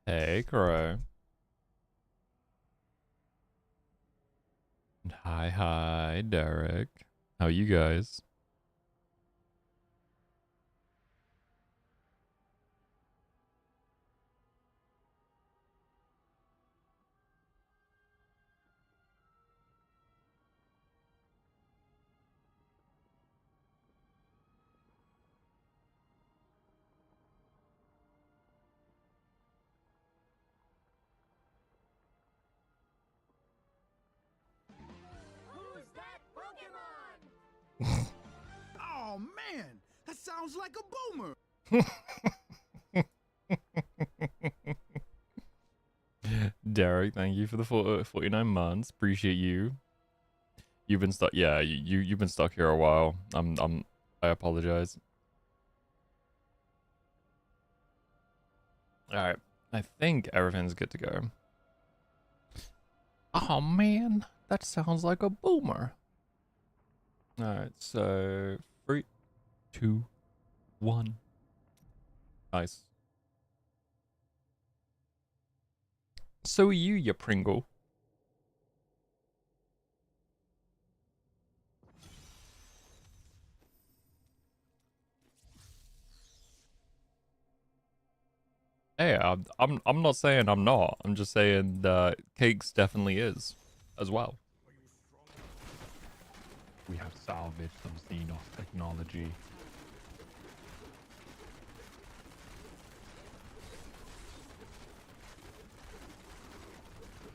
Hey, Crow. And hi, Derek. How you guys? Who's that Pokemon? Oh man, that sounds like a boomer. Derek, thank you for the 49 months. Appreciate you. You've been stuck. Yeah, you've been stuck here a while. I apologize. All right, I think everything's good to go. Oh man, that sounds like a boomer. All right, so 3, 2, 1. Nice. So are you Pringle. Hey, I'm not saying I'm not. I'm just saying that Cakes definitely is, as well. We have salvaged some Xenos technology.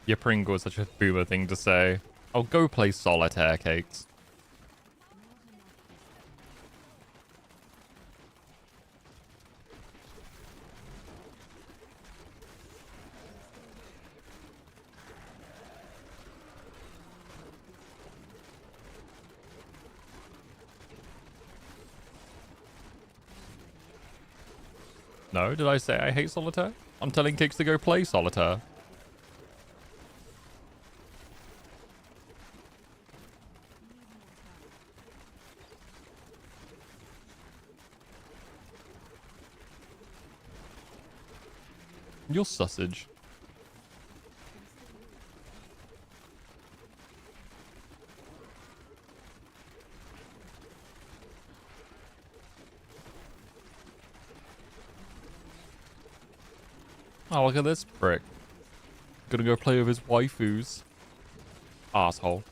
Your Pringle is such a boomer thing to say. I'll go play solitaire, Cakes. No, did I say I hate solitaire? I'm telling Cakes to go play solitaire. You're sausage. Oh, look at this prick. Gonna go play with his waifus. Asshole.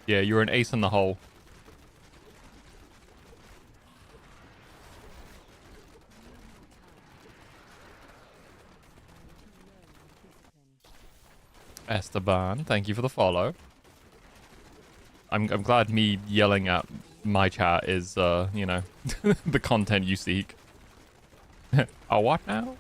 Yeah, you're an ace in the hole. Esteban, thank you for the follow. I'm glad me yelling at my chat is, you know, the content you seek. Oh, what now?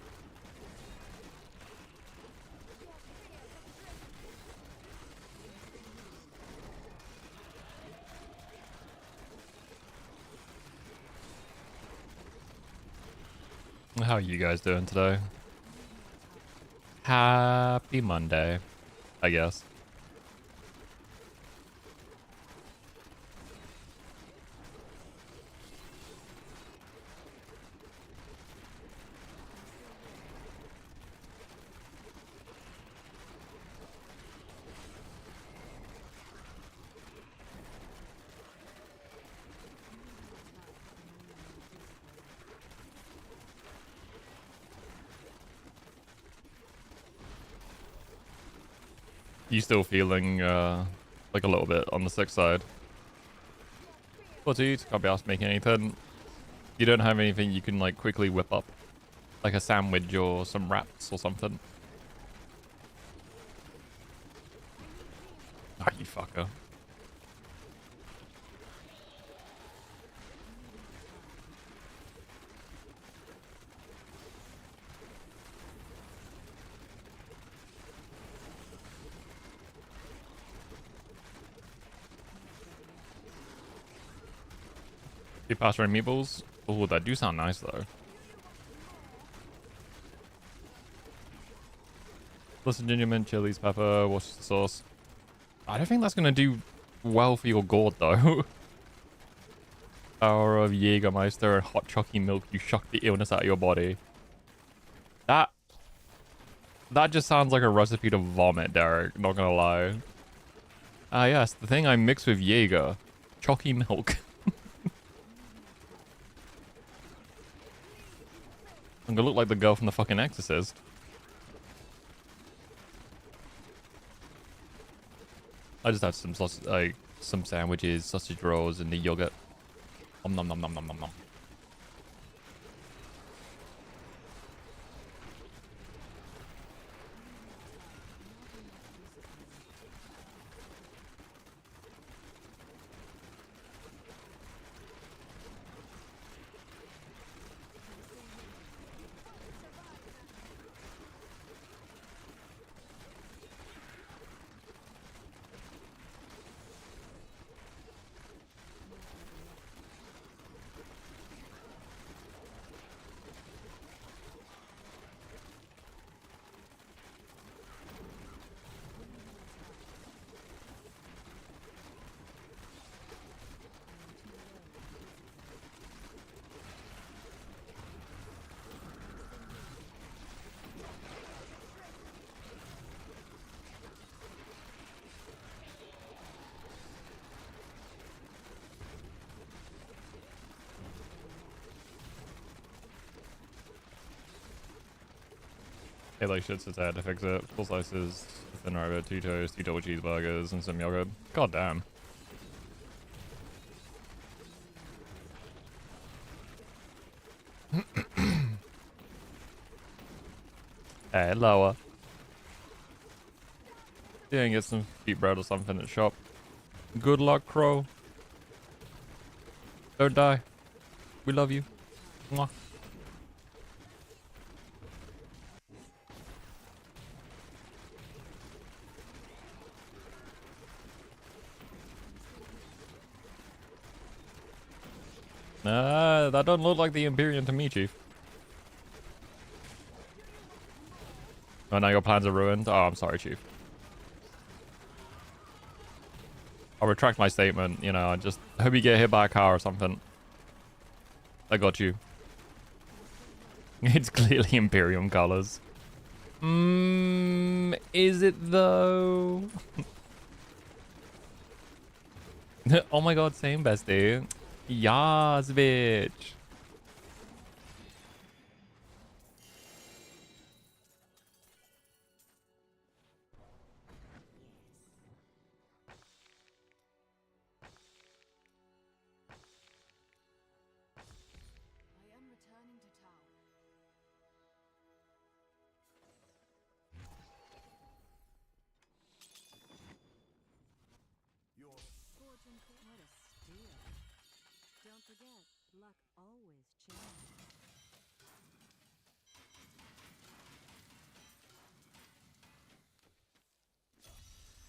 How are you guys doing today? Happy Monday, I guess. You still feeling, like a little bit on the sick side? What, dude? Can't be asked making anything. You don't have anything you can, like, quickly whip up? Like a sandwich or some wraps or something? Ah, you fucker. You pass around meatballs? Oh, that do sound nice, though. Listen, ginger mint, chilies, pepper, Worcestershire sauce. I don't think that's going to do well for your gourd, though. Power of Jägermeister and hot chalky milk, you shock the illness out of your body. That just sounds like a recipe to vomit, Derek. Not gonna lie. Ah, yes, the thing I mix with Jaeger. Chalky milk. I'm gonna look like the girl from the fucking Exorcist. I just had some sausage, like some sandwiches, sausage rolls, and the yogurt. Nom nom nom nom nom nom nom. It like shits its head to fix it. Full slices, thin rabbit, 2 toast, 2 double cheeseburgers, and some yogurt. God damn. Hey, lower. Yeah, get some beet bread or something at the shop. Good luck, Crow. Don't die. We love you. Mwah. That doesn't look like the Imperium to me, Chief. Oh, now your plans are ruined? Oh, I'm sorry, Chief. I'll retract my statement, you know, I just hope you get hit by a car or something. I got you. It's clearly Imperium colors. Is it though? Oh my god, same bestie. Yas, bitch. I am returning to town. Fortune, what a steal. Don't forget, luck always changes.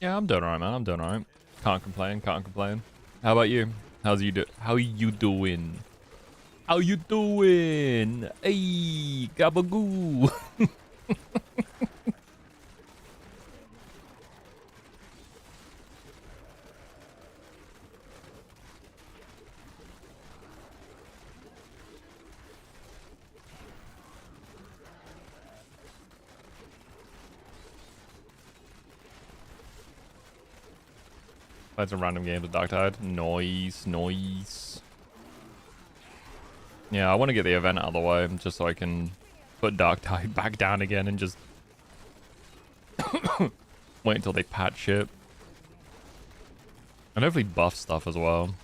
Yeah, I'm doing alright, man. I'm doing alright. Can't complain. Can't complain. How about you? How you doing? How you doing? Hey, gabagoo. Played some random games with Darktide. Noise. Yeah, I want to get the event out of the way, just so I can put Darktide back down again and just wait until they patch it. And hopefully buff stuff as well.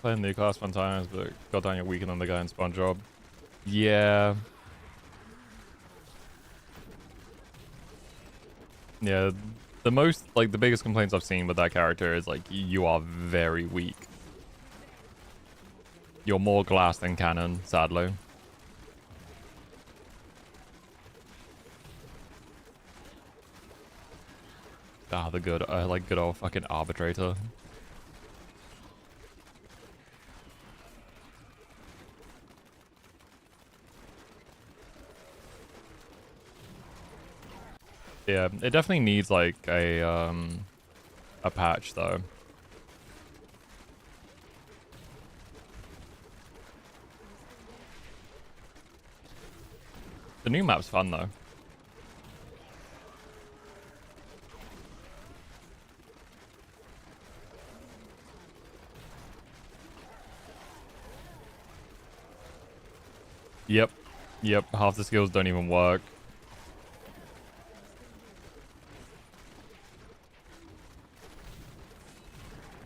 Playing the class fun times, but got down your weekend on the guy in SpongeBob. Yeah. Yeah, the biggest complaints I've seen with that character is like you are very weak. You're more glass than cannon, sadly. Ah, the good, like good old fucking arbitrator. Yeah, it definitely needs like a patch though. The new map's fun though. Yep. Yep, half the skills don't even work.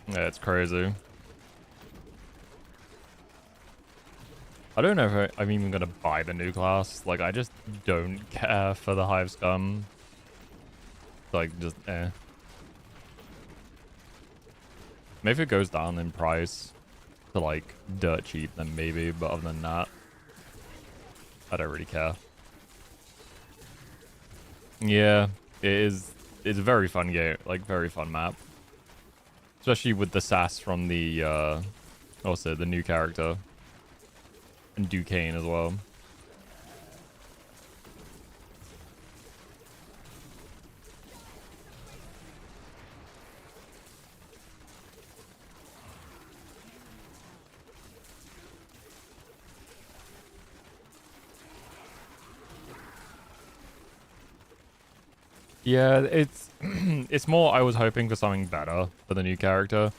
Yeah, it's crazy. I don't know if I'm even gonna buy the new class. Like, I just don't care for the Hive Scum. Like, just eh. Maybe if it goes down in price to like dirt cheap, then maybe. But other than that, I don't really care. Yeah, it is. It's a very fun game, like very fun map, especially with the sass from the also the new character and Duquesne as well. Yeah, it's it's more I was hoping for something better for the new character.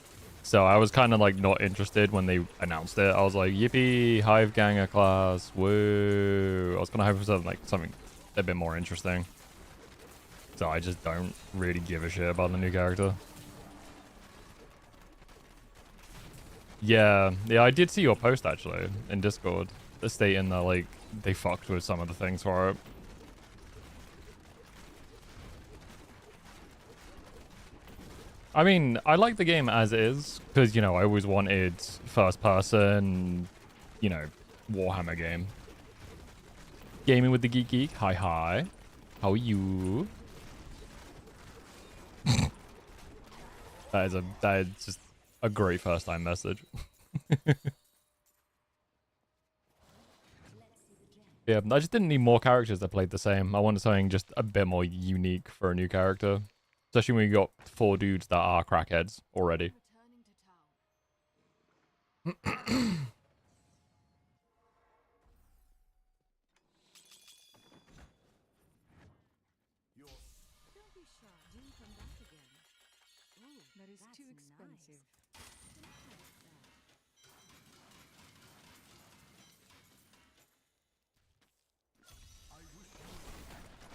So I was kind of like not interested when they announced it. I was like, yippee, Hive Ganger class, woo. I was kind of hoping for something a bit more interesting. So I just don't really give a shit about the new character. Yeah, I did see your post actually in Discord stating that like they fucked with some of the things for it. I mean, I like the game as is, because, you know, I always wanted first person, you know, Warhammer game. Gaming with the Geek. Hi, hi. How are you? That is just a great first time message. Yeah, I just didn't need more characters that played the same. I wanted something just a bit more unique for a new character. Especially when you got 4 dudes that are crackheads already. Returning to town. Don't be shy. Do come back again. Ooh, that is too expensive.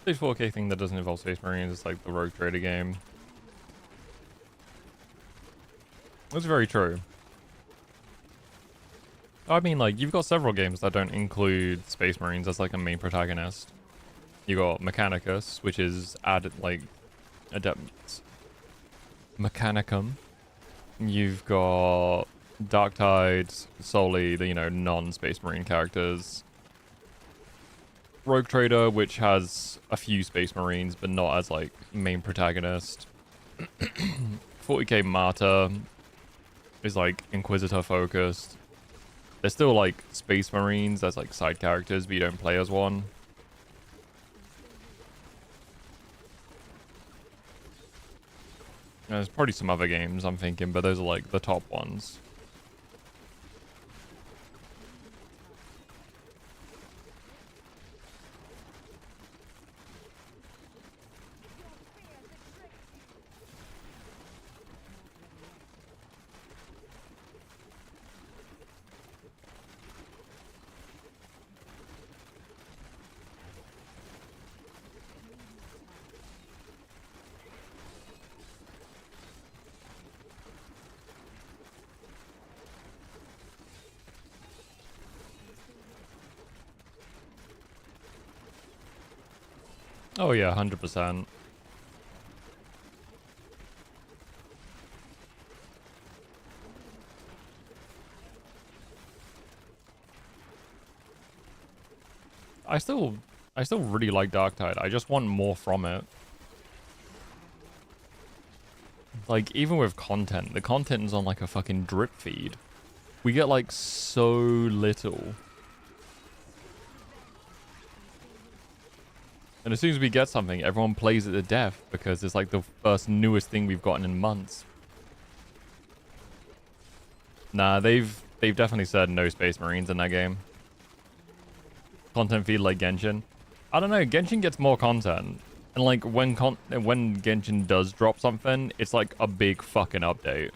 This 4K thing that doesn't involve Space Marines is like the Rogue Trader game. That's very true. I mean, like, you've got several games that don't include Space Marines as like a main protagonist. You got Mechanicus, which is added like Adept Mechanicum. You've got Darktide, solely the, you know, non-Space Marine characters. Rogue Trader, which has a few Space Marines, but not as like main protagonist. 40k Martyr is like Inquisitor focused. There's still like Space Marines as like side characters, but you don't play as one. There's probably some other games I'm thinking, but those are like the top ones. Oh yeah, 100%. I still really like Darktide. I just want more from it. Like, even with content, the content is on like a fucking drip feed. We get like so little. And as soon as we get something, everyone plays it to death because it's like the first newest thing we've gotten in months. Nah, they've definitely said no Space Marines in that game. Content feed like Genshin. I don't know, Genshin gets more content. And like when Genshin does drop something, it's like a big fucking update.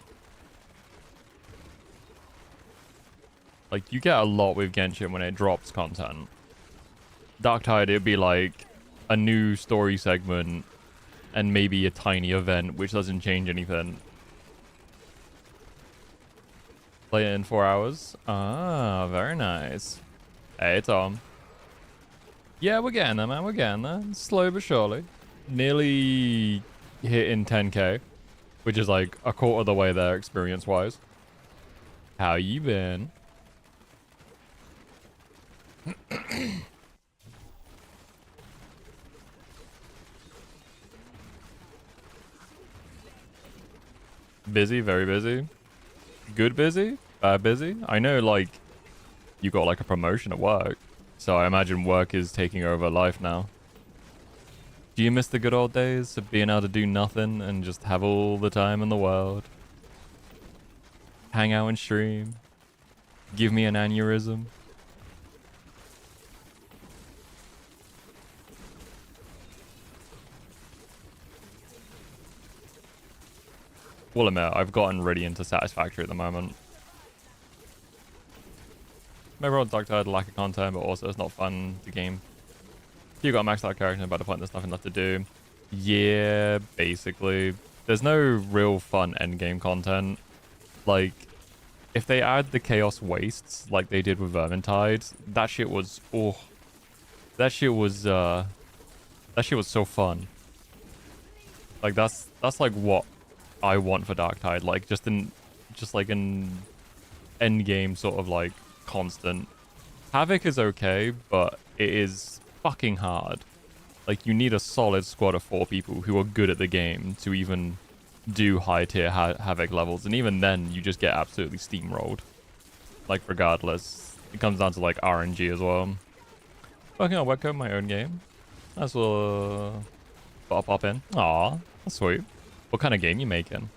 Like you get a lot with Genshin when it drops content. Darktide, it'd be like a new story segment and maybe a tiny event which doesn't change anything. Play it in 4 hours. Ah, very nice. Hey, Tom. Yeah, we're getting there, man. We're getting there. Slow but surely. Nearly hitting 10k, which is like a quarter of the way there experience-wise. How you been? Busy, very busy. Good busy? Bad busy? I know, like, you got like a promotion at work. So I imagine work is taking over life now. Do you miss the good old days of being able to do nothing and just have all the time in the world? Hang out and stream. Give me an aneurysm. Well, admit, I've gotten really into Satisfactory at the moment. Maybe I'll Darktide lack of content, but also it's not fun to game. You got a maxed out character, by the point there's nothing left to do. Yeah, basically. There's no real fun endgame content. Like, if they add the Chaos Wastes like they did with Vermintide, that shit was that shit was so fun. Like that's like what I want for Darktide, like just like an endgame sort of like constant. Havoc is okay, but it is fucking hard. Like you need a solid squad of 4 people who are good at the game to even do high tier Havoc levels, and even then you just get absolutely steamrolled. Like regardless, it comes down to like RNG as well. Working on webcam, my own game. That's what I'll pop in. Aw, that's sweet. What kind of game you making?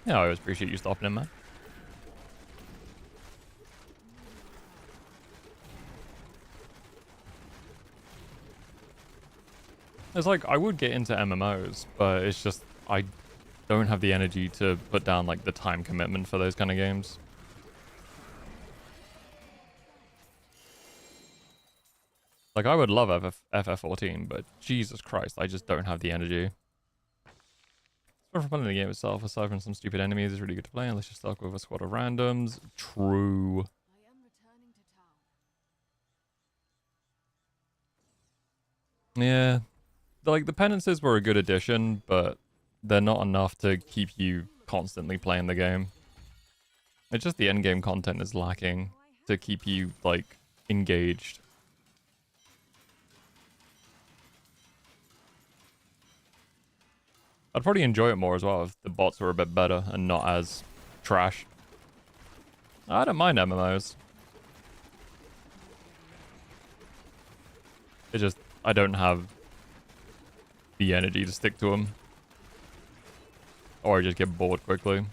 Yeah, I always appreciate you stopping in, man. It's like, I would get into MMOs, but it's just, I don't have the energy to put down, like, the time commitment for those kind of games. Like, I would love FF14, but Jesus Christ, I just don't have the energy. It's for fun in the game itself, aside from some stupid enemies, it's really good to play unless you're stuck with a squad of randoms. True. Yeah. Like, the penances were a good addition, but they're not enough to keep you constantly playing the game. It's just the endgame content is lacking to keep you, like, engaged. I'd probably enjoy it more as well if the bots were a bit better and not as trash. I don't mind MMOs. It's just, I don't have the energy to stick to them. Or I just get bored quickly.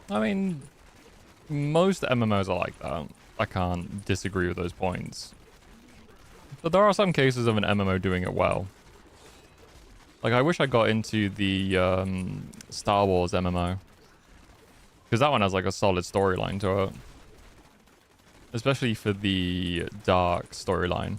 I mean, most MMOs are like that. I can't disagree with those points. But there are some cases of an MMO doing it well. Like, I wish I got into the Star Wars MMO. Because that one has, like, a solid storyline to it. Especially for the dark storyline.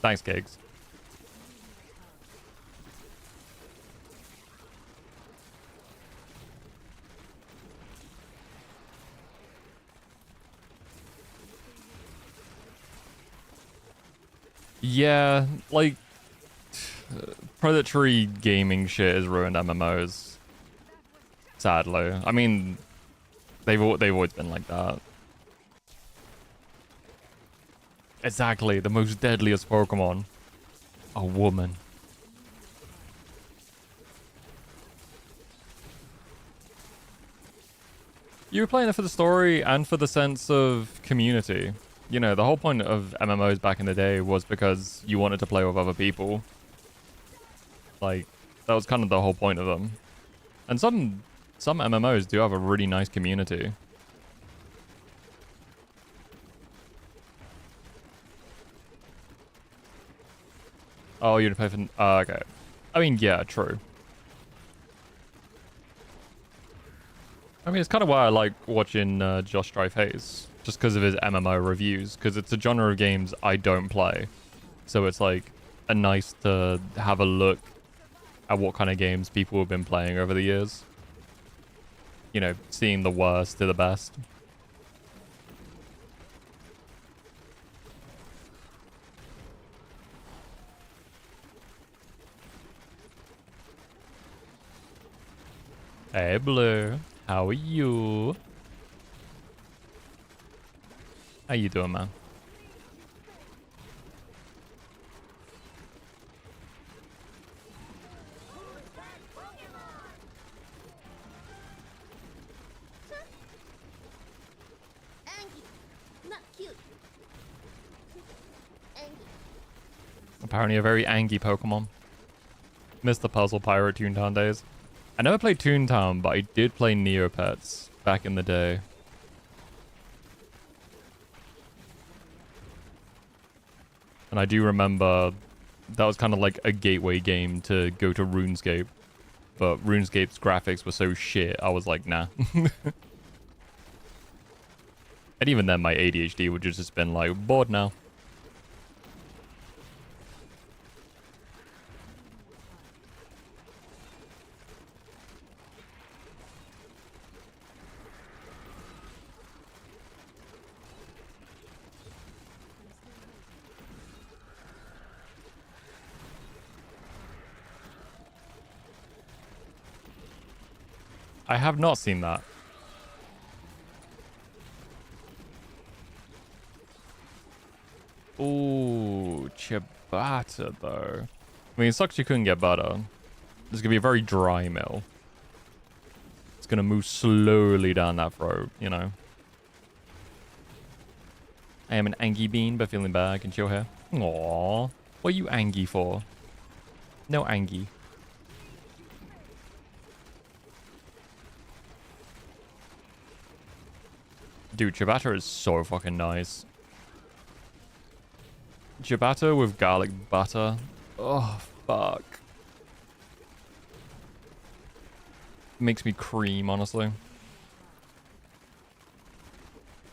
Thanks, Gigs. Yeah, like, predatory gaming shit has ruined MMOs. Sadly. I mean, they've always been like that. Exactly, the most deadliest Pokemon. A woman. You were playing it for the story and for the sense of community. You know, the whole point of MMOs back in the day was because you wanted to play with other people. Like, that was kind of the whole point of them. And some MMOs do have a really nice community. Oh, you didn't play for... okay. I mean, yeah, true. I mean, it's kind of why I like watching Josh Strife Hayes. Just because of his MMO reviews. Because it's a genre of games I don't play. So it's like a nice to have a look at what kind of games people have been playing over the years. You know, seeing the worst to the best. Hey, Blue. How are you? How you doing, man? Apparently a very angry Pokemon. Missed the Puzzle Pirate Toontown days. I never played Toontown, but I did play Neopets back in the day. And I do remember that was kind of like a gateway game to go to RuneScape. But RuneScape's graphics were so shit, I was like, nah. And even then, my ADHD would just been like, bored now. I have not seen that. Ooh, ciabatta though. I mean, it sucks you couldn't get butter. This is gonna be a very dry mill. It's gonna move slowly down that throat, you know. I am an Angie bean, but feeling bad. I can chill here. Aww. What are you Angie for? No Angie. Dude, ciabatta is so fucking nice. Ciabatta with garlic butter. Oh, fuck. Makes me cream, honestly.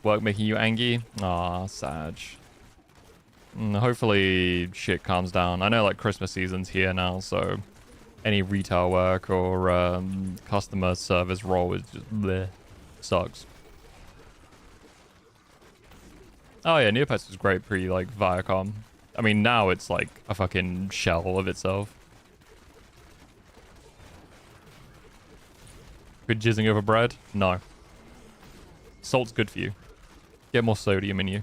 Work making you angry? Aw, Sag. Hopefully shit calms down. I know, like, Christmas season's here now, so any retail work or customer service role is just bleh. Sucks. Oh yeah, Neopets was great pre, like, Viacom. I mean, now it's like a fucking shell of itself. Good jizzing over bread? No. Salt's good for you. Get more sodium in you.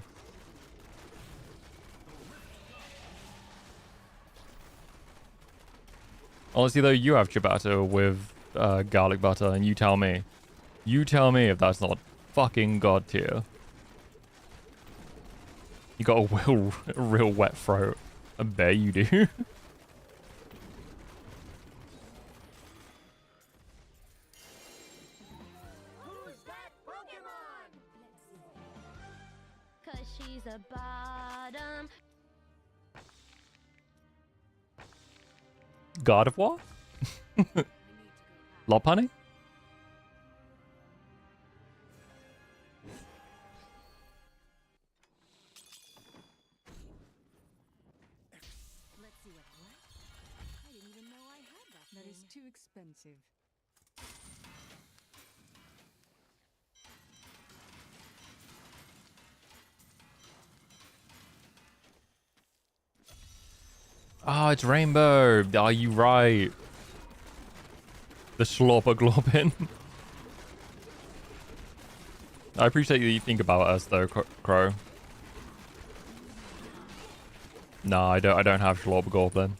Honestly though, you have ciabatta with garlic butter and you tell me. You tell me if that's not fucking god tier. You got a real wet throat. I bet you do. Who's that Pokemon? Cause she's a bottom. God of War? Lopunny? Let's see what I didn't even know I had that. That is too expensive. Oh, it's Rainbow. Are you right? The Slopper Gloppin. I appreciate that you think about us though, Crow. No, I don't have Slopper Goblin.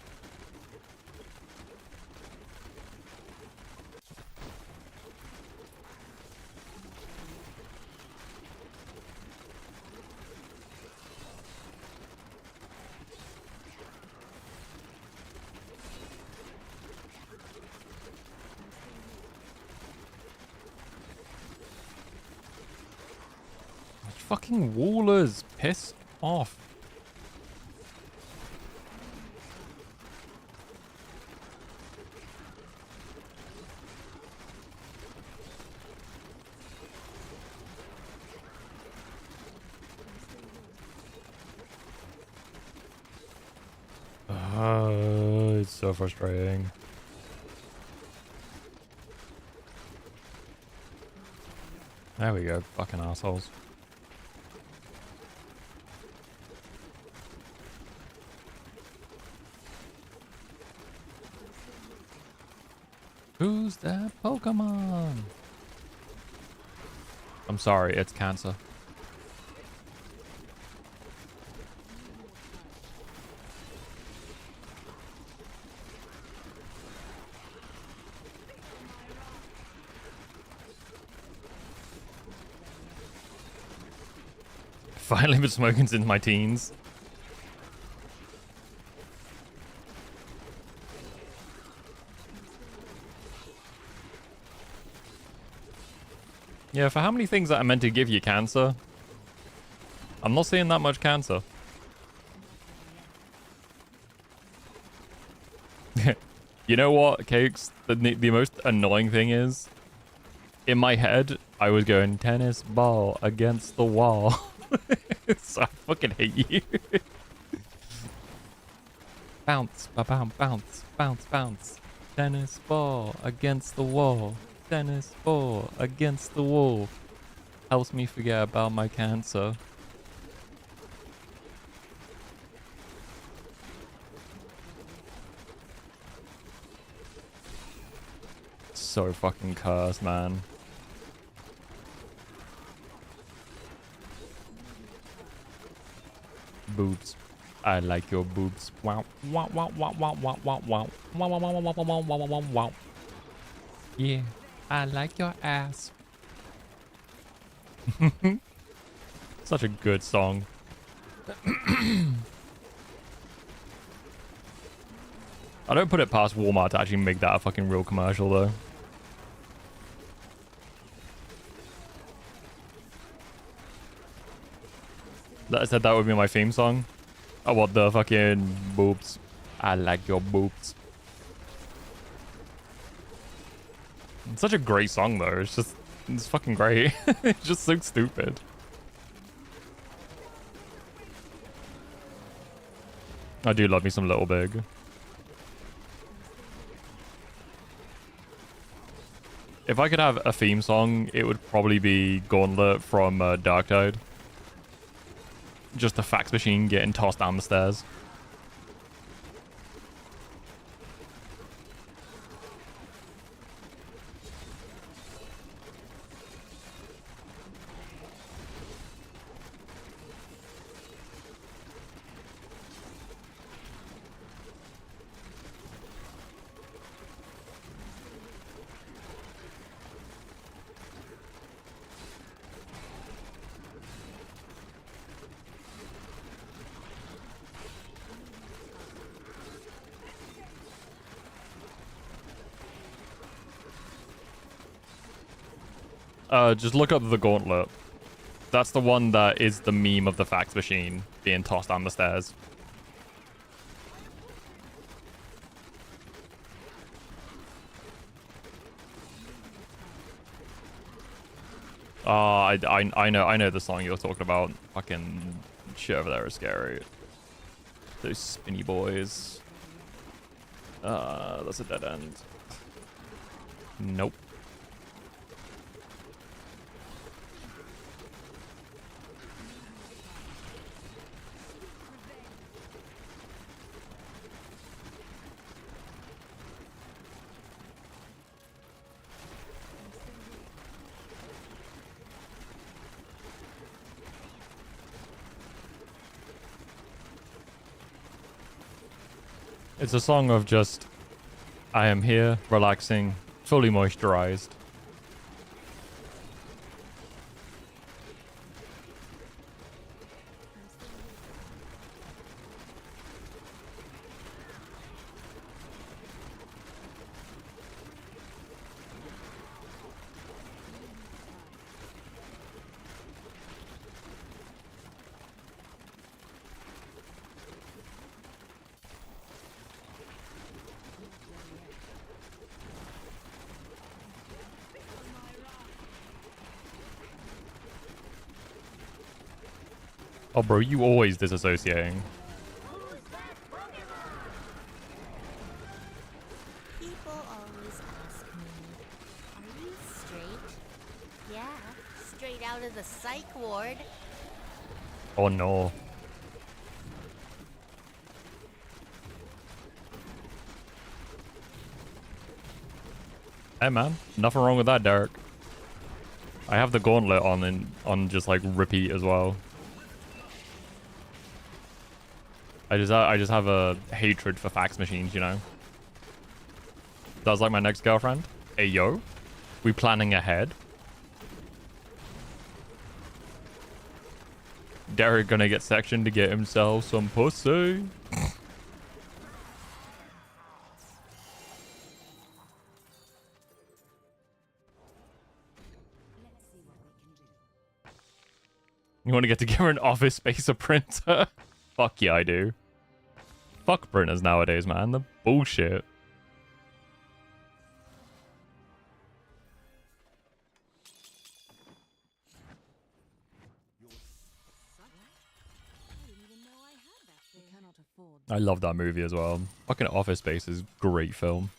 Fucking Wallers, piss off. It's so frustrating. There we go, fucking assholes. Who's that Pokemon? I'm sorry, it's cancer. Finally been smoking since my teens. Yeah, for how many things that are meant to give you cancer, I'm not seeing that much cancer. You know what, Cakes? The most annoying thing is, in my head, I was going tennis ball against the wall. So I fucking hate you. Bounce, ba-bounce, bounce, bounce, bounce. Tennis ball against the wall. Tennis ball against the wall. Helps me forget about my cancer. So fucking cursed, man. Boobs. I like your boobs. Wow. Wow, wow, wow, wow, wow, wow, wow. Wow, wow, wow, wow, wow, wow, wow, wow, wow. Yeah. I like your ass. Such a good song. I don't put it past Walmart to actually make that a fucking real commercial though. That said that would be my theme song. I want the fucking boobs. I like your boobs. It's such a great song though. It's fucking great. It's just so stupid. I do love me some Little Big. If I could have a theme song, it would probably be Gauntlet from Dark Tide. Just the fax machine getting tossed down the stairs. Just look up the gauntlet. That's the one that is the meme of the fax machine being tossed down the stairs. I know the song you're talking about. Fucking shit over there is scary. Those spinny boys. That's a dead end. Nope. It's a song of just, I am here, relaxing, fully moisturized. Oh, bro, you always disassociating. People always ask me, are you straight? Yeah, straight out of the psych ward. Oh, no. Hey, man. Nothing wrong with that, Derek. I have the gauntlet on just, like, repeat as well. I just have a hatred for fax machines, you know? That's like my next girlfriend. Hey, yo. We planning ahead? Derek gonna get sectioned to get himself some pussy. You want to get together an office space, a printer? Fuck yeah, I do. Fuck printers nowadays, man. The bullshit. I love that movie as well. Fucking Office Space is a great film.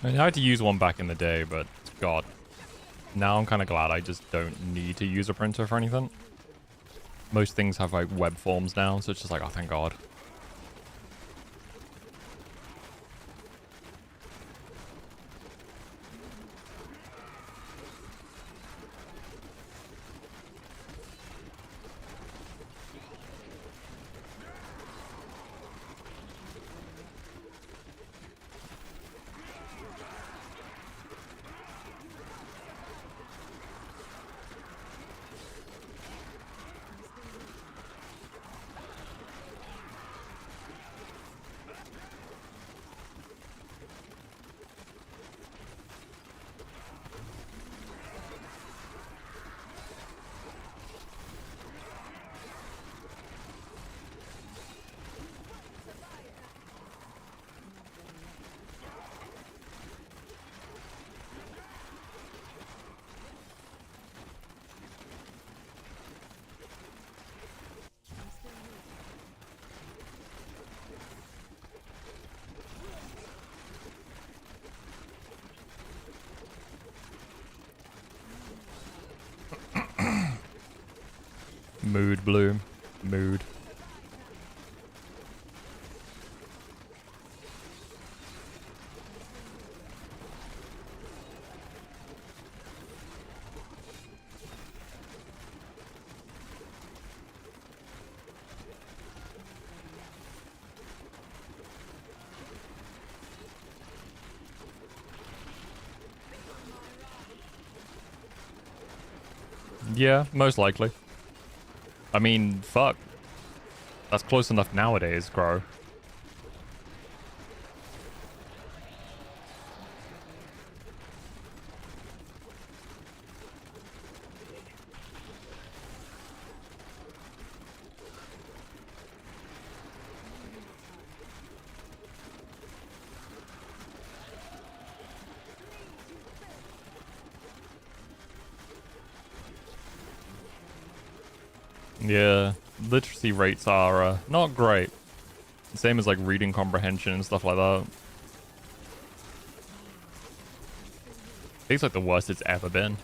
I mean, I had to use one back in the day, but God, now I'm kind of glad I just don't need to use a printer for anything. Most things have like web forms now, so it's just like, oh, thank God. Mood, Bloom. Mood. Yeah, most likely. I mean, fuck. That's close enough nowadays, Crow. Yeah, literacy rates are not great. Same as like reading comprehension and stuff like that. I think it's like the worst it's ever been.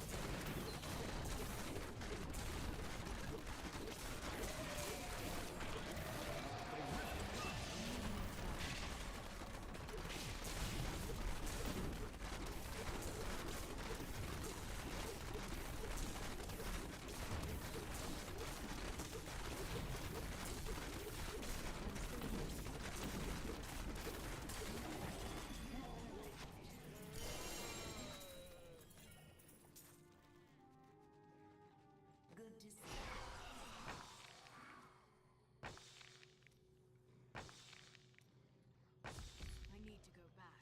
I need to go back.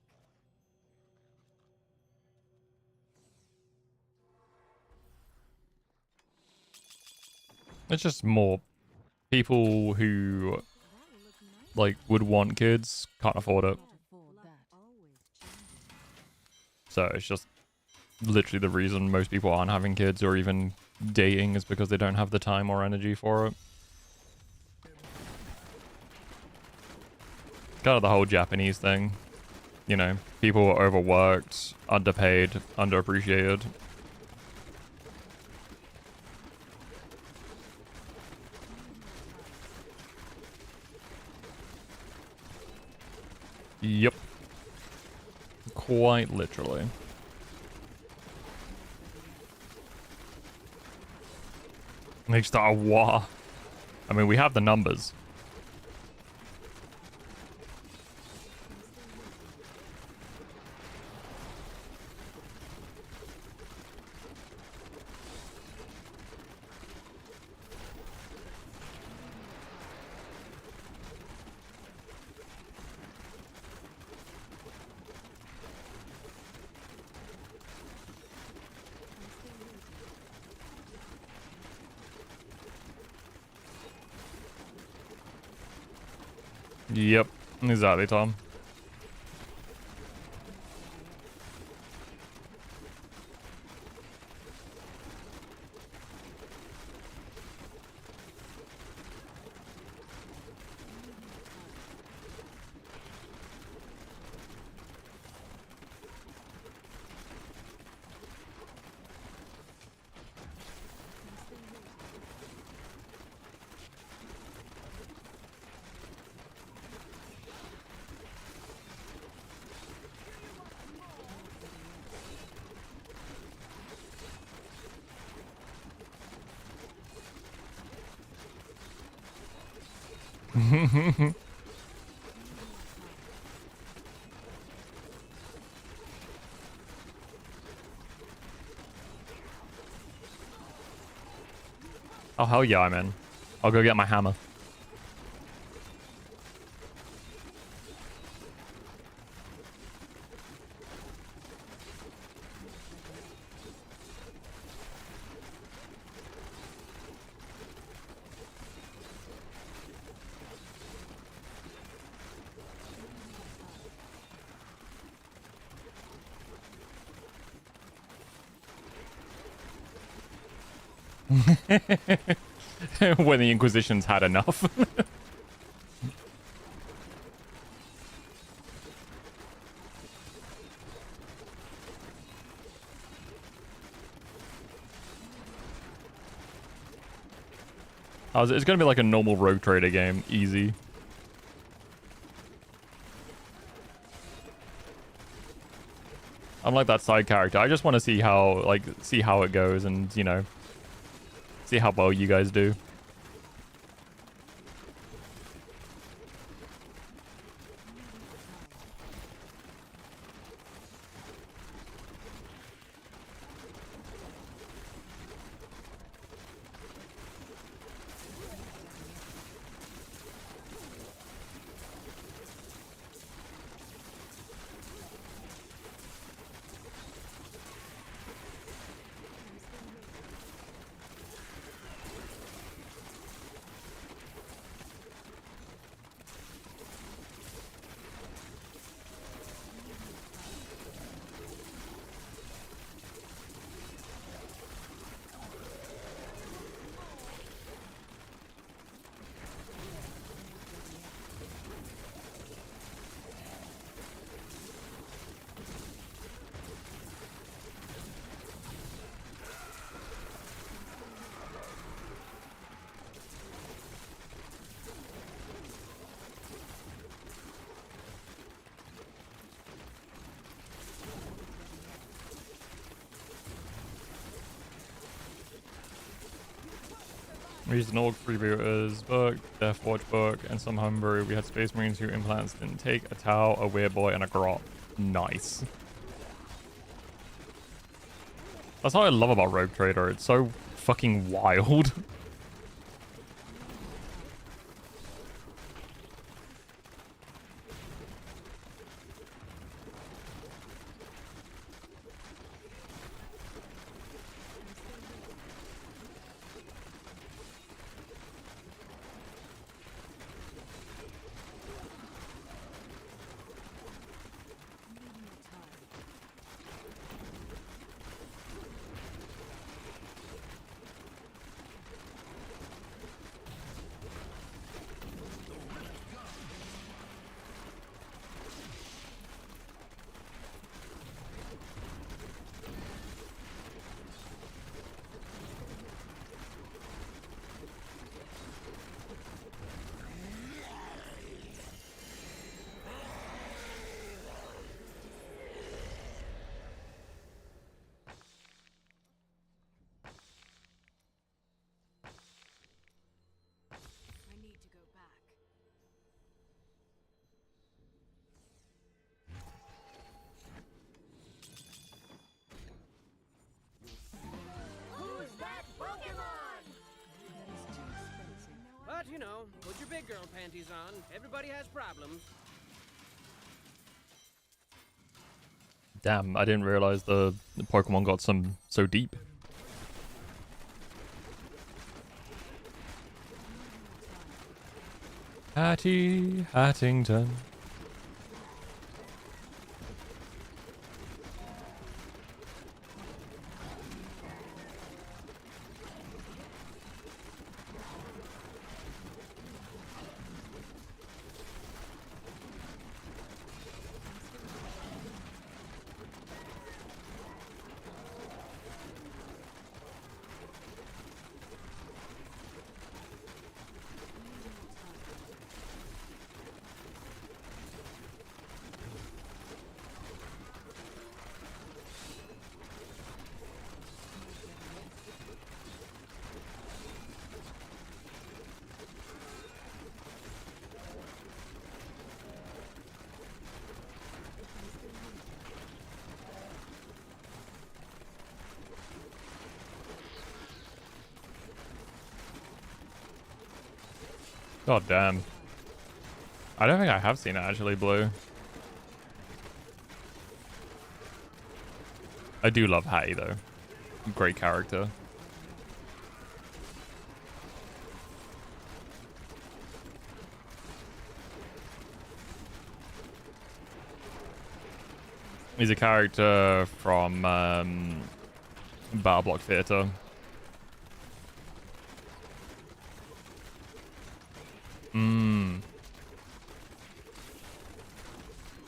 It's just more people who That will look nice. like would want kids can't afford it. Can't afford that. Always changes. So it's just literally the reason most people aren't having kids or even dating is because they don't have the time or energy for it. Kind of the whole Japanese thing. You know, people are overworked, underpaid, underappreciated. Yep. Quite literally. They start a war. I mean, we have the numbers. Yep, exactly, Tom. Oh, hell yeah, I'm in. I'll go get my hammer. When the Inquisition's had enough. It's gonna be like a normal Rogue Trader game, easy. Unlike that side character, I just want to see how it goes, and you know, see how well you guys do. We used an org freebooters book, Death Watch book, and some homebrew. We had Space Marines who implants didn't take, a Tau, a Weird Boy, and a Grot. Nice. That's what I love about Rogue Trader. It's so fucking wild. I need to go back. Who's that Pokemon? But, you know, put your big girl panties on. Everybody has problems. Damn, I didn't realize the Pokemon got so deep. Hattie Hattington. God damn. I don't think I have seen it actually, Blue. I do love Hattie though. Great character. He's a character from Battle Block Theater.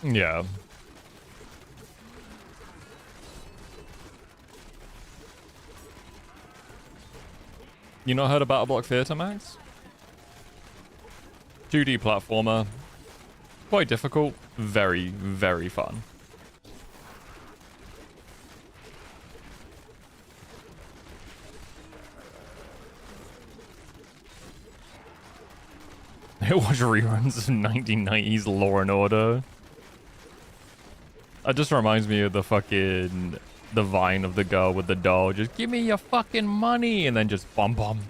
Yeah. You not heard about Block Theatre, Max? 2D platformer. Quite difficult. Very, very fun. I watch reruns of 1990s Law and Order. That just reminds me of the Vine of the girl with the doll. Just give me your fucking money and then just bum bum.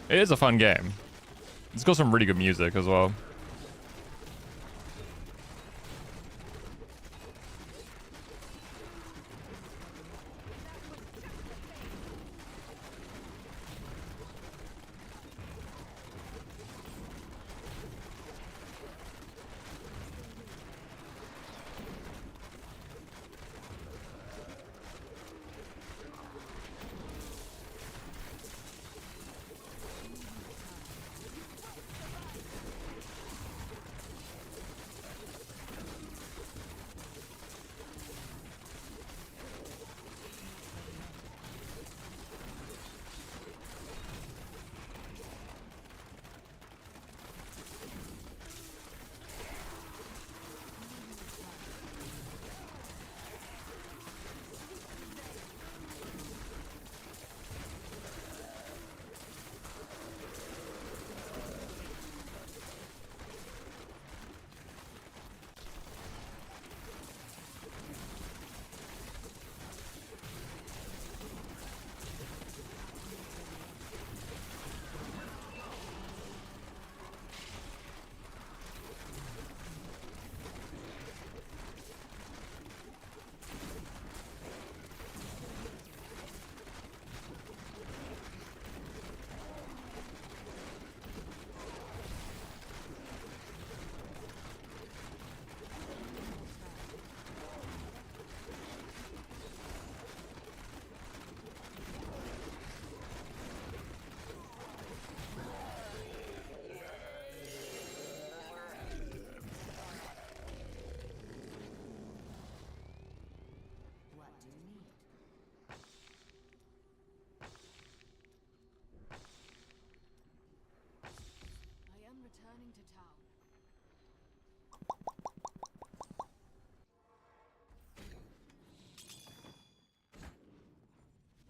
It is a fun game. It's got some really good music as well. Returning to town.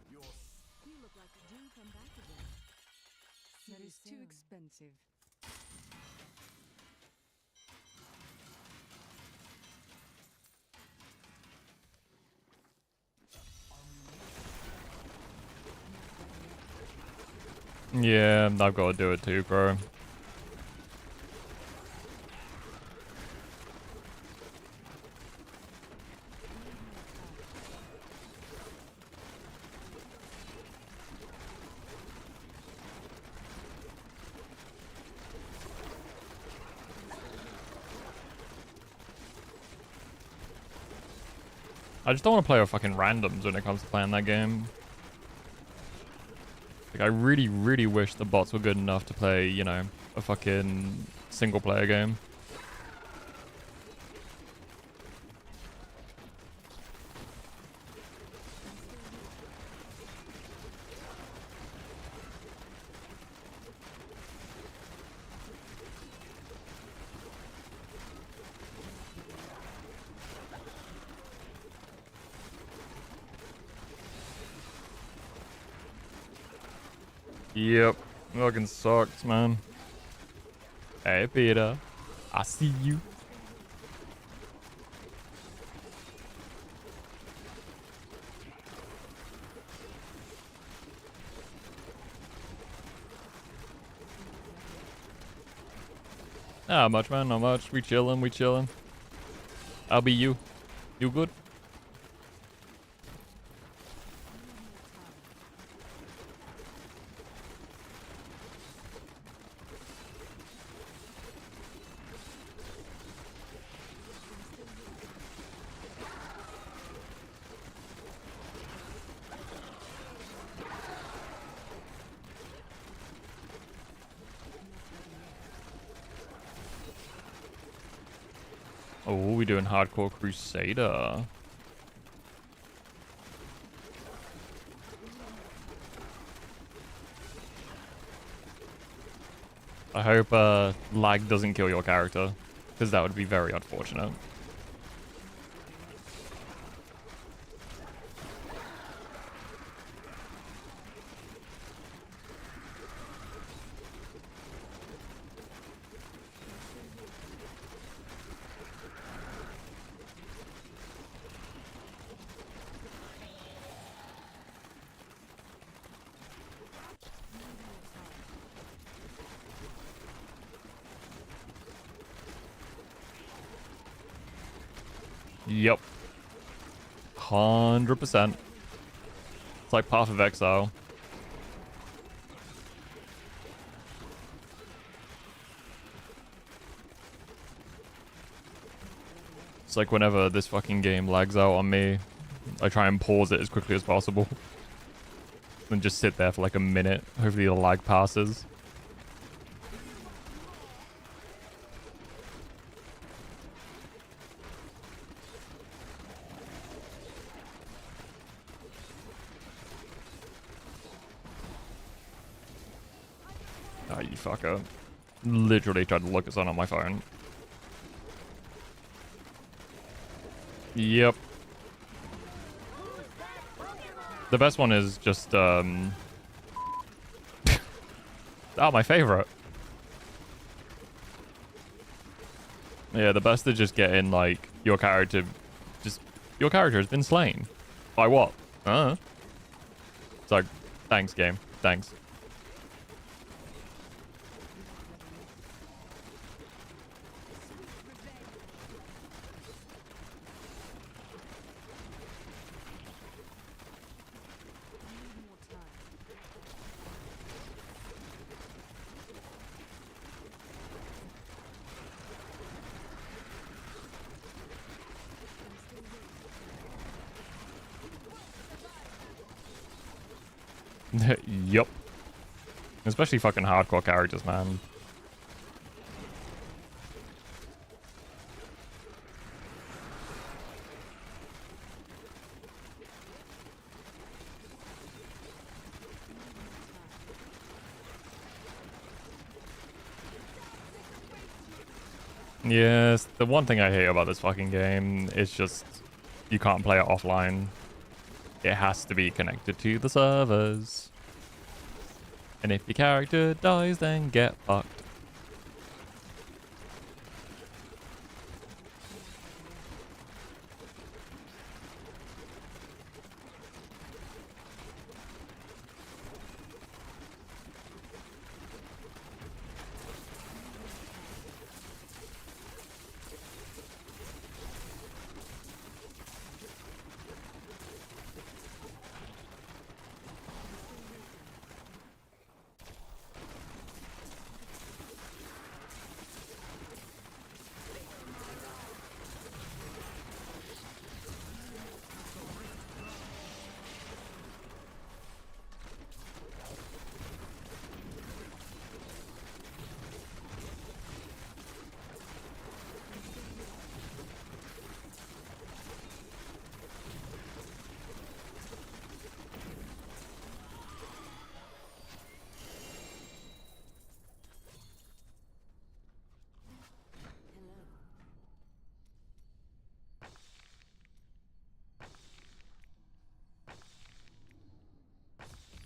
You look like do come back again. That is too expensive. Yeah, I've got to do it too, bro. I just don't want to play with fucking randoms when it comes to playing that game. Like, I really, really wish the bots were good enough to play, you know, a fucking single player game. Yep, fucking sucks, man. Hey, Peter, I see you. Not much, man, not much. We chillin', we chillin'. I'll be you. You good? Oh, we doing hardcore crusader. I hope lag doesn't kill your character, because that would be very unfortunate. Yep. 100%. It's like Path of Exile. It's like whenever this fucking game lags out on me, I try and pause it as quickly as possible. And just sit there for like a minute. Hopefully the lag passes. Oh, you fucker. Literally tried to look at something on my phone. Yep. The best one is just, oh, my favorite. Yeah, the best is just getting, like, your character has been slain. By what? It's like, thanks, game. Thanks. Yup. Especially fucking hardcore characters, man. Yes, the one thing I hate about this fucking game is just you can't play it offline. It has to be connected to the servers. And if your character dies, then get fucked.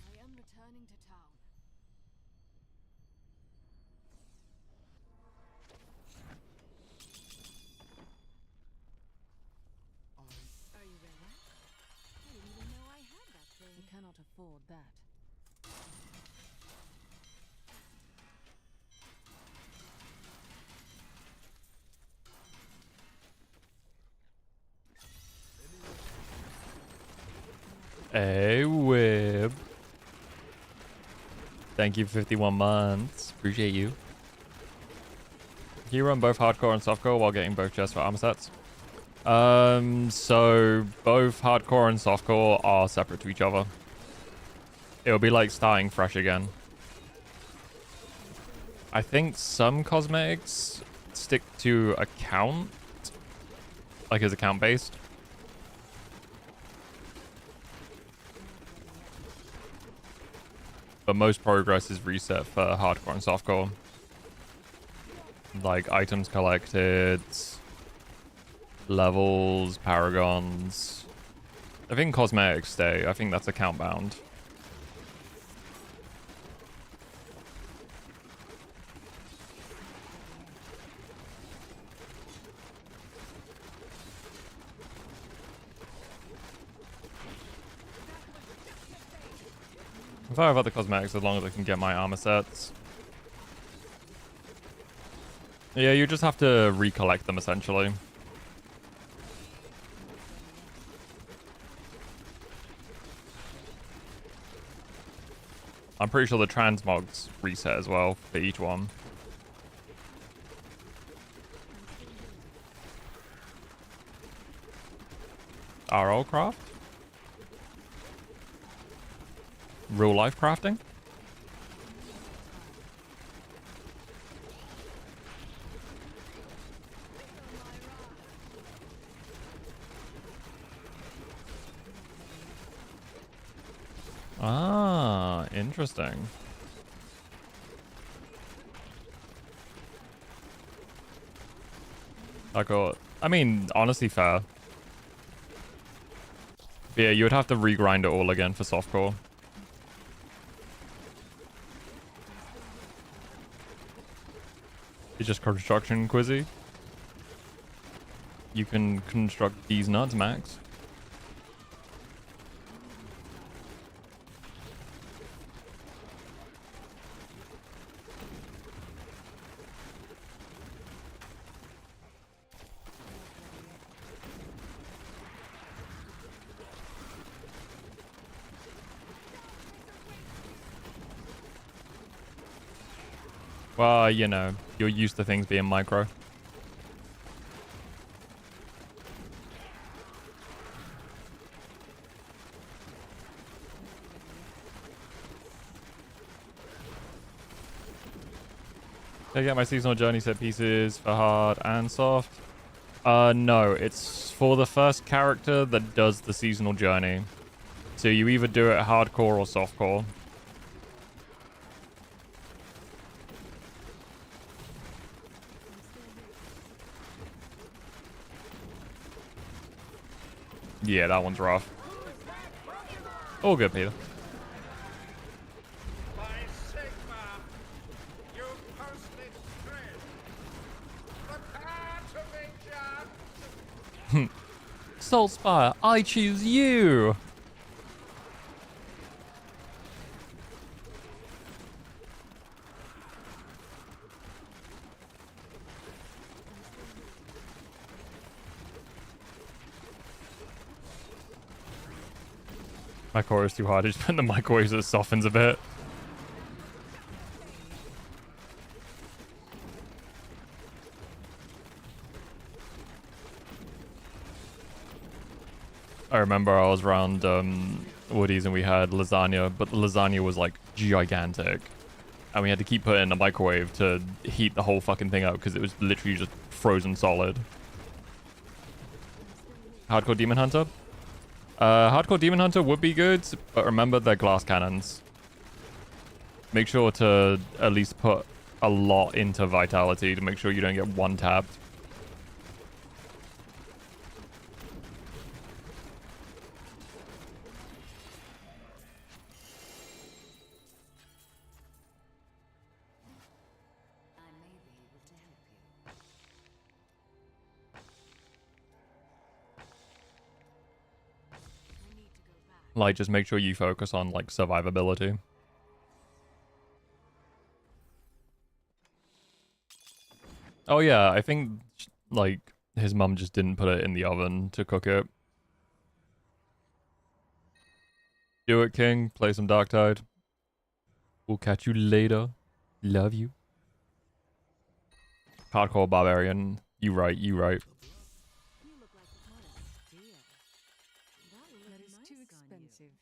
I am returning to town. Are you ready? I didn't even know I had that thing. I cannot afford that. Hey, Wib. Thank you for 51 months. Appreciate you. Can you run both hardcore and softcore while getting both chests for armor sets? So both hardcore and softcore are separate to each other. It'll be like starting fresh again. I think some cosmetics stick to account, like as account based. But most progress is reset for hardcore and softcore. like items collected, levels, paragons. I think cosmetics stay. I think that's account bound. I'm fine about the cosmetics as long as I can get my armor sets. Yeah, you just have to recollect them essentially. I'm pretty sure the transmogs reset as well for each one. RL craft? Real life crafting? Ah, interesting. I mean, honestly fair. But yeah, you would have to regrind it all again for softcore. It's just construction quizzy. You can construct these nuts, Max. Well, you know, you're used to things being micro. Did I get my seasonal journey set pieces for hard and soft? No, it's for the first character that does the seasonal journey. So you either do it hardcore or softcore. Yeah, that one's rough. All good, Peter. Saltspire, I choose you! My core is too hard. I just put in the microwave so it softens a bit. I remember I was around Woody's and we had lasagna, but the lasagna was like gigantic. And we had to keep putting it in the microwave to heat the whole fucking thing out because it was literally just frozen solid. Hardcore Demon Hunter? Hardcore Demon Hunter would be good, but remember they're glass cannons. Make sure to at least put a lot into Vitality to make sure you don't get one tapped. Like, just make sure you focus on, like, survivability. Oh, yeah, I think, like, his mum just didn't put it in the oven to cook it. Do it, King. Play some Darktide. We'll catch you later. Love you. Hardcore Barbarian. You right, you right. You look like the hottest steel. That is too expensive.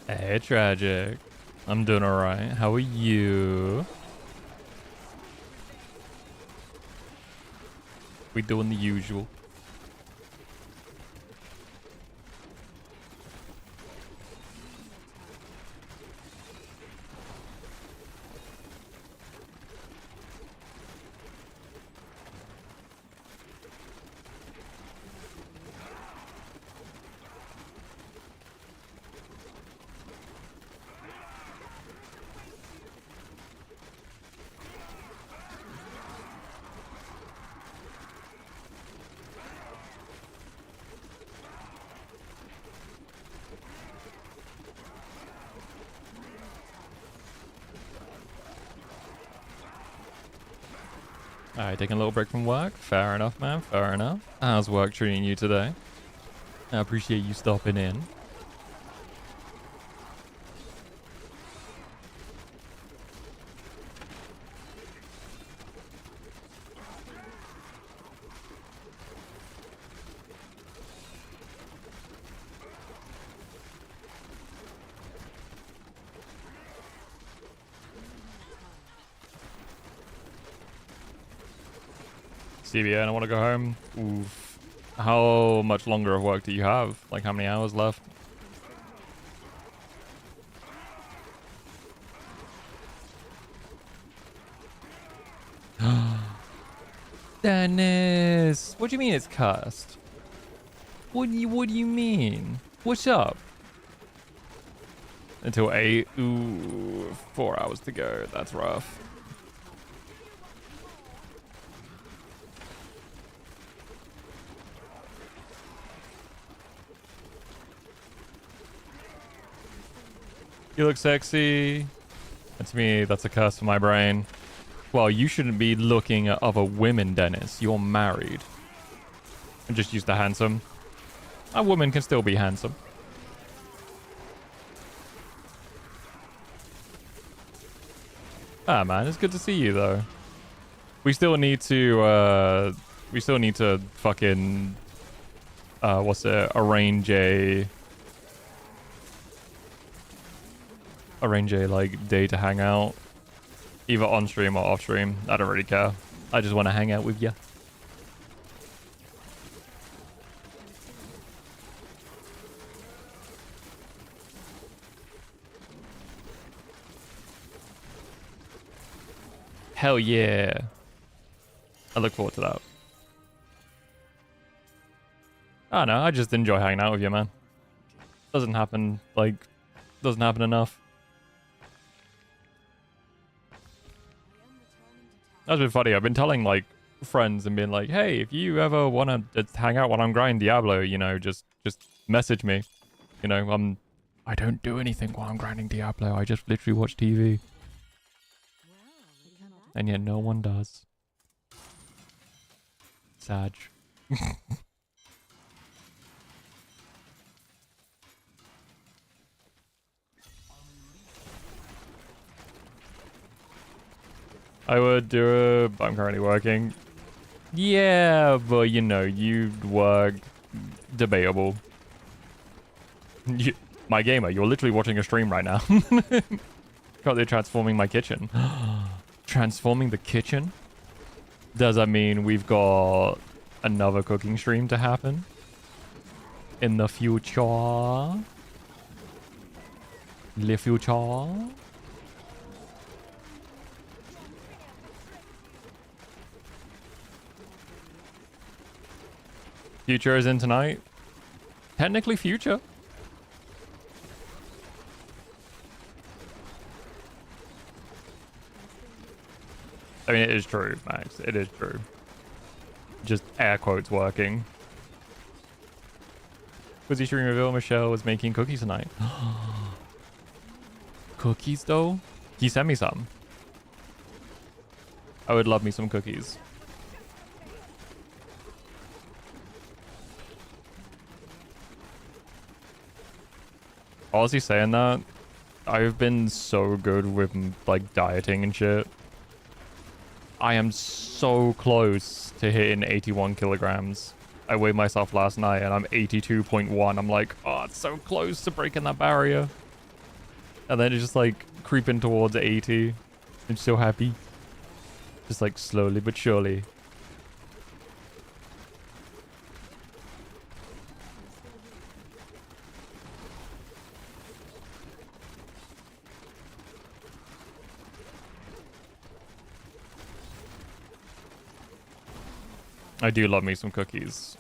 Hey, Tragic. I'm doing alright. How are you? We doing the usual. Alright, taking a little break from work. Fair enough, man. Fair enough. How's work treating you today? I appreciate you stopping in. CBA, I want to go home. Oof. How much longer of work do you have? Like, how many hours left? Dennis! What do you mean it's cursed? What do you mean? What's up? Until 8? Ooh, 4 hours to go. That's rough. You look sexy. And to me, that's a curse for my brain. Well, you shouldn't be looking at other women, Dennis. You're married. I'm just used to handsome. A woman can still be handsome. Ah, man, it's good to see you, though. We still need to, fucking, arrange a like day to hang out, either on stream or off stream. I don't really care. I just want to hang out with you. Hell yeah. I look forward to that. I don't know, I just enjoy hanging out with you, man. Doesn't happen enough. That's been funny. I've been telling like friends and being like, hey, if you ever want to hang out while I'm grinding Diablo, you know, just message me. You know, I don't do anything while I'm grinding Diablo. I just literally watch TV. And yet no one does. Sad. I would do it, but I'm currently working. Yeah, but you know, you work. Debatable. My gamer, you're literally watching a stream right now. Currently transforming my kitchen. Transforming the kitchen? Does that mean we've got another cooking stream to happen? In the future? Le future? Future is in tonight. Technically future. I mean, it is true, Max. It is true. Just air quotes working. Was he streaming reveal Michelle was making cookies tonight? Cookies, though? He sent me some. I would love me some cookies. Honestly saying that, I've been so good with like dieting and shit. I am so close to hitting 81 kilograms. I weighed myself last night and I'm 82.1. I'm like, oh, it's so close to breaking that barrier. And then it's just like creeping towards 80. I'm so happy. Just like slowly but surely. I do love me some cookies.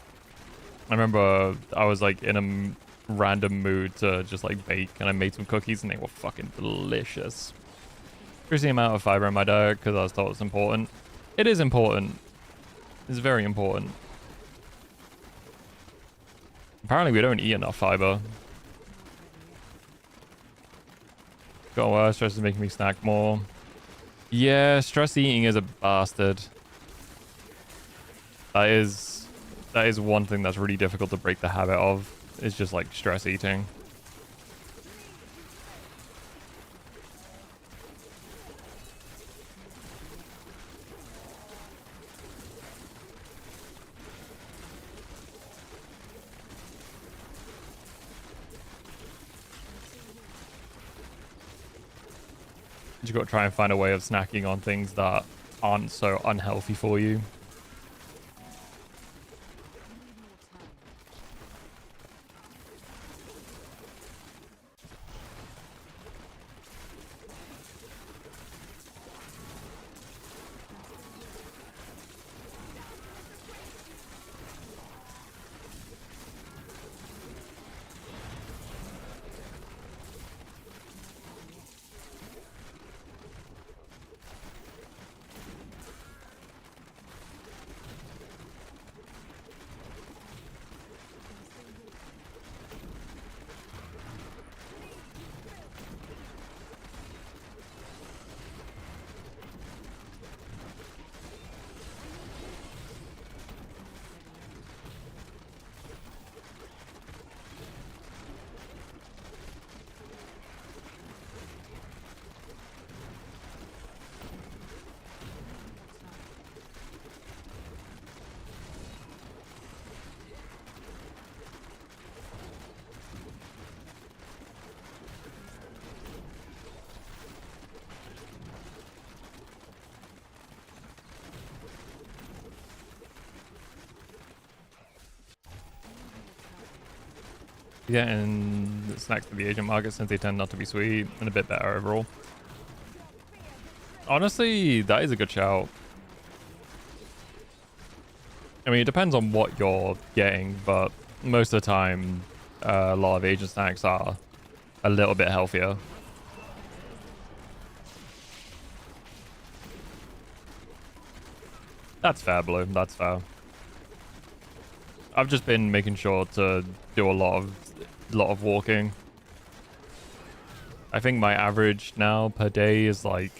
I remember I was like in a random mood to just like bake, and I made some cookies and they were fucking delicious. Here's the amount of fiber in my diet because I was told it's important. It is important. It's very important. Apparently we don't eat enough fiber. Got worse, stress is making me snack more. Yeah, stress eating is a bastard. That is one thing that's really difficult to break the habit of. It's just like stress eating. You got to try and find a way of snacking on things that aren't so unhealthy for you. Getting snacks for the Asian market since they tend not to be sweet and a bit better overall. Honestly, that is a good shout. I mean, it depends on what you're getting, but most of the time, a lot of Asian snacks are a little bit healthier. That's fair, Blue. That's fair. I've just been making sure to do a lot of walking. I think my average now per day is like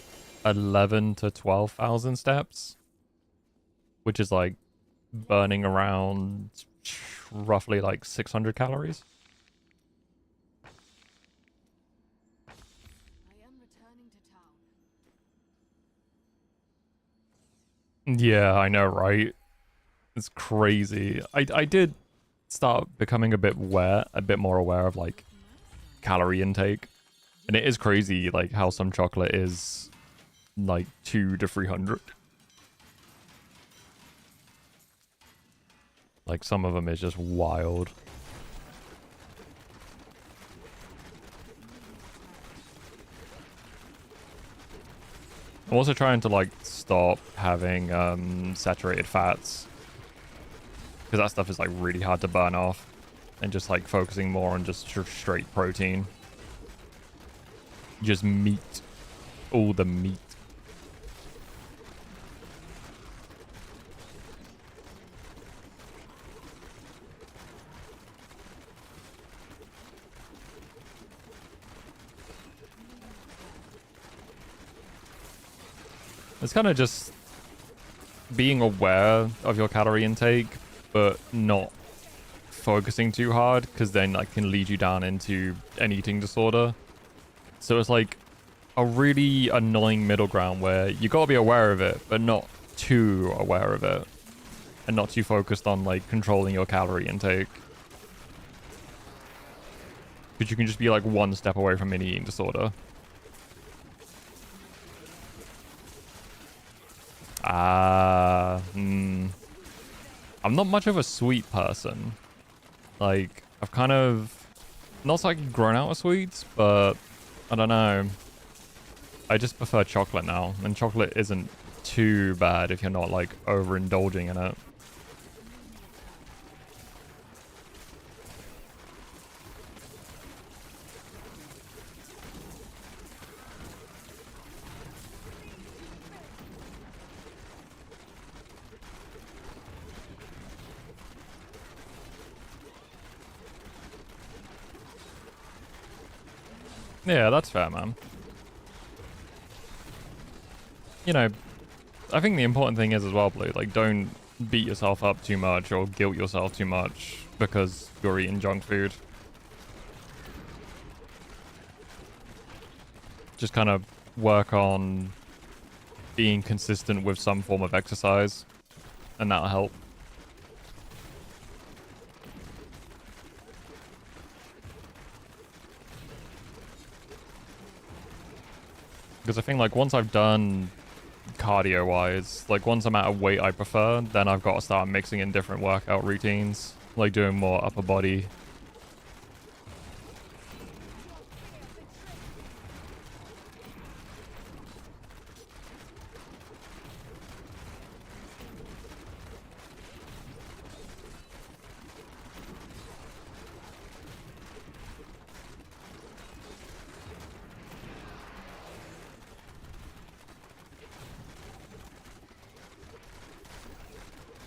11 to 12,000 steps, which is like burning around roughly like 600 calories. I am returning to town. Yeah, I know, right? It's crazy. I did start becoming a bit more aware of like calorie intake, and it is crazy like how some chocolate is like 200 to 300. Like some of them is just wild. I'm also trying to like stop having saturated fats, because that stuff is like really hard to burn off, and just like focusing more on just straight protein. Just meat. All the meat. It's kind of just being aware of your calorie intake, but not focusing too hard, because then that can lead you down into an eating disorder. So it's like a really annoying middle ground where you gotta be aware of it, but not too aware of it, and not too focused on like controlling your calorie intake. Because Because you can just be like one step away from an eating disorder. I'm not much of a sweet person. Like, I've kind of, not like grown out of sweets, but I don't know. I just prefer chocolate now, and chocolate isn't too bad if you're not like overindulging in it. Yeah, that's fair, man. You know, I think the important thing is as well, Blue, like, don't beat yourself up too much or guilt yourself too much because you're eating junk food. Just kind of work on being consistent with some form of exercise, and that'll help. Because I think, like, once I've done cardio-wise, like, once I'm at a weight I prefer, then I've got to start mixing in different workout routines, like doing more upper body.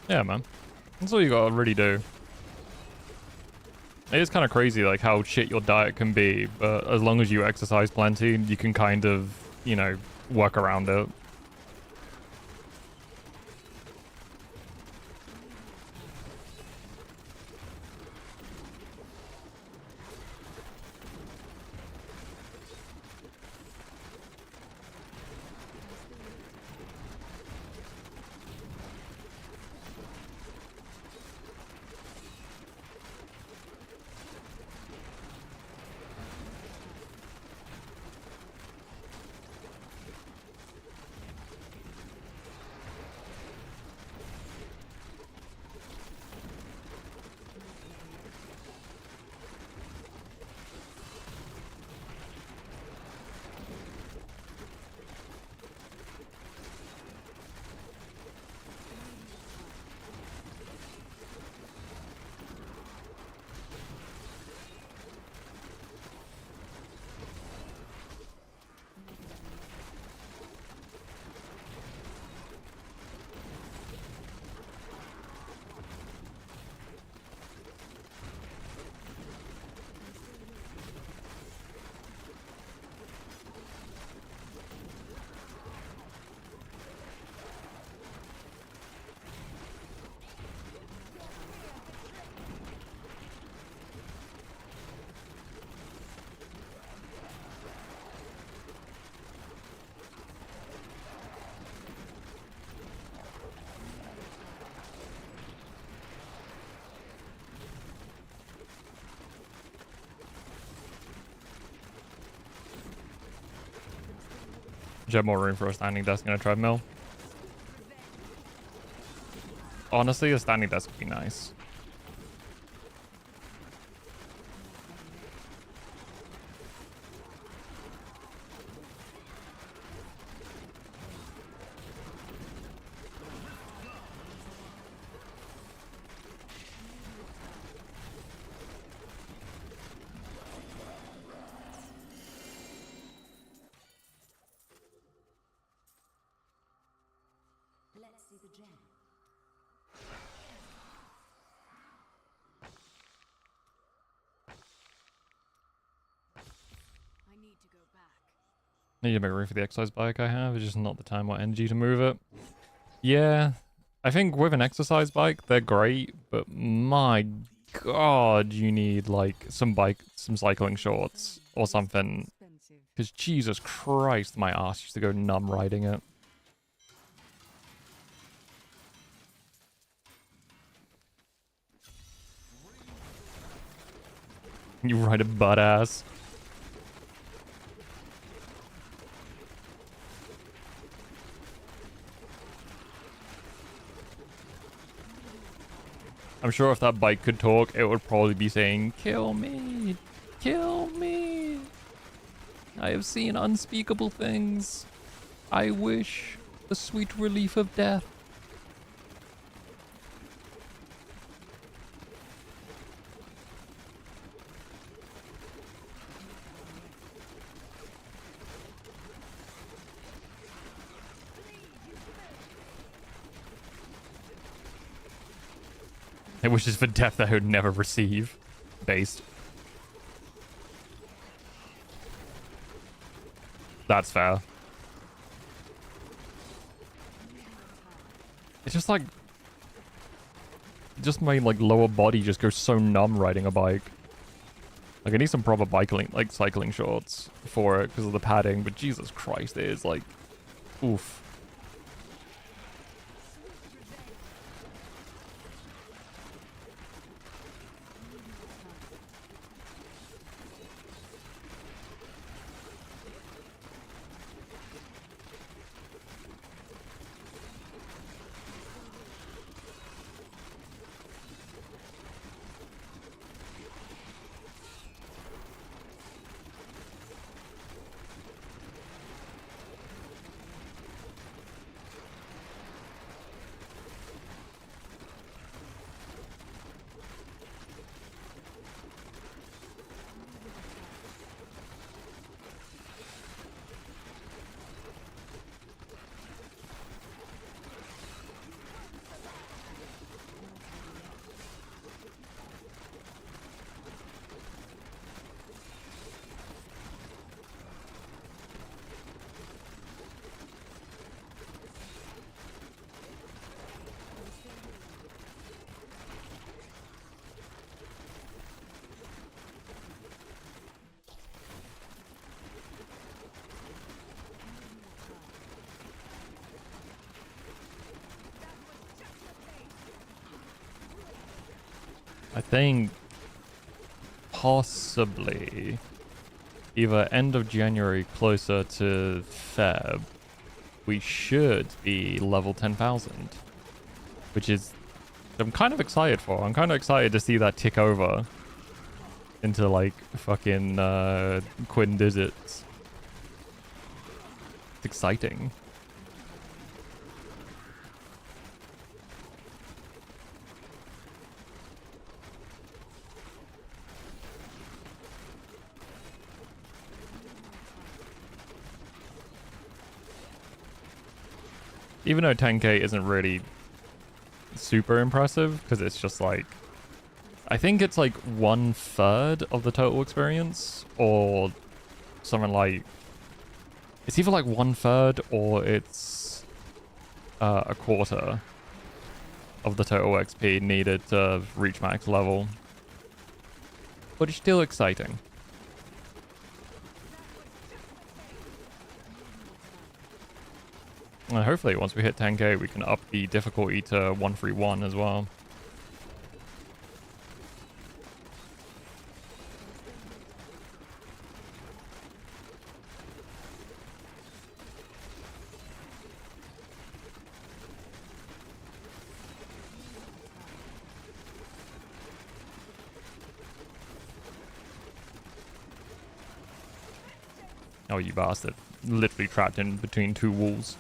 Yeah, man. That's all you gotta really do. It is kind of crazy, like, how shit your diet can be, but as long as you exercise plenty, you can kind of, you know, work around it. You have more room for a standing desk and a treadmill. Honestly, a standing desk would be nice. Let's see the gem. I need to go back. Need to make room for the exercise bike I have. It's just not the time or energy to move it. Yeah, I think with an exercise bike, they're great, but my god, you need like some cycling shorts or something. Because Jesus Christ, my ass used to go numb riding it. You ride a butt ass. I'm sure if that bike could talk, it would probably be saying, "Kill me! Kill me! I have seen unspeakable things. I wish the sweet relief of death." It wishes for death that I would never receive. Based. That's fair. It's just like... Just my like lower body just goes so numb riding a bike. Like I need some proper biking, like cycling shorts for it because of the padding, but Jesus Christ, it is like... Oof. I think possibly either end of January closer to Feb, we should be level 10,000, which is I'm kind of excited for. I'm kind of excited to see that tick over into like fucking quin digits. It's exciting. Even though 10k isn't really super impressive, because it's just like... I think it's like 1/3 of the total experience, or something like... It's either like 1/3 or it's a quarter of the total XP needed to reach max level. But it's still exciting. And hopefully once we hit 10k we can up the difficulty to 131 as well. Oh, you bastard. Literally trapped in between two walls.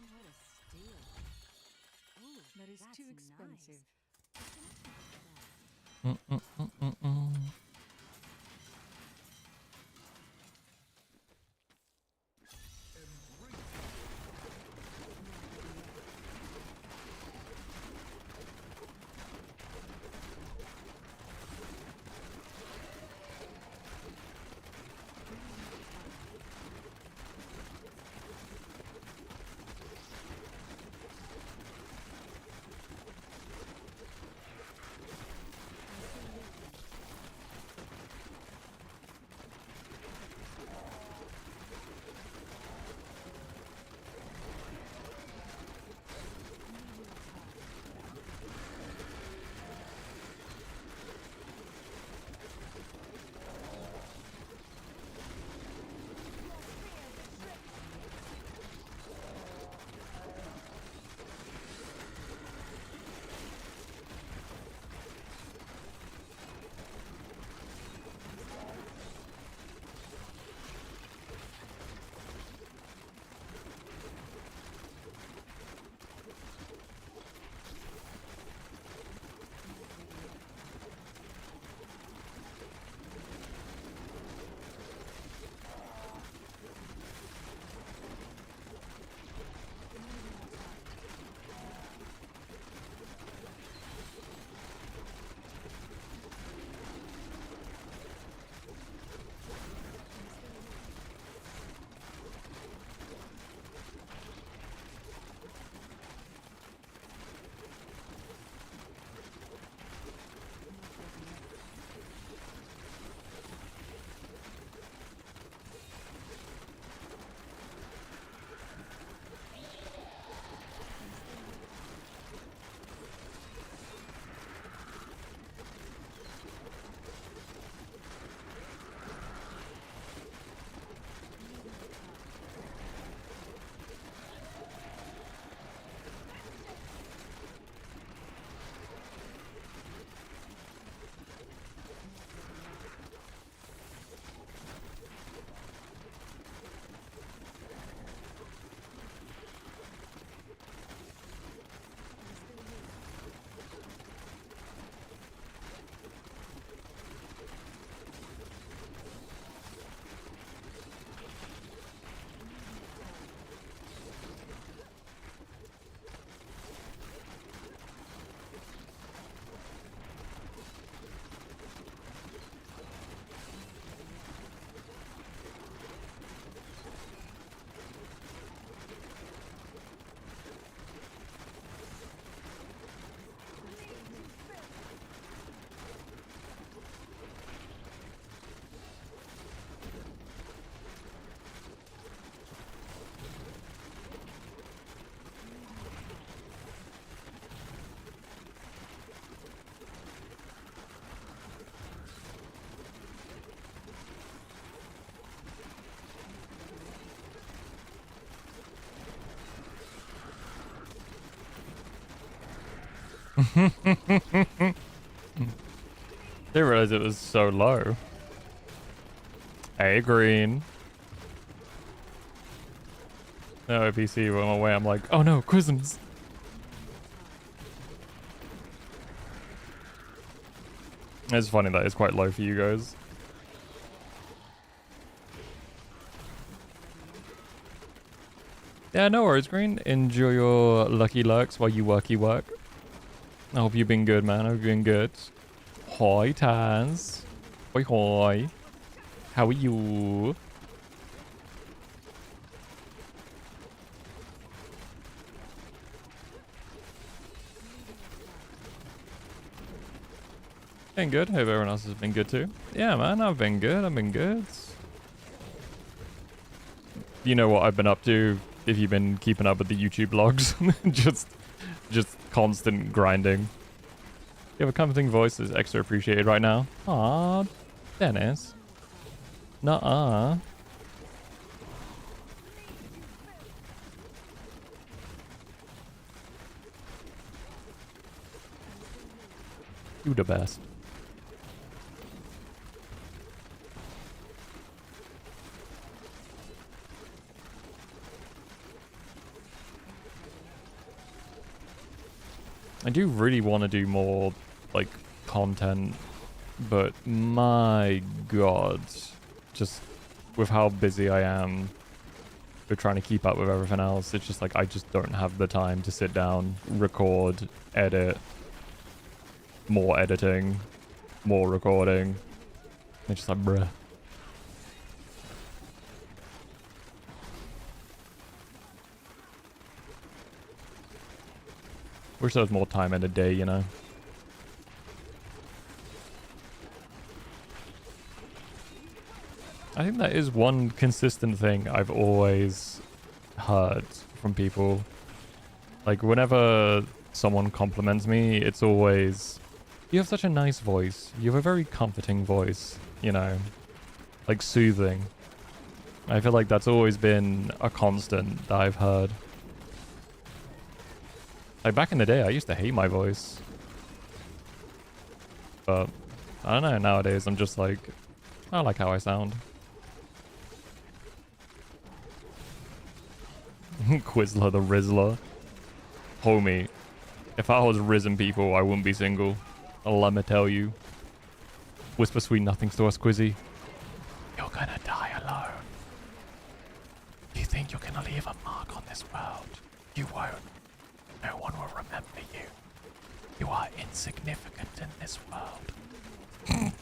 What a steal. Oh, that is too expensive. Didn't realize it was so low. Hey, green. No, PC went away. I'm like, oh no, Chrisms. It's funny that it's quite low for you guys. Yeah, no worries, Green. Enjoy your lucky lurks while you worky work. I hope you've been good, man. I hope you've been good. Hi, Taz. Hoi, hoi. How are you? Been good. Hope everyone else has been good too. Yeah, man. I've been good. I've been good. You know what I've been up to if you've been keeping up with the YouTube logs. just constant grinding. You have a comforting voice is extra appreciated right now. Aw, Dennis. Nuh-uh. You the best. I do really want to do more, like, content, but my god, just with how busy I am with trying to keep up with everything else, it's just like I just don't have the time to sit down, record, edit, more editing, more recording. It's just like, bruh. Wish there was more time in a day, you know? I think that is one consistent thing I've always heard from people. Like, whenever someone compliments me, it's always, you have such a nice voice. You have a very comforting voice, you know? Like, soothing. I feel like that's always been a constant that I've heard. Like, back in the day, I used to hate my voice. But, I don't know, nowadays I'm just like, I like how I sound. Quizler the Rizzler. Homie, if I was risen people, I wouldn't be single. Let me tell you. Whisper sweet nothings to us, Quizzy. You're gonna die alone. You think you're gonna leave a mark on this world? You won't. No one will remember you. You are insignificant in this world.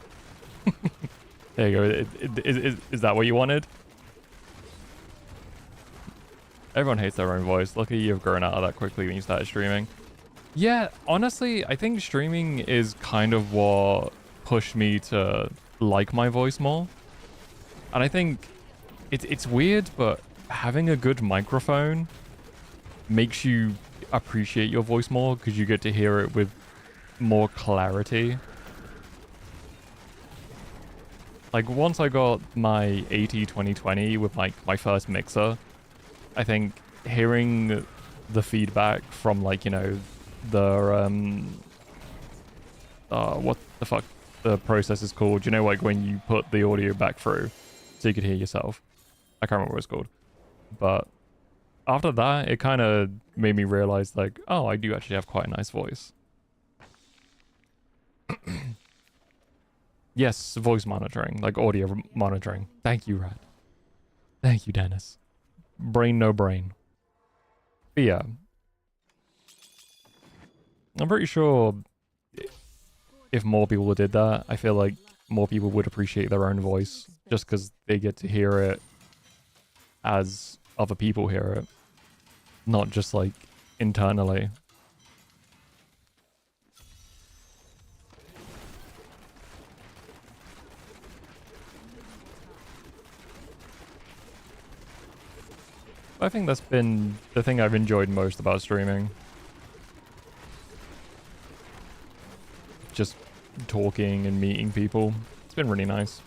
There you go. Is that what you wanted? Everyone hates their own voice. Lucky you've grown out of that quickly when you started streaming. Yeah, honestly, I think streaming is kind of what pushed me to like my voice more. And I think it's weird, but having a good microphone makes you appreciate your voice more because you get to hear it with more clarity. Like, once I got my AT2020 with my first mixer, I think hearing the feedback from, like, you know, the what the fuck the process is called, you know, like when you put the audio back through so you could hear yourself. I can't remember what it's called. But after that, it kind of made me realize, like, oh, I do actually have quite a nice voice. Yes, voice monitoring, like audio monitoring. Thank you, Rad. Thank you, Dennis. Brain, no brain. But yeah. I'm pretty sure if more people did that, I feel like more people would appreciate their own voice just because they get to hear it as other people hear it, not just like internally. I think that's been the thing I've enjoyed most about streaming. Just talking and meeting people. It's been really nice.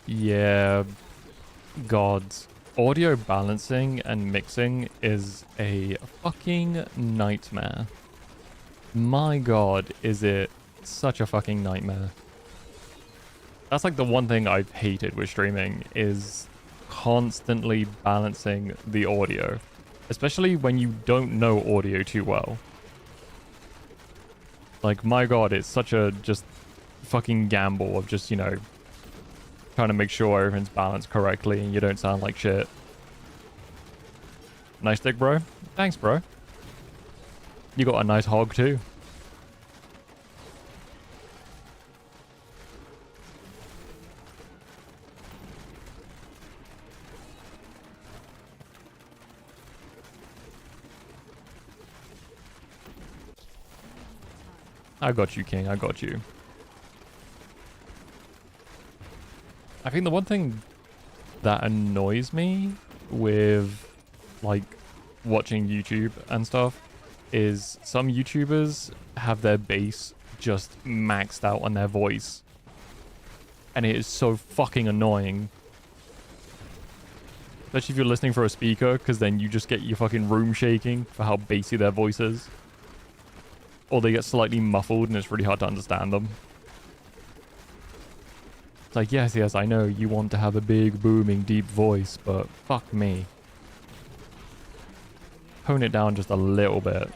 Yeah, God. Audio balancing and mixing is a fucking nightmare. My God, is it such a fucking nightmare. That's like the one thing I've hated with streaming is constantly balancing the audio. Especially when you don't know audio too well. Like, my God, it's such a just fucking gamble of just, you know, trying to make sure everything's balanced correctly and you don't sound like shit. Nice dick, bro. Thanks, bro. You got a nice hog, too. I got you, King. I got you. I think the one thing that annoys me with, like, watching YouTube and stuff is some YouTubers have their bass just maxed out on their voice. And it is so fucking annoying. Especially if you're listening for a speaker, because then you just get your fucking room shaking for how bassy their voice is. Or they get slightly muffled and it's really hard to understand them. It's like, yes, yes, I know you want to have a big, booming, deep voice, but fuck me. Tone it down just a little bit.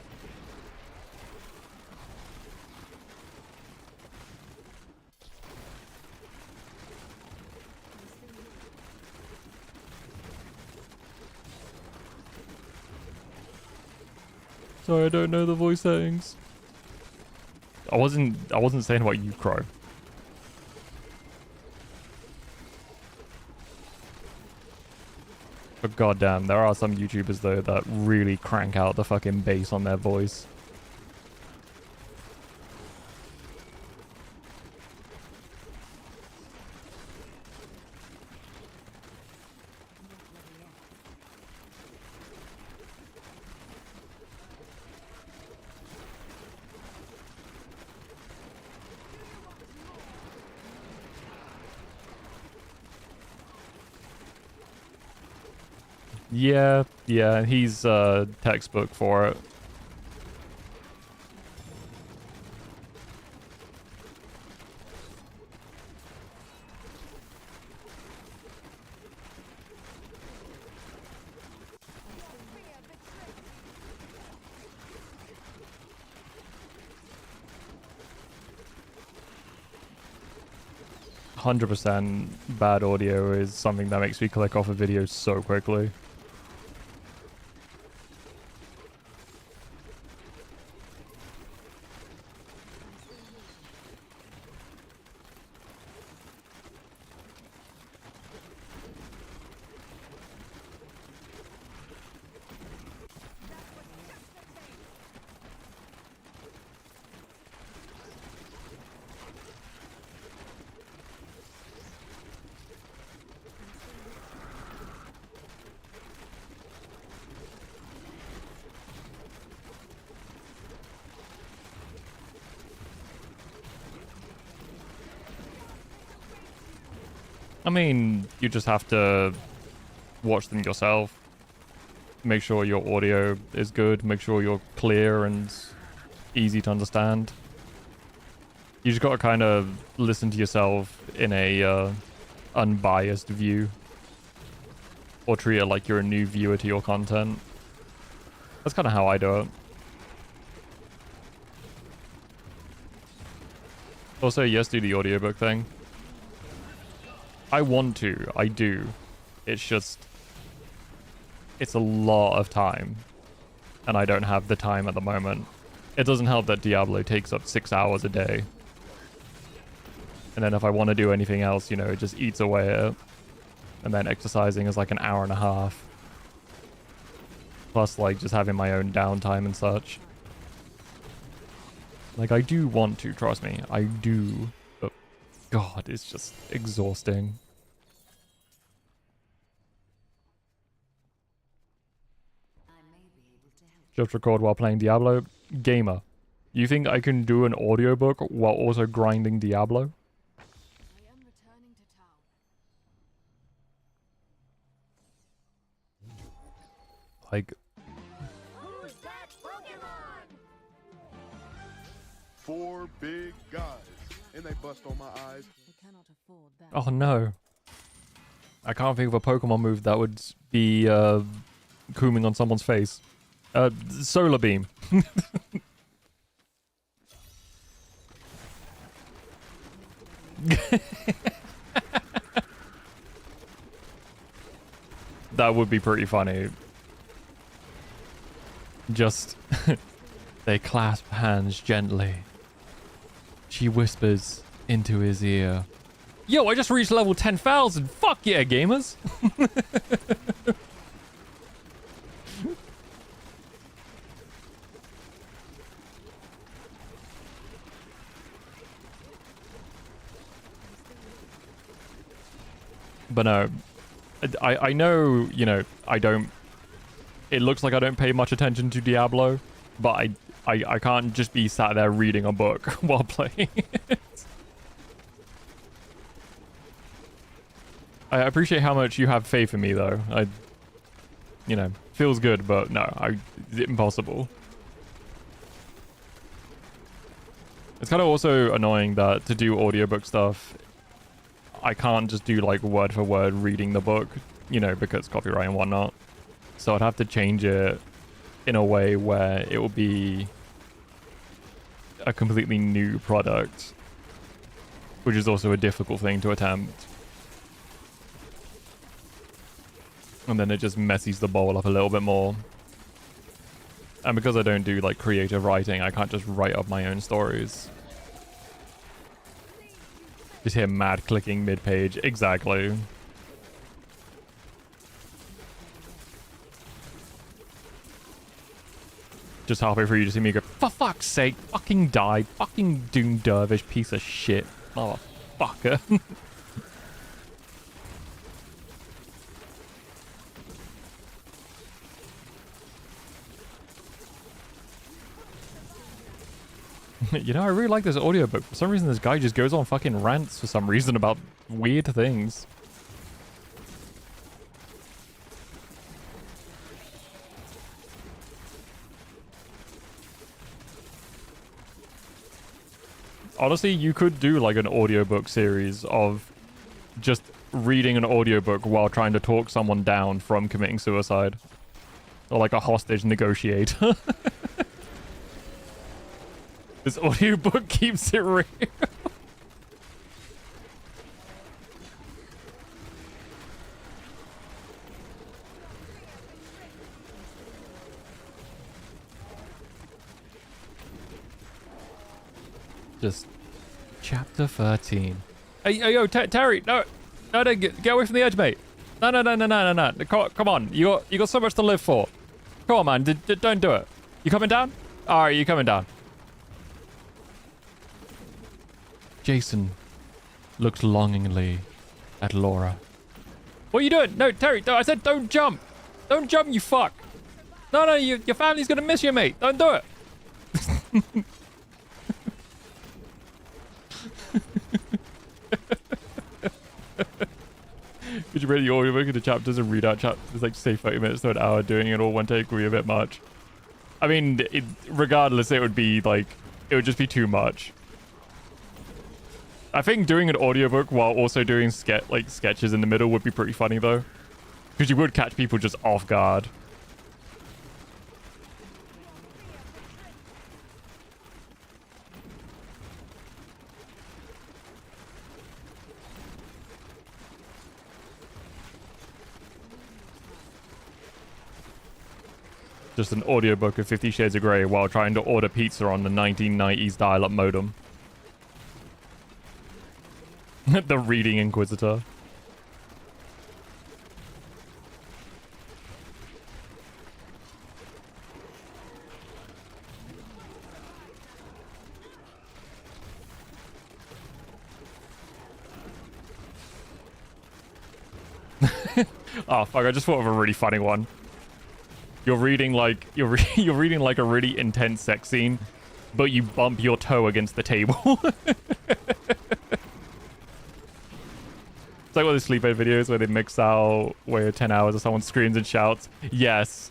Sorry, I don't know the voice settings. I wasn't saying about you, Crow. But goddamn, there are some YouTubers though that really crank out the fucking bass on their voice. Yeah, yeah, he's textbook for it. %, bad audio is something that makes me click off a video so quickly. I mean, you just have to watch them yourself. Make sure your audio is good. Make sure you're clear and easy to understand. You just got to kind of listen to yourself in a unbiased view. Or treat it like you're a new viewer to your content. That's kind of how I do it. Also, yes, do the audiobook thing. I want to. I do. It's just... It's a lot of time. And I don't have the time at the moment. It doesn't help that Diablo takes up 6 hours a day. And then if I want to do anything else, you know, it just eats away at it. And then exercising is like an hour and a half. Plus, like, just having my own downtime and such. Like, I do want to, trust me. I do. But, God, it's just exhausting. Just record while playing Diablo? Gamer. You think I can do an audiobook while also grinding Diablo? I am returning to town. Like... Who's that Pokemon? 4 big guys, and they bust on my eyes. We cannot afford that. Oh no. I can't think of a Pokemon move that would be cooming on someone's face. Solar Beam. That would be pretty funny. Just... They clasp hands gently. She whispers into his ear. Yo, I just reached level 10,000. Fuck yeah, gamers. But no, I know, you know, I don't... It looks like I don't pay much attention to Diablo, but I can't just be sat there reading a book while playing it. I appreciate how much you have faith in me, though. You know, feels good, but no, it's impossible. It's kind of also annoying that to do audiobook stuff, I can't just do like word for word reading the book, you know, because copyright and whatnot. So I'd have to change it in a way where it will be a completely new product, which is also a difficult thing to attempt. And then it just messes the bowl up a little bit more. And because I don't do like creative writing, I can't just write up my own stories. Just hear mad clicking mid-page. Exactly. Just halfway through you just see me go, for fuck's sake, fucking die, fucking Doom Dervish piece of shit. Motherfucker. You know, I really like this audiobook. For some reason, this guy just goes on fucking rants for some reason about weird things. Honestly, you could do like an audiobook series of just reading an audiobook while trying to talk someone down from committing suicide. Or like a hostage negotiator. This audiobook keeps it real. Just chapter 13. Hey, yo, Terry, no, get away from the edge, mate. No. Come on, you got so much to live for. Come on, man, don't do it. You coming down? All right, you coming down? Jason looked longingly at Laura. What are you doing? No, Terry, I said don't jump. Don't jump, you fuck. No, your family's gonna miss you, mate. Don't do it. Could you read the audiobook into chapters and read out chapters, like say 30 minutes to an hour, doing it all one take would be a bit much. I mean, regardless, it would be like, it would just be too much. I think doing an audiobook while also doing sketches in the middle would be pretty funny though. Because you would catch people just off guard. Just an audiobook of 50 Shades of Grey while trying to order pizza on the 1990s dial-up modem. The Reading Inquisitor. Oh fuck, I just thought of a really funny one. You're reading like you're reading like a really intense sex scene, but you bump your toe against the table. It's like all the sleep aid videos where they mix out where 10 hours or someone screams and shouts. Yes.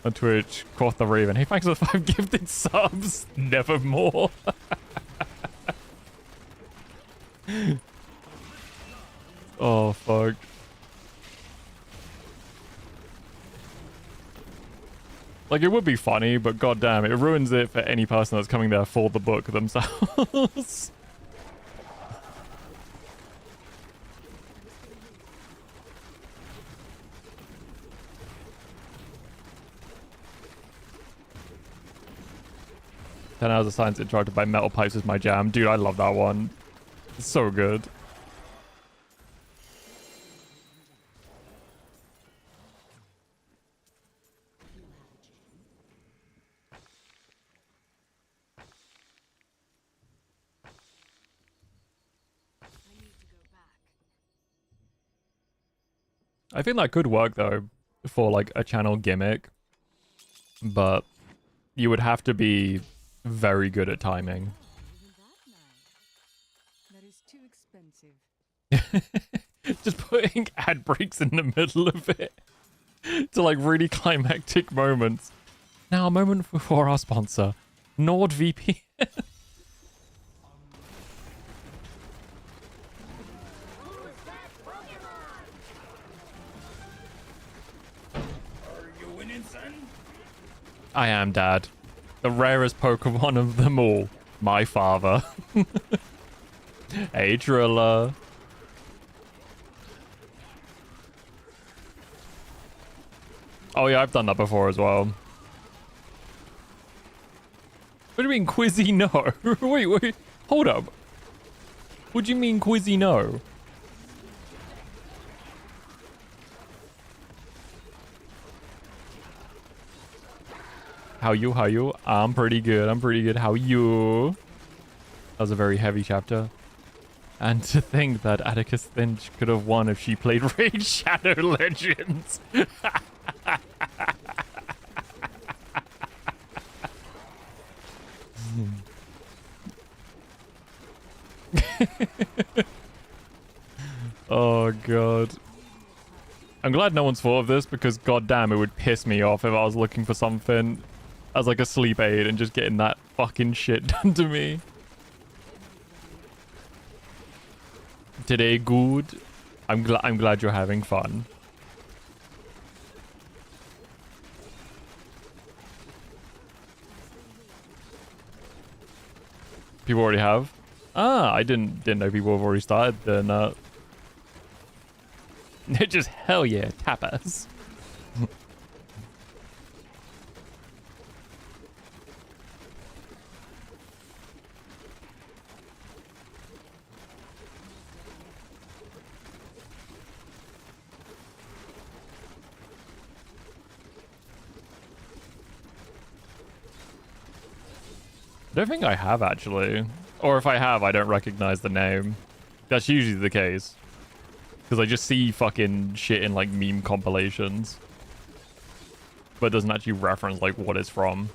On Twitch, Quoth the Raven. Hey, thanks for the 5 gifted subs. Nevermore. Oh, fuck. Like, it would be funny, but goddamn, it ruins it for any person that's coming there for the book themselves. "10 Hours of Science Interrupted by Metal Pipes" is my jam. Dude, I love that one. It's so good. I need to go back. I think that could work though for like a channel gimmick, but you would have to be very good at timing. That is too expensive. Just putting ad breaks in the middle of it to like really climactic moments. Now a moment for our sponsor, NordVPN. I am, Dad. The rarest Pokemon of them all. My father. Hey, Trilla. Oh yeah, I've done that before as well. What do you mean, Quizzy no? wait, hold up. What do you mean, Quizzy no? How you? I'm pretty good. How you? That was a very heavy chapter. And to think that Atticus Finch could have won if she played Raid Shadow Legends. Oh god. I'm glad no one's thought of this because goddamn it would piss me off if I was looking for something as like a sleep aid and just getting that fucking shit done to me. Today good. I'm glad you're having fun. People already have? Ah, I didn't know people have already started then. Just hell yeah, tapas. I don't think I have actually. Or if I have, I don't recognize the name. That's usually the case. Because I just see fucking shit in like meme compilations. But it doesn't actually reference like what it's from.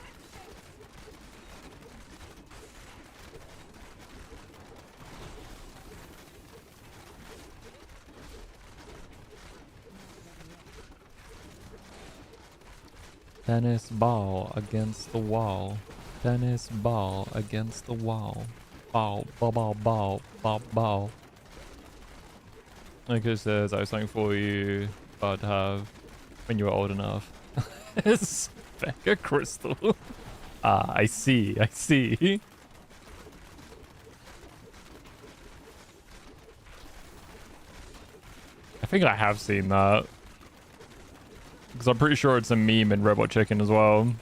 Tennis ball against the wall. Tennis ball against the wall. Ball, ball, ball, ball, ball, ball. Like it says, I have something for you, but have when you were old enough. Becca Crystal. Ah, I see, I see. I think I have seen that. Because I'm pretty sure it's a meme in Robot Chicken as well.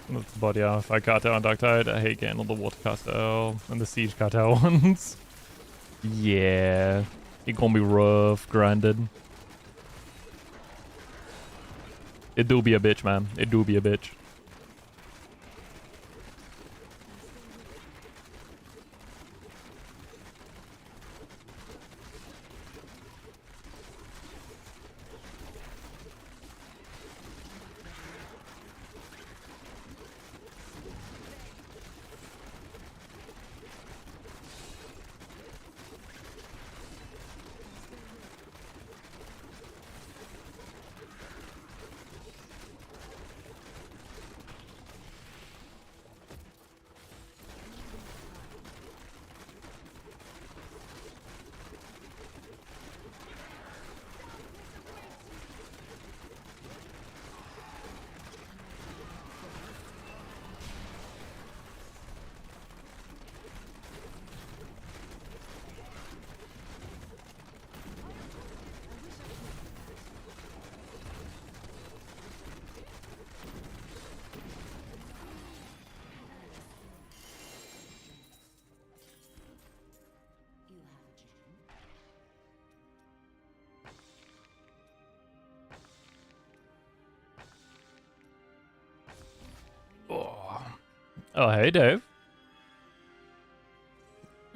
That's the body off. I cartel on Darktide. I hate getting all the water cartel and the siege cartel ones. Yeah. It gonna be rough, grinded. It do be a bitch, man. It do be a bitch. Oh, hey, Dave.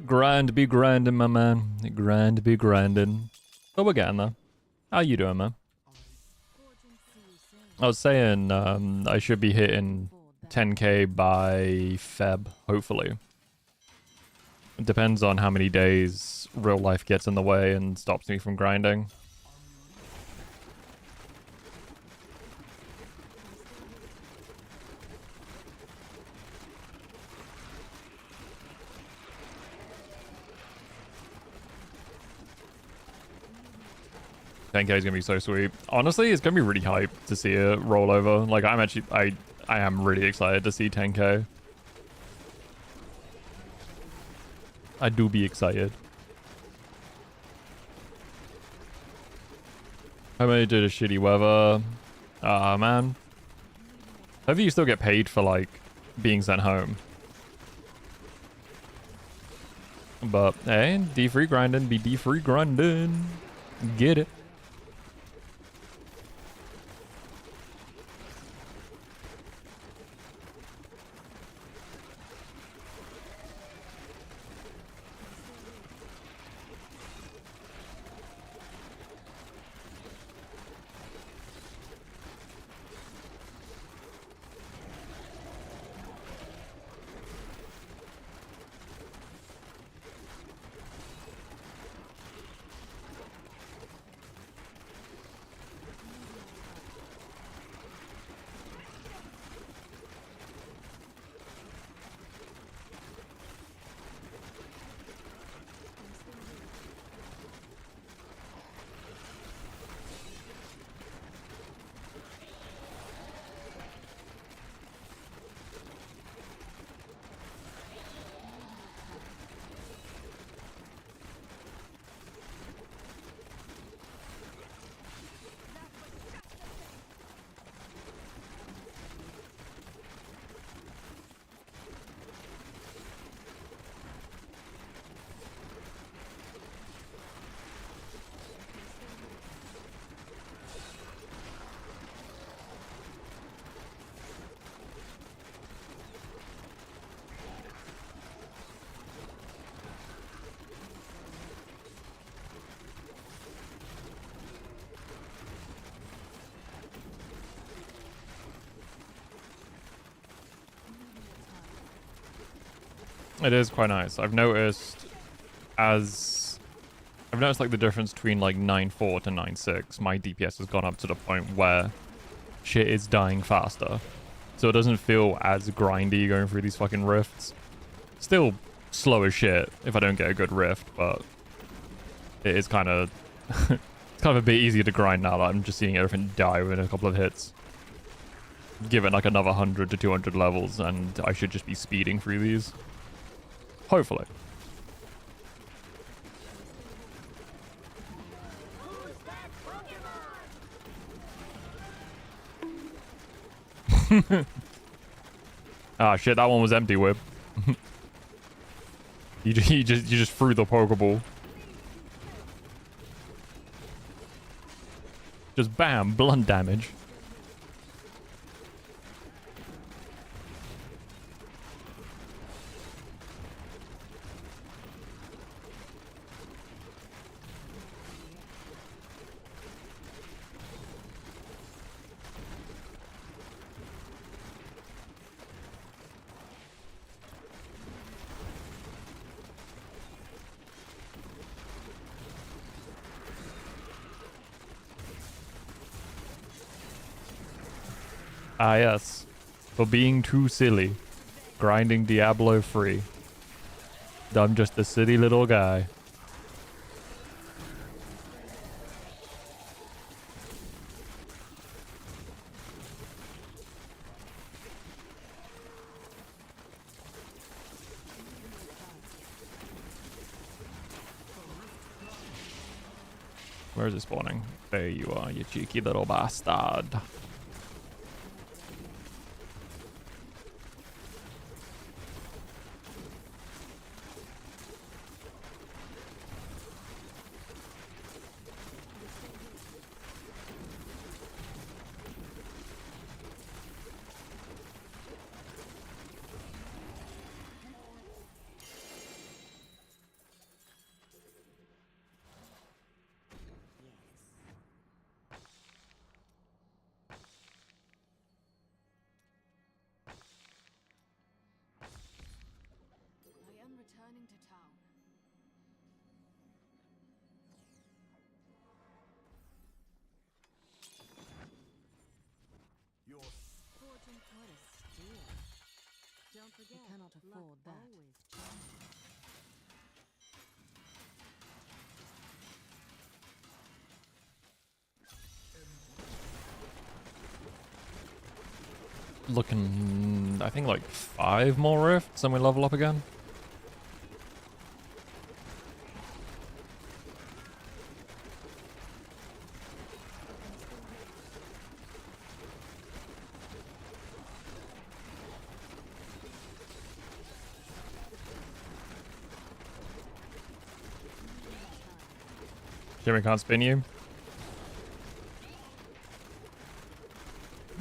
Grind be grinding, my man. Grind be grinding. But we're getting there. How you doing, man? I was saying I should be hitting 10k by Feb, hopefully. It depends on how many days real life gets in the way and stops me from grinding. $10k is gonna be so sweet. Honestly, it's gonna be really hype to see it roll over. Like, I am really excited to see 10k. I do be excited. How many did a shitty weather? Ah, man. Hopefully you still get paid for, like, being sent home. But, hey, D-free grinding, be D-free grinding. Get it. It is quite nice. I've noticed like the difference between like 9.4 to 9.6. My DPS has gone up to the point where shit is dying faster. So it doesn't feel as grindy going through these fucking rifts. Still slow as shit if I don't get a good rift, but it is kind of it's kind of a bit easier to grind now that I'm just seeing everything die within a couple of hits. Give it like another 100 to 200 levels and I should just be speeding through these. Hopefully. Ah shit, that one was empty whip. you just threw the Pokeball. Just bam, blunt damage. Ah yes, for being too silly, grinding Diablo free. I'm just a silly little guy. Where is it spawning? There you are, you cheeky little bastard. What a steal. Don't forget, you cannot afford that. Always changes. Looking, I think like 5 more rifts and we level up again. Jimmy can't spin you.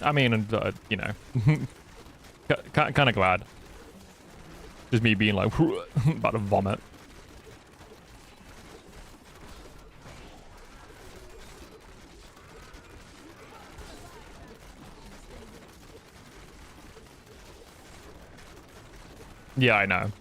I mean, you know, kind of glad. Just me being like, about to vomit. Yeah, I know.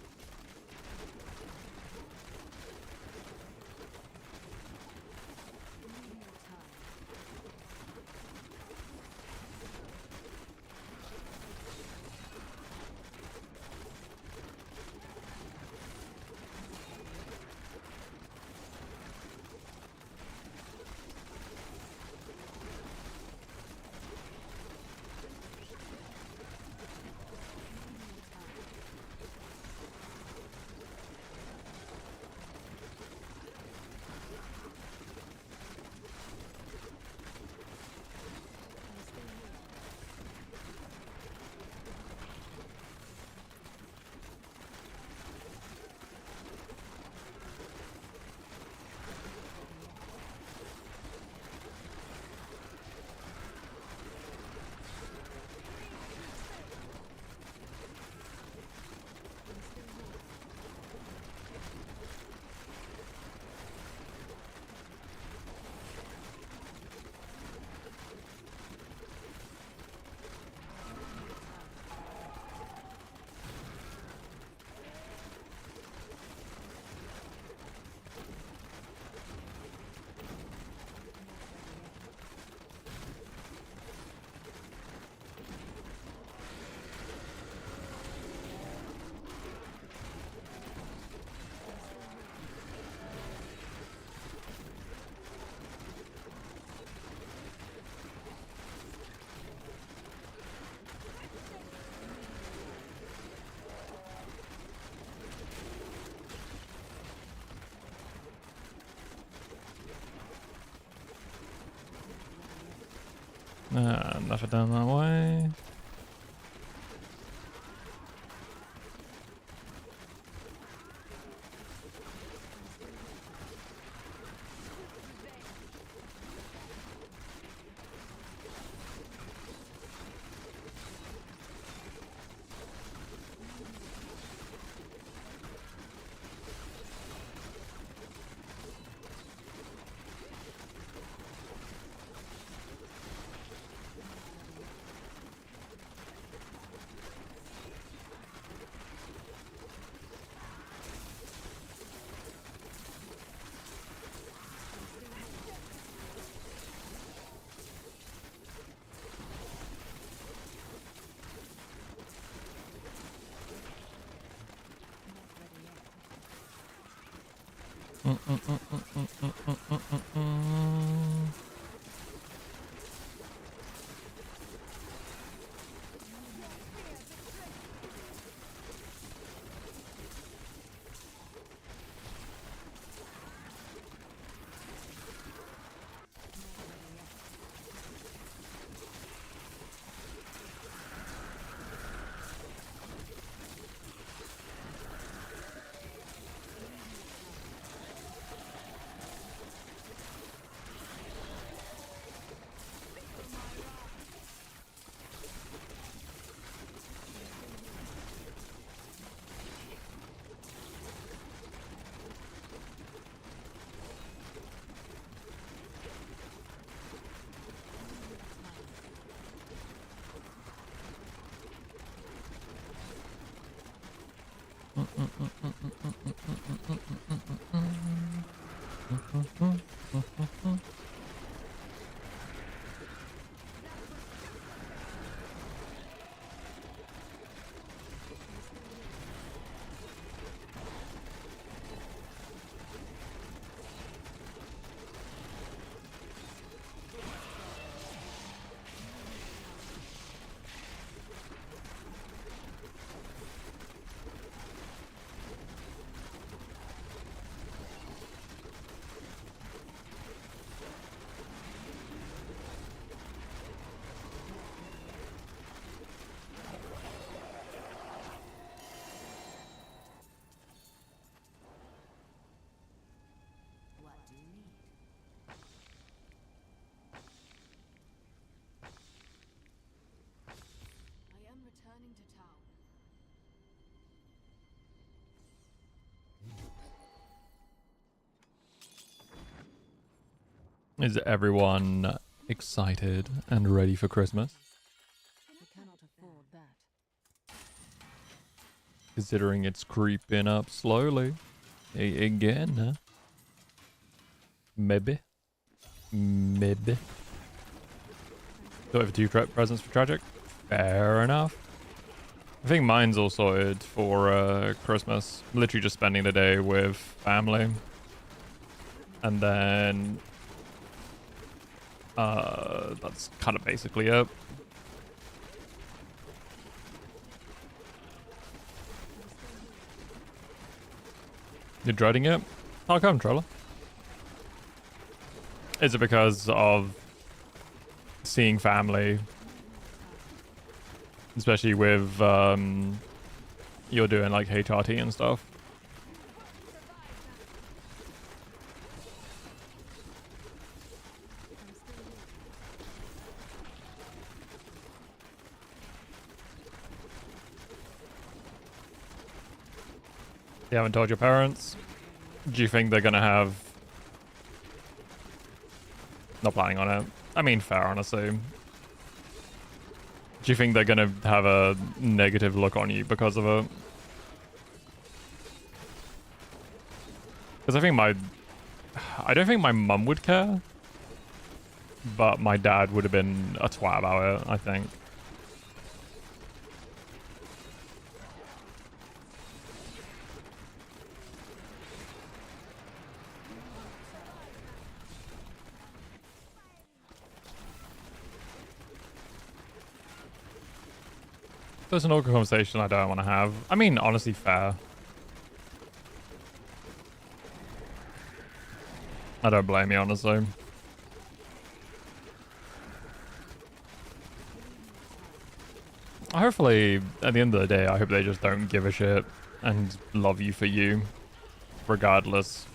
Never done that way. returning to town. Is everyone excited and ready for Christmas? We cannot afford that. Considering it's creeping up slowly. Again, huh? Maybe. Maybe. So I have two presents for Tragic. Fair enough. I think mine's all sorted for Christmas. Literally just spending the day with family. And then that's kind of basically it. You're dreading it? How come, Troller? Is it because of seeing family? Especially with you're doing like HRT and stuff. You haven't told your parents? Do you think they're gonna have... Not planning on it. I mean, fair, honestly. Do you think they're gonna have a negative look on you because of it? Because I think I don't think my mum would care. But my dad would have been a twat about it, I think. There's an awkward conversation I don't want to have. I mean, honestly, fair. I don't blame you, honestly. Hopefully, at the end of the day, I hope they just don't give a shit and love you for you, regardless.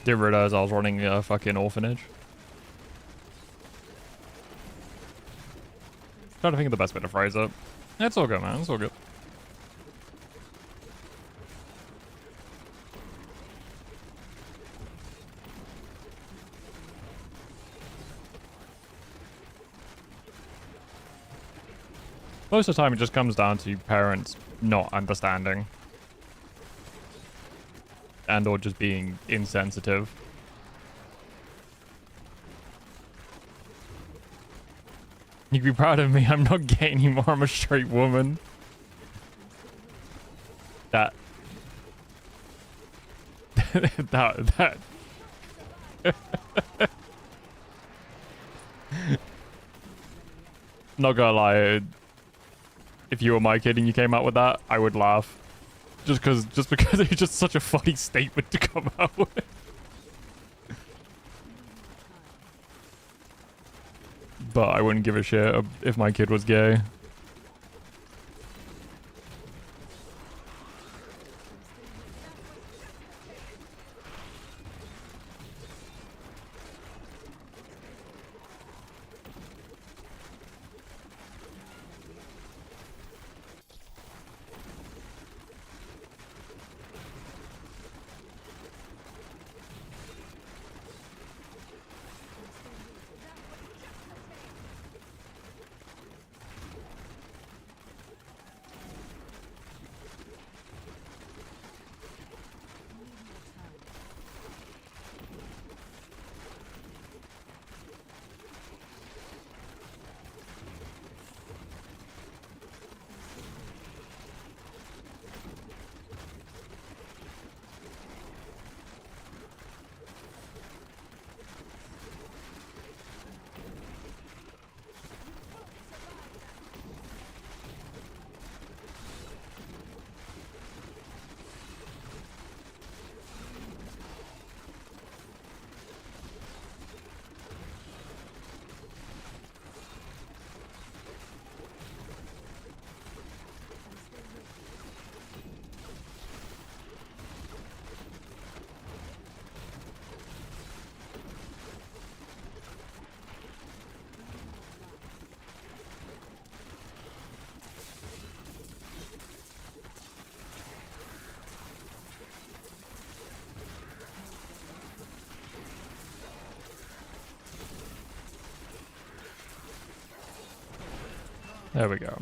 Didn't realize I was running a fucking orphanage. Trying to think of the best way to phrase it. It's all good, man. It's all good. Most of the time, it just comes down to parents not understanding. And or just being insensitive. You can be proud of me. I'm not gay anymore. I'm a straight woman. That. that. Not gonna lie. If you were my kid and you came out with that, I would laugh. Just because it's just such a funny statement to come out with. But I wouldn't give a shit if my kid was gay. There we go.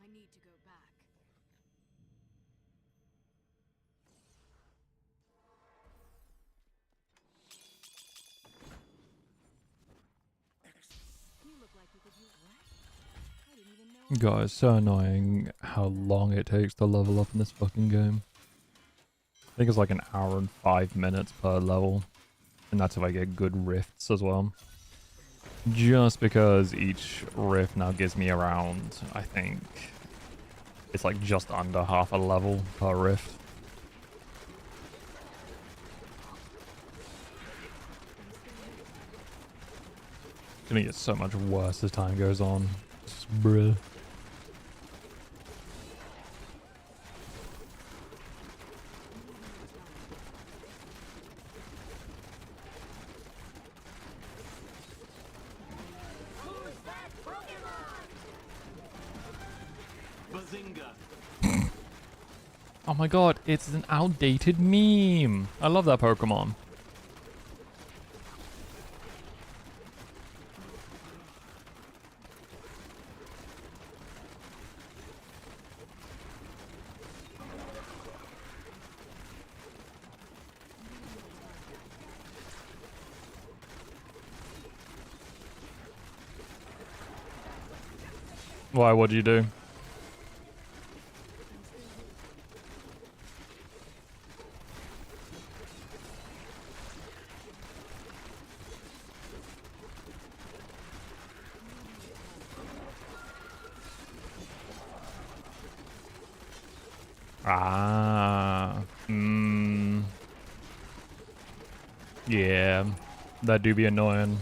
I need to go back. You look like you could use what? I didn't even know. Guys, so annoying how long it takes to level up in this fucking game. I think it's like an hour and 5 minutes per level. And that's if I get good rifts as well. Just because each rift now gives me around, I think, it's like just under half a level per rift. It's gonna get so much worse as time goes on. Just bruh. Who's that Pokemon? Oh my god, it's an outdated meme. I love that Pokemon. Why, what'd you do? Ah. Yeah. That do be annoying.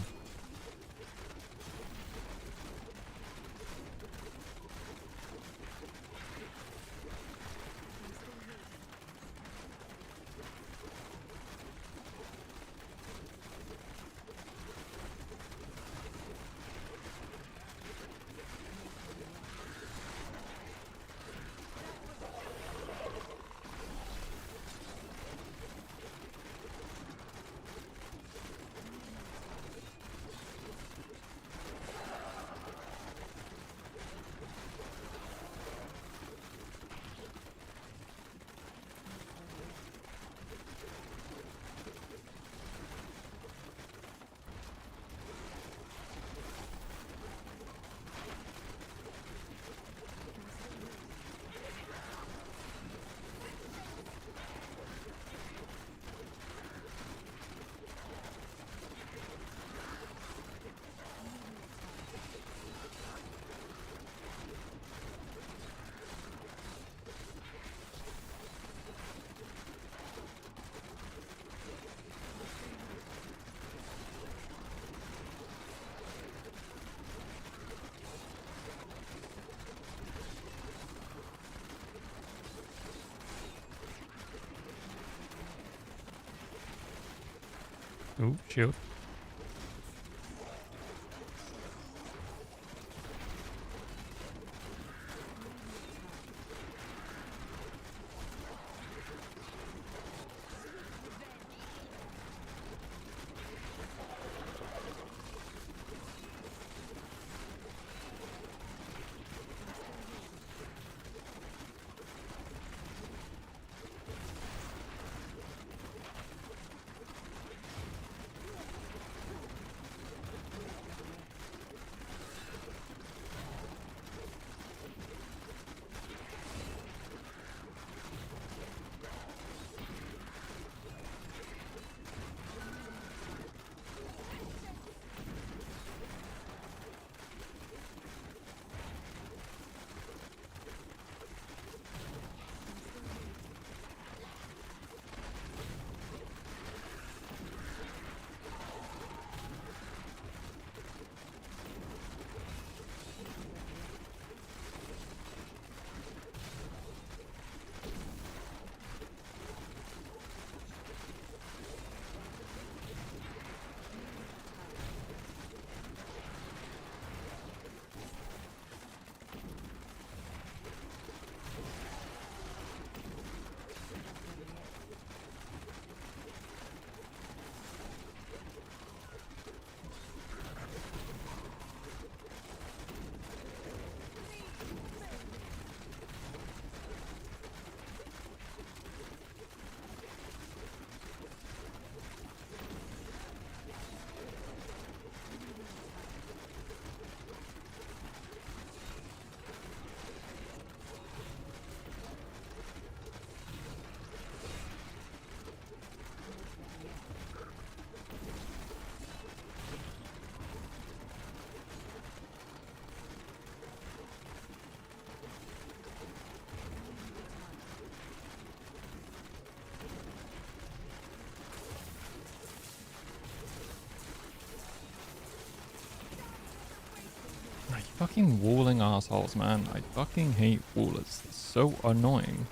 Ooh, shield. Fucking walling assholes, man. I fucking hate wallers. It's so annoying.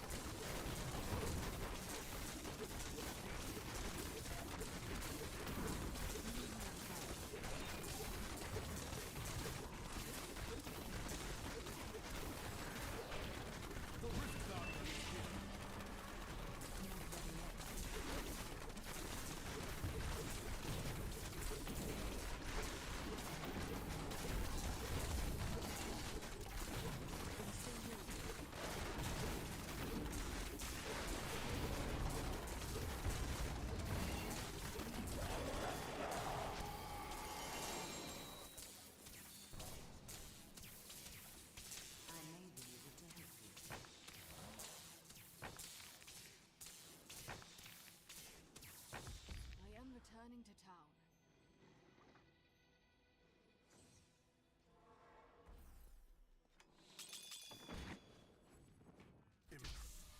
I am returning to town.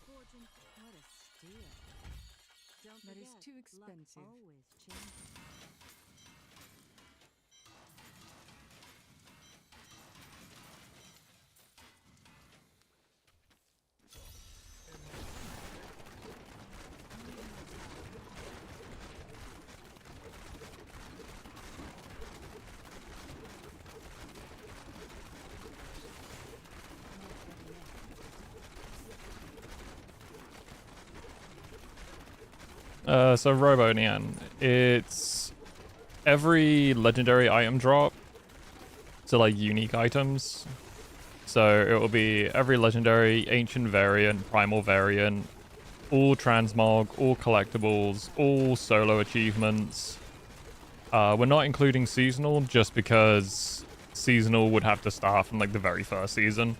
Fortune, what a steal. Don't that is too expensive. Always changes. So Robo Nian, it's every legendary item drop to like unique items. So it will be every legendary, ancient variant, primal variant, all transmog, all collectibles, all solo achievements. We're not including seasonal just because seasonal would have to start from like the very first season,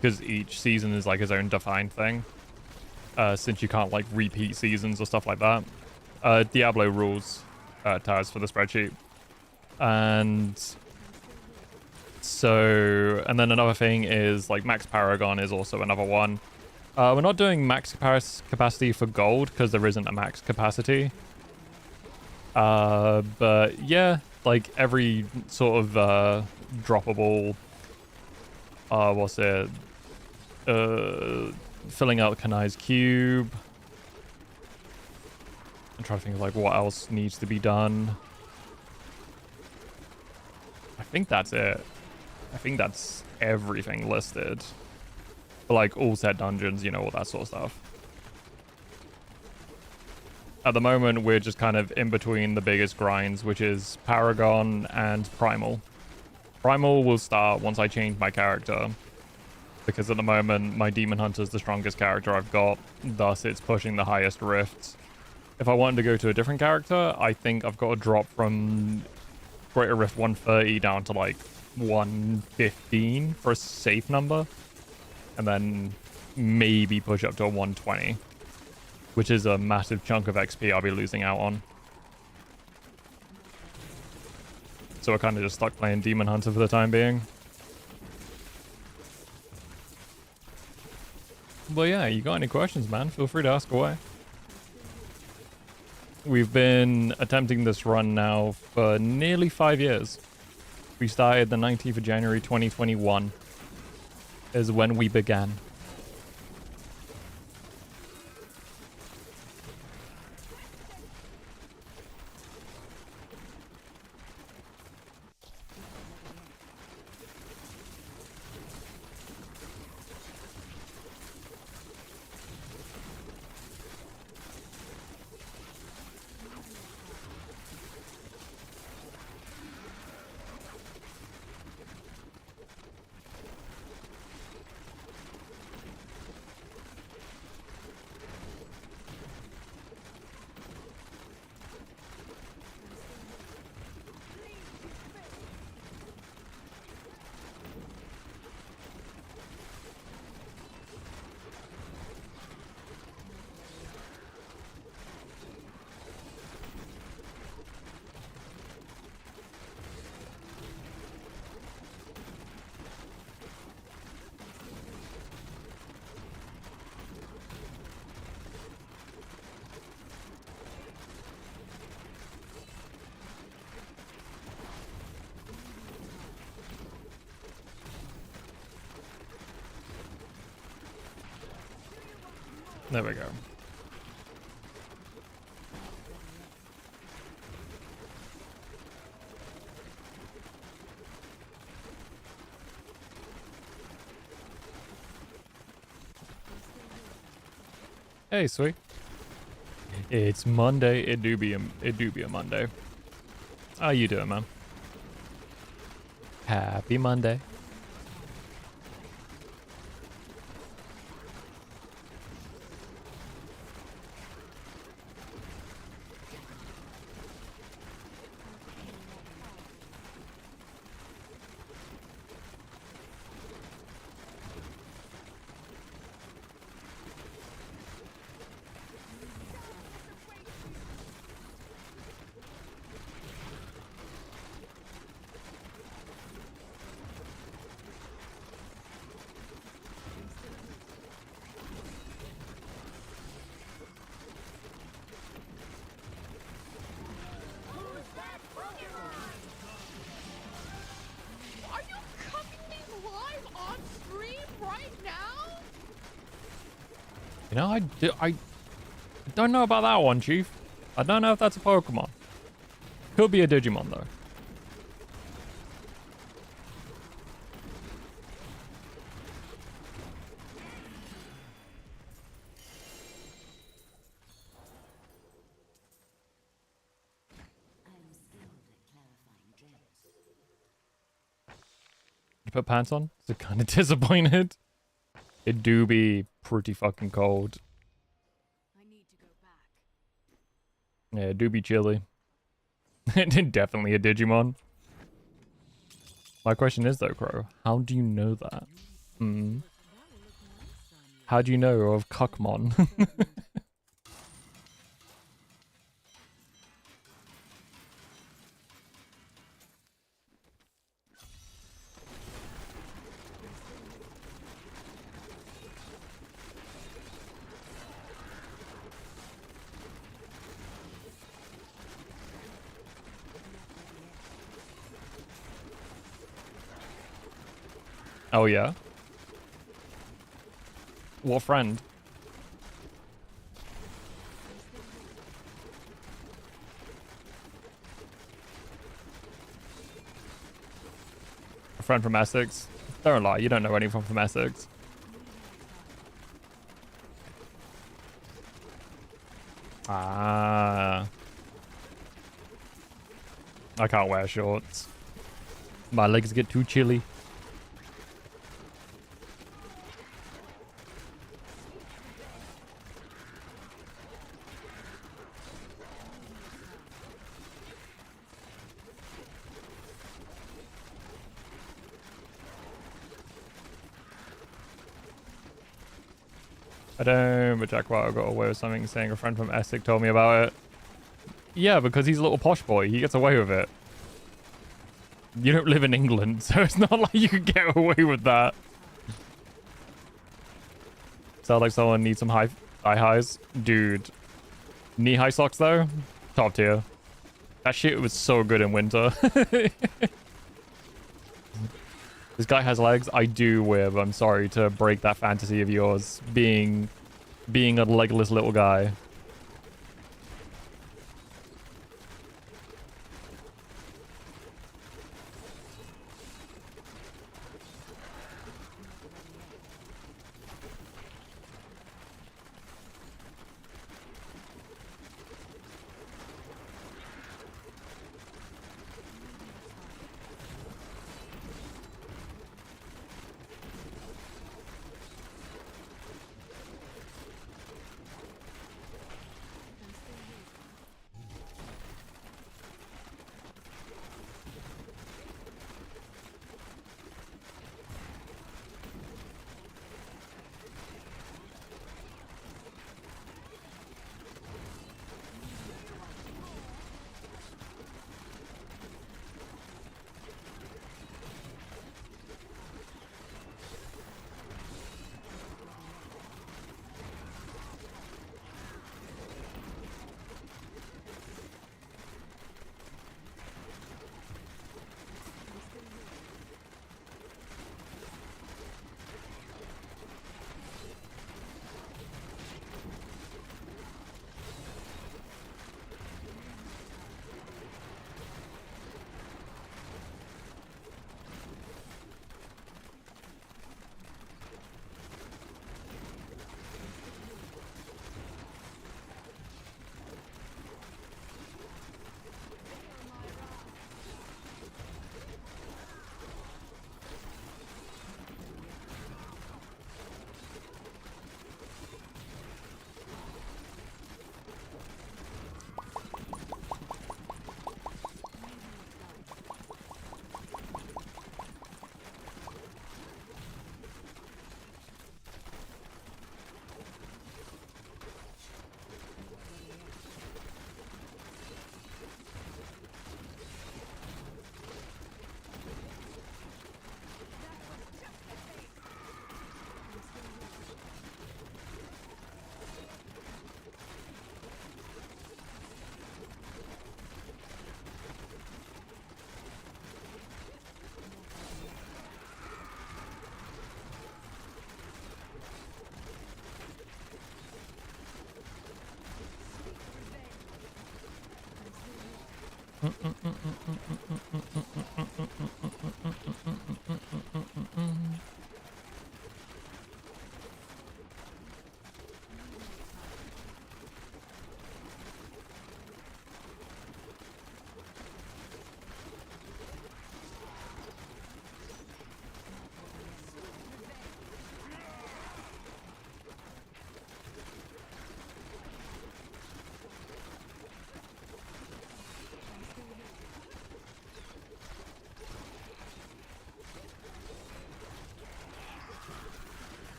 because each season is like its own defined thing. Since you can't like repeat seasons or stuff like that. Diablo rules ties for the spreadsheet. And so, and then another thing is like Max Paragon is also another one. We're not doing max capacity for gold because there isn't a max capacity. But yeah, like every sort of droppable, what's it? Filling out Kanai's cube. I'm trying to think of like what else needs to be done. I think that's it. I think that's everything listed. For like all set dungeons, you know, all that sort of stuff. At the moment, we're just kind of in between the biggest grinds, which is Paragon and Primal. Primal will start once I change my character, because at the moment, my Demon Hunter is the strongest character I've got, thus it's pushing the highest rifts. If I wanted to go to a different character, I think I've got to drop from Greater Rift 130 down to like 115 for a safe number, and then maybe push up to a 120, which is a massive chunk of XP I'll be losing out on. So we're kind of just stuck playing Demon Hunter for the time being. But yeah, you got any questions, man? Feel free to ask away. We've been attempting this run now for nearly 5 years. We started the 19th of January 2021 is when we began. There we go. Hey, sweet. It's Monday. It do be a Monday. How you doing, man? Happy Monday. Who's that Pokemon? Are you cutting me live on stream right now? You know, I don't know about that one, Chief. I don't know if that's a Pokemon. Could be a Digimon, though. You put pants on? Is it kind of disappointed? It do be pretty fucking cold. I need to go back. Yeah, it do be chilly. Definitely a Digimon. My question is though, Crow, how do you know that? Hmm. That will look nice on you. How do you know of Cuckmon? Oh yeah? What friend? A friend from Essex? Don't lie, you don't know anyone from Essex. Ah. I can't wear shorts. My legs get too chilly. I don't, but Jack White got away with something saying a friend from Essex told me about it. Yeah, because he's a little posh boy. He gets away with it. You don't live in England, so it's not like you can get away with that. Sound like someone needs some thigh highs. Dude. Knee high socks though? Top tier. That shit was so good in winter. This guy has legs. I do wear, but I'm sorry to break that fantasy of yours. Being a legless little guy.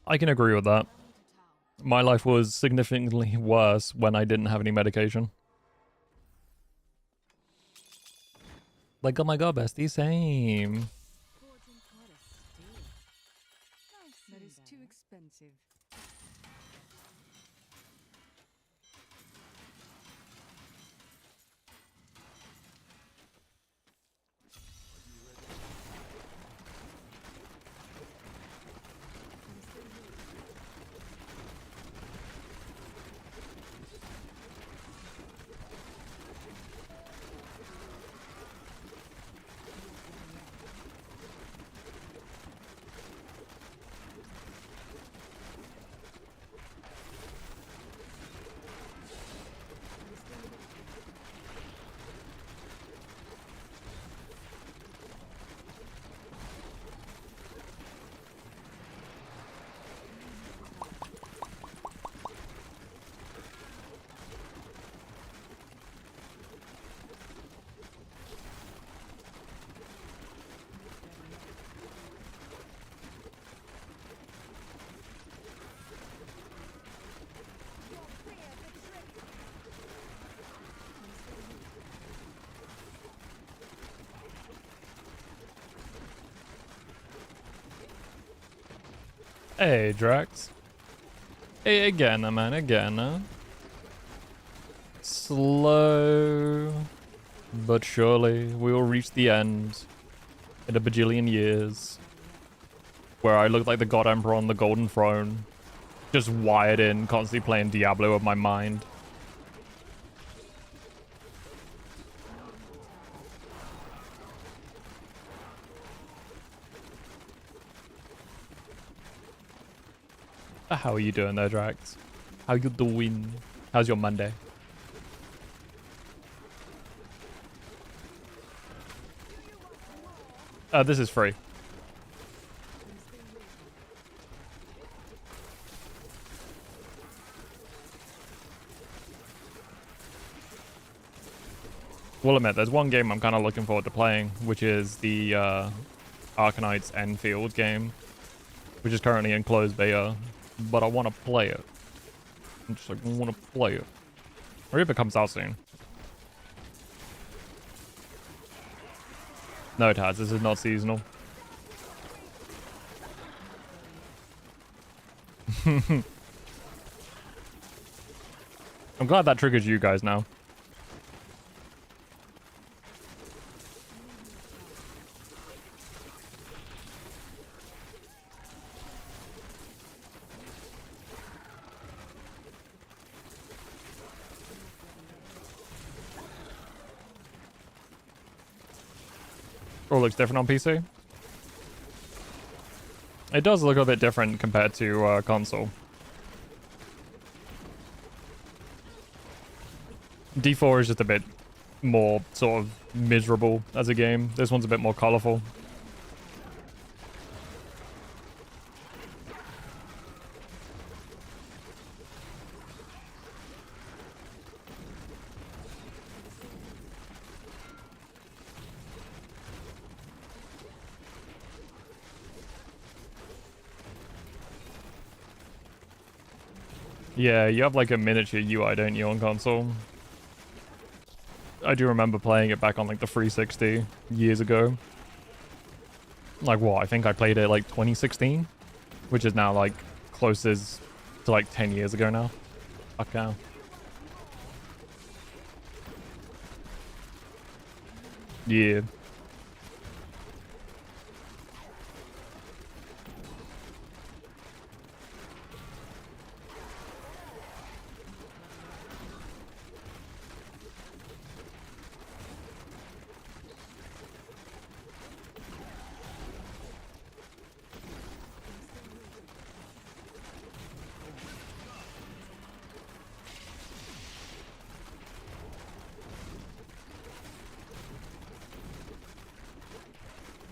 I can agree with that. My life was significantly worse when I didn't have any medication. Like, oh my god, bestie, same. Fortune, what a steal. That is too expensive. Hey, Drax. Hey, again, man, again. Slow but surely we will reach the end in a bajillion years, where I look like the God Emperor on the Golden Throne, just wired in, constantly playing Diablo with my mind. How are you doing there, Drax? How you doing? How's your Monday? This is free. Will admit, there's one game I'm kind of looking forward to playing, which is the Arcanite's Enfield game, which is currently in closed beta, but I want to play it. I'm just like, I want to play it. Or if it comes out soon. No, Taz, this is not seasonal. I'm glad that triggers you guys now. Or looks different on PC. It does look a bit different compared to console. D4 is just a bit more sort of miserable as a game. This one's a bit more colorful. Yeah, you have like a miniature UI, don't you, on console? I do remember playing it back on like the 360 years ago. Like what? I think I played it like 2016, which is now like closest to like 10 years ago now. Fuck yeah. Yeah.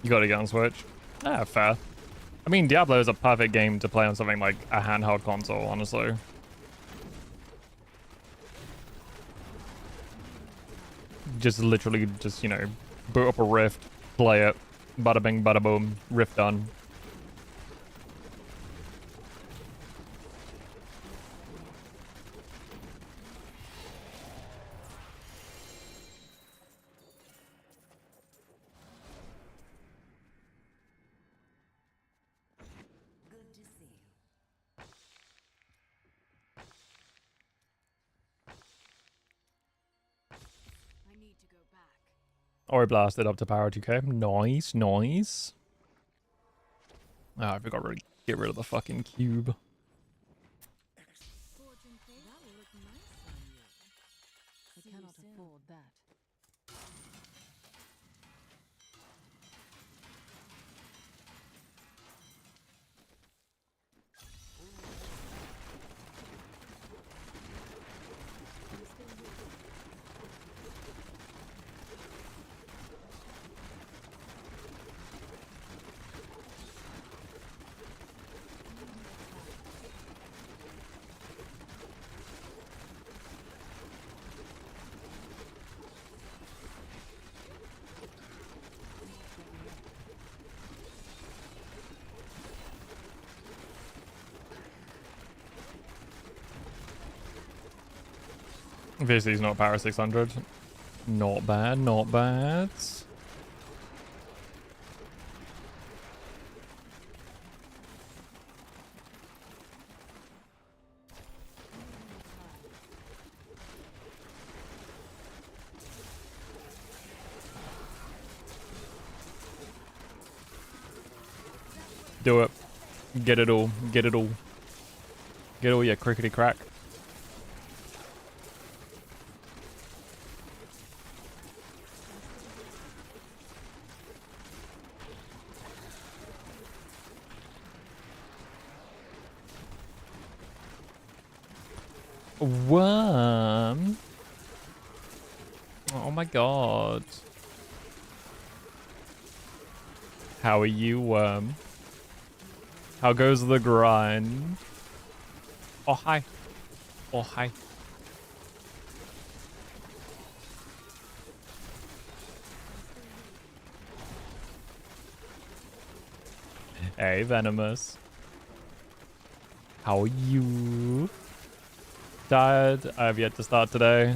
You gotta get on Switch. Ah, fair. I mean, Diablo is a perfect game to play on something like a handheld console, honestly. Just literally just, you know, boot up a Rift, play it, bada bing, bada boom, Rift done. Or blasted up to power 2k. Nice, nice. Ah, I forgot to get rid of the fucking cube. I cannot afford that. Obviously, he's not power 600. Not bad, not bad. Do it. Get it all. Get it all. Get all your crickety crack. Worm. Oh my god. How are you, Worm? How goes the grind? Oh, hi. Oh, hi. Hey, Venomous. How are you? Tired. I have yet to start today.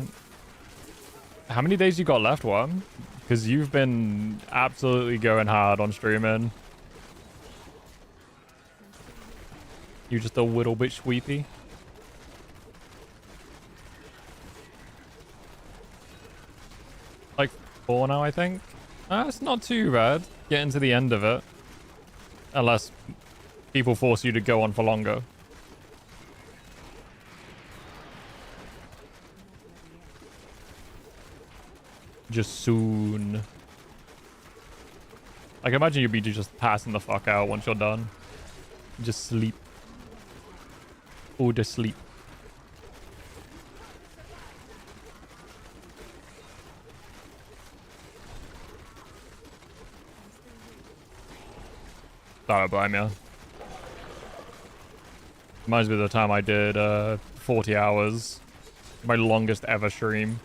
How many days you got left, Worm? Because you've been absolutely going hard on streaming. You just a little bit sweepy. Like 4 now, I think. It's not too bad. Getting to the end of it. Unless people force you to go on for longer. Just soon. I can imagine you'd be just passing the fuck out once you're done. Just sleep. Or just sleep. I don't blame you. Reminds me of the time I did 40 hours. My longest ever stream.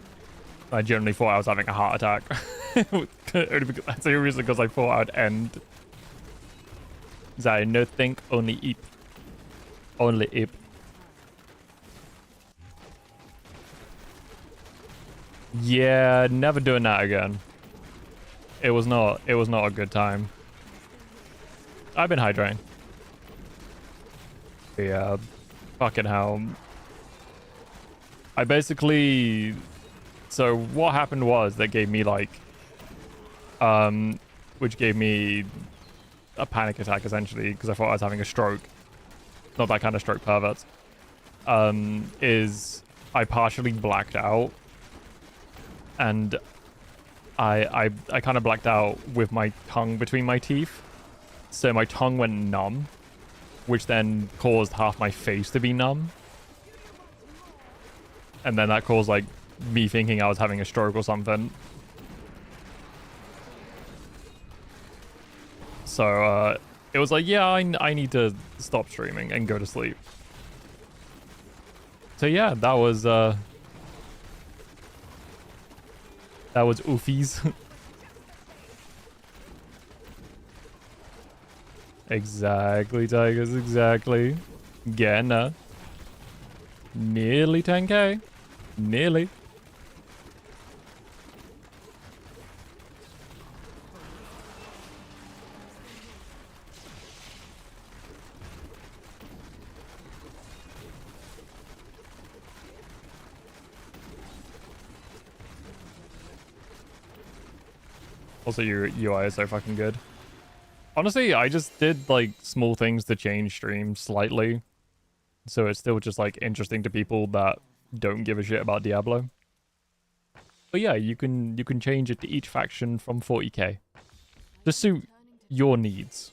I generally thought I was having a heart attack. That's the only reason because I thought I'd end. I no think, only eep. Only eep. Yeah, never doing that again. It was not a good time. I've been hydrating. Yeah, fucking hell. I basically, so what happened was that gave me like, which gave me a panic attack essentially because I thought I was having a stroke. Not that kind of stroke, perverts. Is I partially blacked out, and I kind of blacked out with my tongue between my teeth, so my tongue went numb, which then caused half my face to be numb. And then that caused, like, me thinking I was having a stroke or something. So, it was like, yeah, I need to stop streaming and go to sleep. So, yeah, that was oofies. Exactly, Tigers, exactly. Getting nearly 10k. Nearly. Also, your UI is so fucking good. Honestly, I just did like small things to change stream slightly, so it's still just like interesting to people that don't give a shit about Diablo. But yeah, you can change it to each faction from 40k to suit your needs.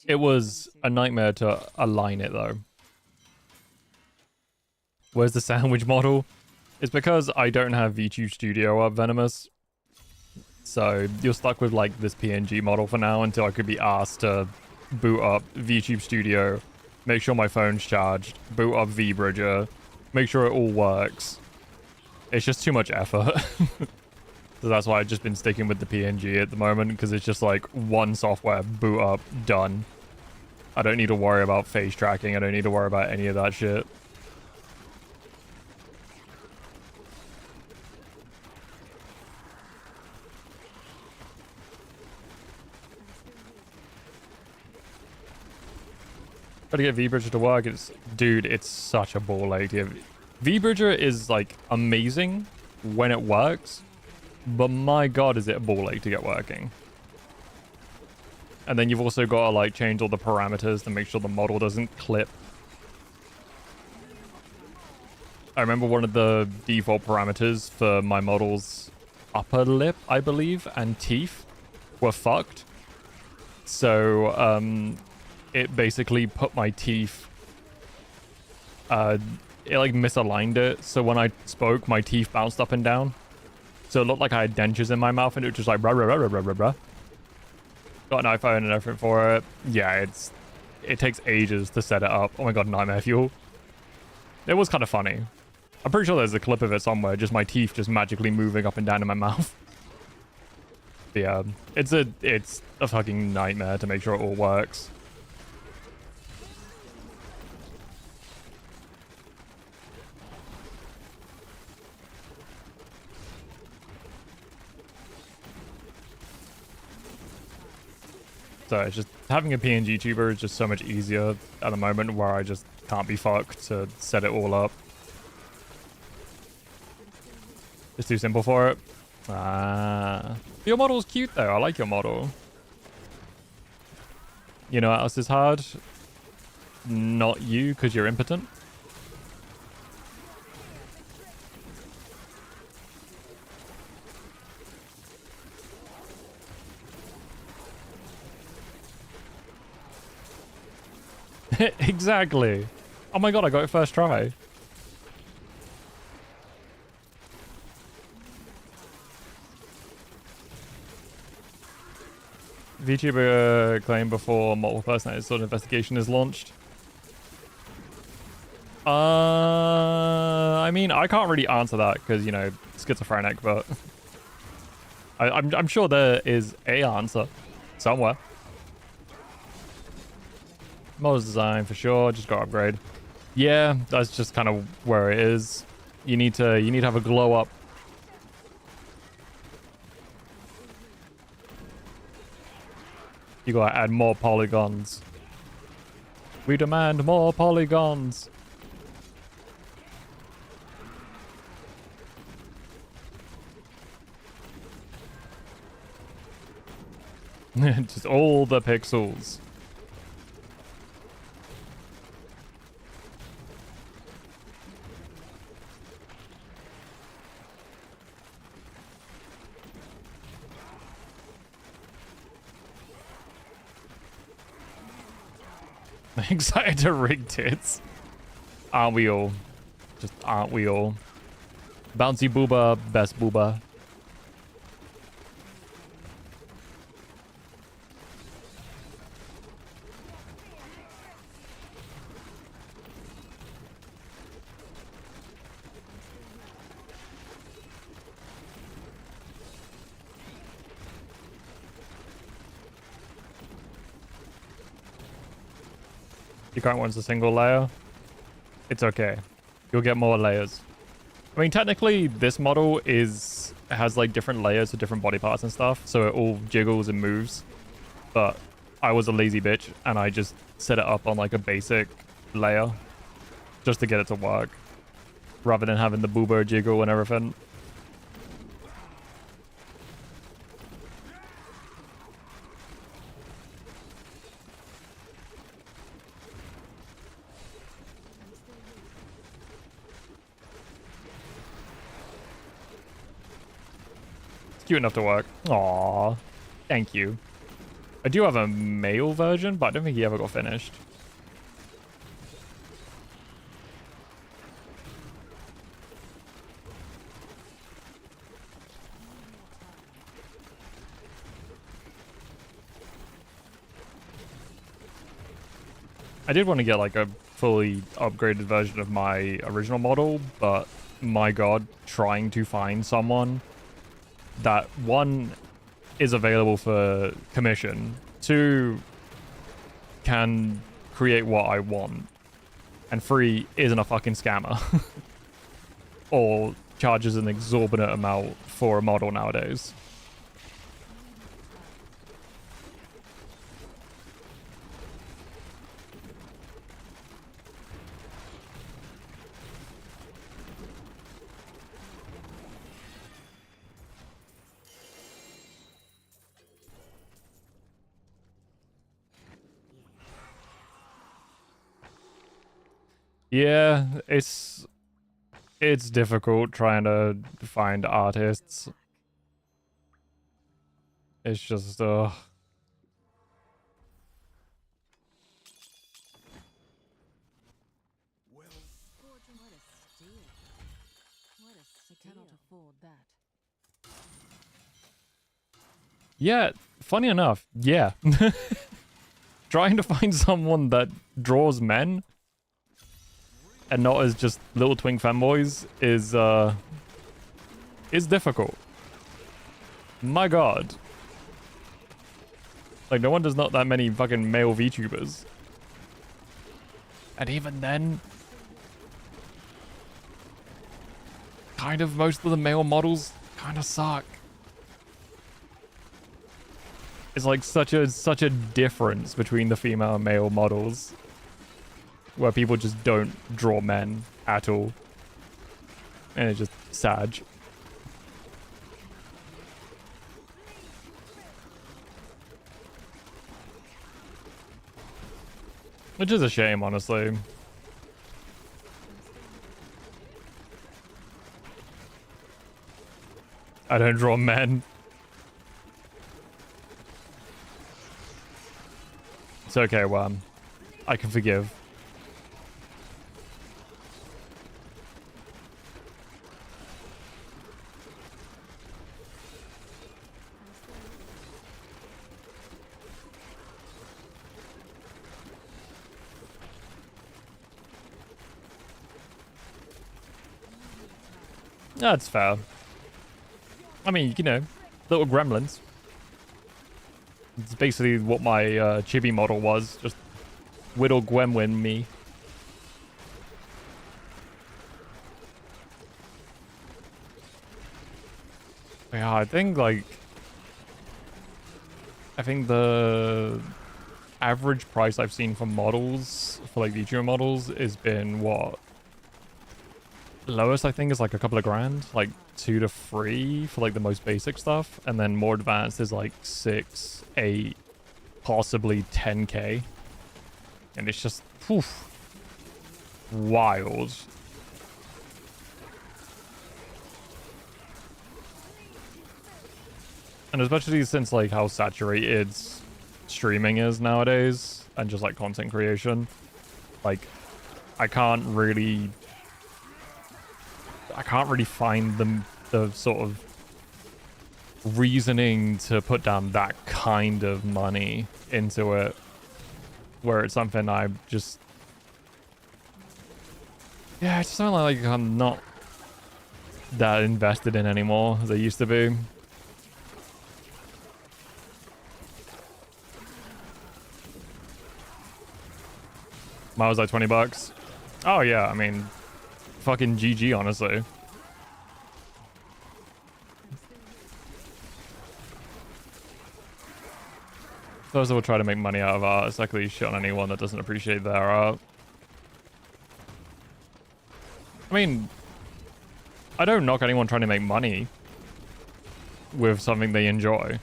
It was a nightmare to align it though. Where's the sandwich model? It's because I don't have VTube Studio up, Venomous. So you're stuck with like this PNG model for now until I could be asked to boot up VTube Studio, make sure my phone's charged, boot up VBridger, make sure it all works. It's just too much effort. So that's why I've just been sticking with the PNG at the moment, because it's just like one software, boot up, done. I don't need to worry about face tracking. I don't need to worry about any of that shit. Try to get VBridger to work. Dude, it's such a ball ache. VBridger is like amazing when it works, but my god, is it a ball ache to get working. And then you've also got to like change all the parameters to make sure the model doesn't clip. I remember one of the default parameters for my model's upper lip, I believe, and teeth were fucked. So, it basically put my teeth, it like misaligned it. So when I spoke, my teeth bounced up and down. So it looked like I had dentures in my mouth, and it was just like rah, rah, rah, rah, rah, rah, rah. Got an iPhone and everything for it. Yeah, it takes ages to set it up. Oh my god, nightmare fuel. It was kind of funny. I'm pretty sure there's a clip of it somewhere, just my teeth just magically moving up and down in my mouth. But yeah, it's a fucking nightmare to make sure it all works. So it's just having a PNG tuber is just so much easier at the moment, where I just can't be fucked to set it all up. It's too simple for it. Your model's cute though. I like your model. You know what else is hard? Not you, because you're impotent. Exactly. Oh my god, I got it first try. VTuber claimed before multiple personality disorder investigation is launched. I mean, I can't really answer that because, you know, schizophrenic, but I'm sure there is a answer somewhere. Models design for sure, just got to upgrade. Yeah, that's just kind of where it is. You need to have a glow up. You gotta add more polygons. We demand more polygons. Just all the pixels. Excited to rig tits. Aren't we all? Just aren't we all? Bouncy booba, best booba. Your current one's a single layer. It's okay. You'll get more layers. I mean, technically, this model has like different layers of different body parts and stuff, so it all jiggles and moves. But I was a lazy bitch, and I just set it up on like a basic layer just to get it to work, rather than having the boober jiggle and everything. Cute enough to work. Aww. Thank you. I do have a male version, but I don't think he ever got finished. I did want to get like a fully upgraded version of my original model, but my god, trying to find someone that, one, is available for commission, two, can create what I want, and three, isn't a fucking scammer. Or charges an exorbitant amount for a model nowadays. Yeah, it's difficult trying to find artists. It's just Fortune, what a steal. What a steal. I cannot afford that. yeah, funny enough, yeah. Trying to find someone that draws men and not as just little twink femboys is difficult. My god. Like, no wonder there's not that many fucking male VTubers. And even then, kind of most of the male models kind of suck. It's like such a difference between the female and male models, where people just don't draw men at all. And it's just sad. Which is a shame, honestly. I don't draw men. It's okay, Worm. I can forgive. That's fair. I mean, you know, little gremlins. It's basically what my chibi model was. Just whittle gremlin me. Yeah, I think the average price I've seen for models, for like VTuber models, has been what? Lowest I think is like a couple of grand, like 2 to 3 for like the most basic stuff, and then more advanced is like 6, 8, possibly 10k, and it's just poof, wild. And especially since like how saturated streaming is nowadays and just like content creation, like I can't really find the sort of reasoning to put down that kind of money into it, where it's something I'm just, yeah, it's something like I'm not that invested in anymore as I used to be. Mine was like 20 bucks. Oh yeah, I mean, fucking GG, honestly. Those that will try to make money out of art, it's likely shit on anyone that doesn't appreciate their art. I mean, I don't knock anyone trying to make money with something they enjoy.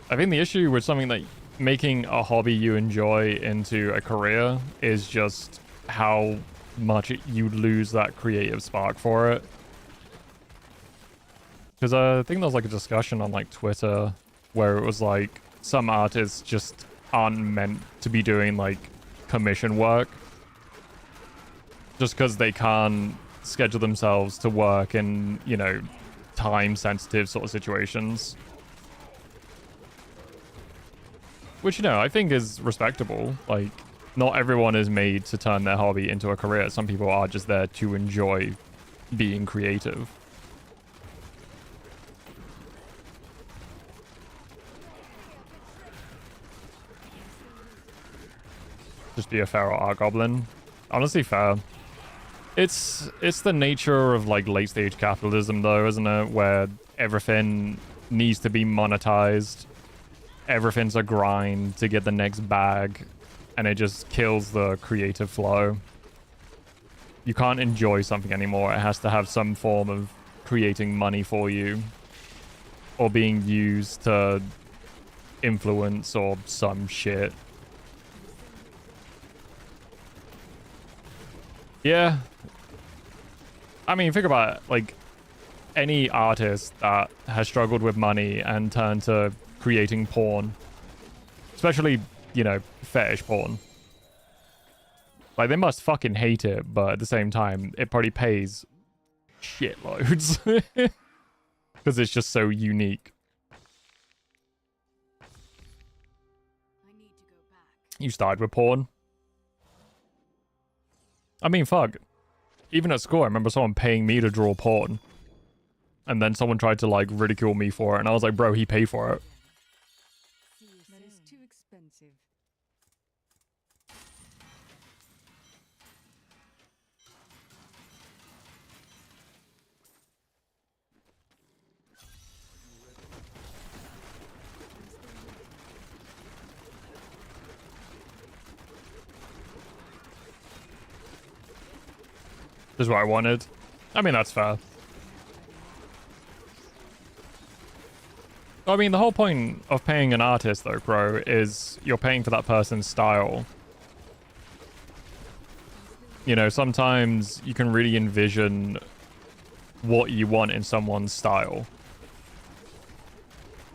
I think the issue with something that making a hobby you enjoy into a career is just how much you lose that creative spark for it. Because I think there was like a discussion on like Twitter where it was like some artists just aren't meant to be doing like commission work just because they can't schedule themselves to work in, you know, time sensitive sort of situations. Which, you know, I think is respectable. Like, not everyone is made to turn their hobby into a career. Some people are just there to enjoy being creative. Just be a feral art goblin. Honestly, fair. It's the nature of like late stage capitalism though, isn't it? Where everything needs to be monetized. Everything's a grind to get the next bag, and it just kills the creative flow. You can't enjoy something anymore. It has to have some form of creating money for you, or being used to influence or some shit. Yeah. I mean, think about it. Like, any artist that has struggled with money and turned to creating porn, especially, you know, fetish porn, like, they must fucking hate it, but at the same time, it probably pays shitloads because it's just so unique. You started with porn. I mean, fuck. Even at school, I remember someone paying me to draw porn, and then someone tried to like ridicule me for it, and I was like, bro, he paid for it. That is too expensive. This is what I wanted. I mean, that's fair. I mean, the whole point of paying an artist, though, Crow, is you're paying for that person's style. You know, sometimes you can really envision what you want in someone's style.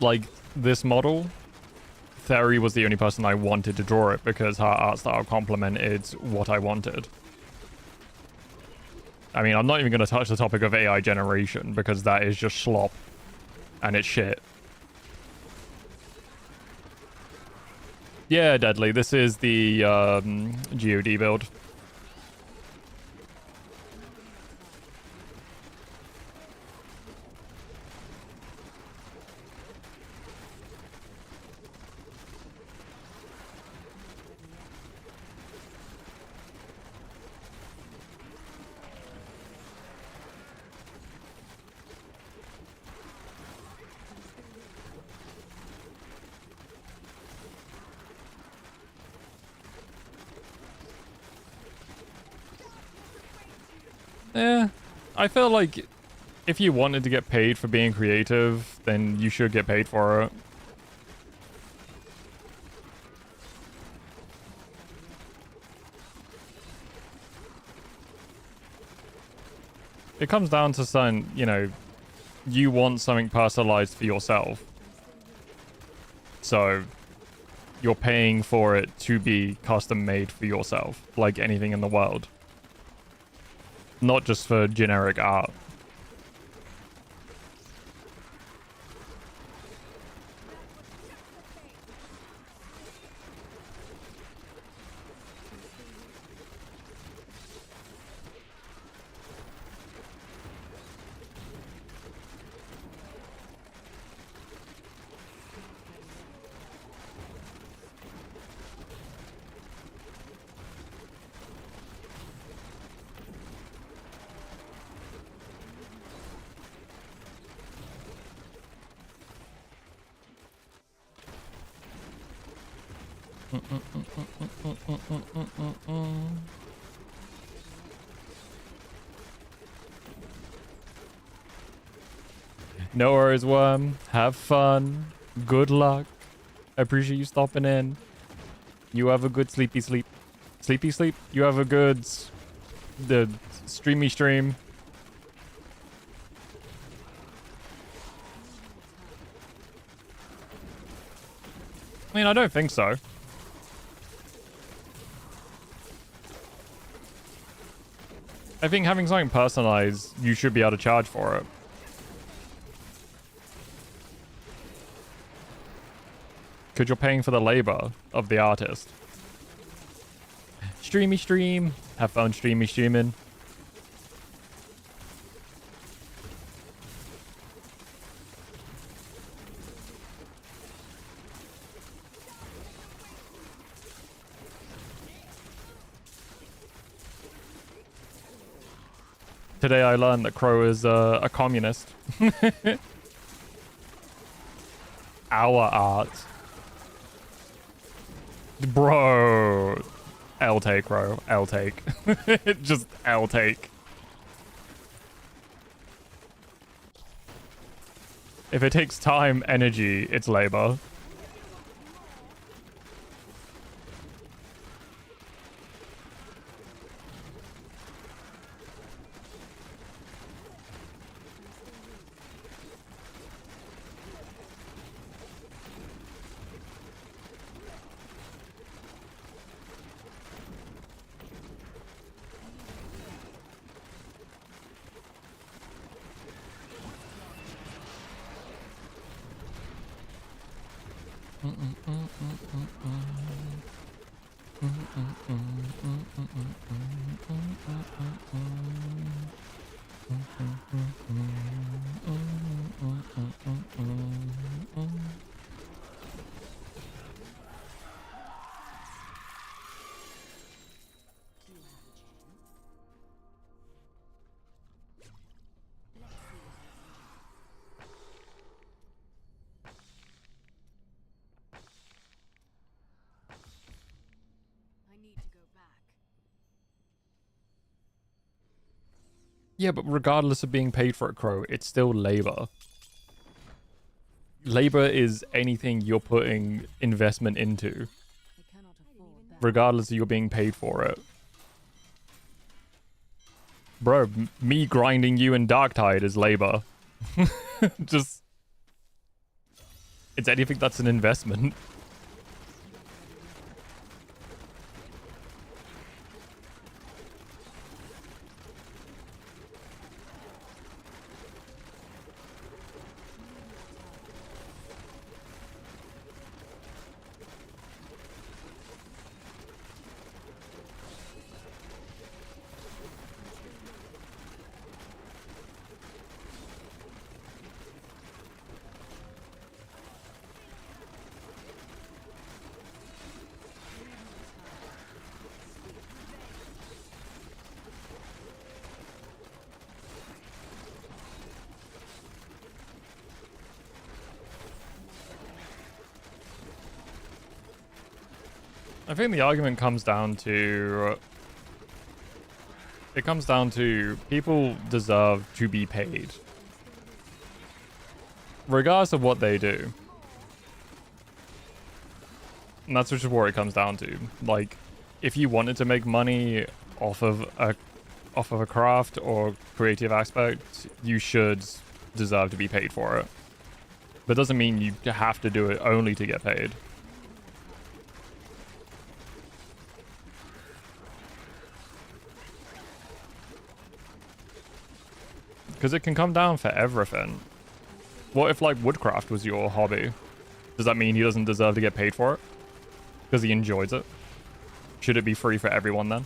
Like, this model, Theory was the only person I wanted to draw it because her art style complemented what I wanted. I mean, I'm not even going to touch the topic of AI generation because that is just slop and it's shit. Yeah, Deadly, this is the GOD build. Yeah, I feel like if you wanted to get paid for being creative, then you should get paid for it. It comes down to something, you know, you want something personalized for yourself. So you're paying for it to be custom made for yourself, like anything in the world. Not just for generic art. No worries, Worm. Have fun. Good luck. I appreciate you stopping in. You have a good sleepy sleep. Sleepy sleep? You have a good the streamy stream. I mean, I don't think so. I think having something personalized, you should be able to charge for it. Because you're paying for the labor of the artist. Streamy stream. Have fun streaming. Today I learned that Crow is a communist. Our art. Bro. L take, bro. L take. Just L take. If it takes time, energy, it's labor. Yeah, but regardless of being paid for a Crow, it's still labor. Labor is anything you're putting investment into, regardless of you being paid for it. Bro, me grinding you in Darktide is labor. Just... It's anything that's an investment. I think the argument comes down to... It comes down to people deserve to be paid. Regardless of what they do. And that's just where it comes down to. Like, if you wanted to make money off of a craft or creative aspect, you should deserve to be paid for it. But it doesn't mean you have to do it only to get paid. Because it can come down for everything. What if, like, woodcraft was your hobby? Does that mean he doesn't deserve to get paid for it? Because he enjoys it? Should it be free for everyone then?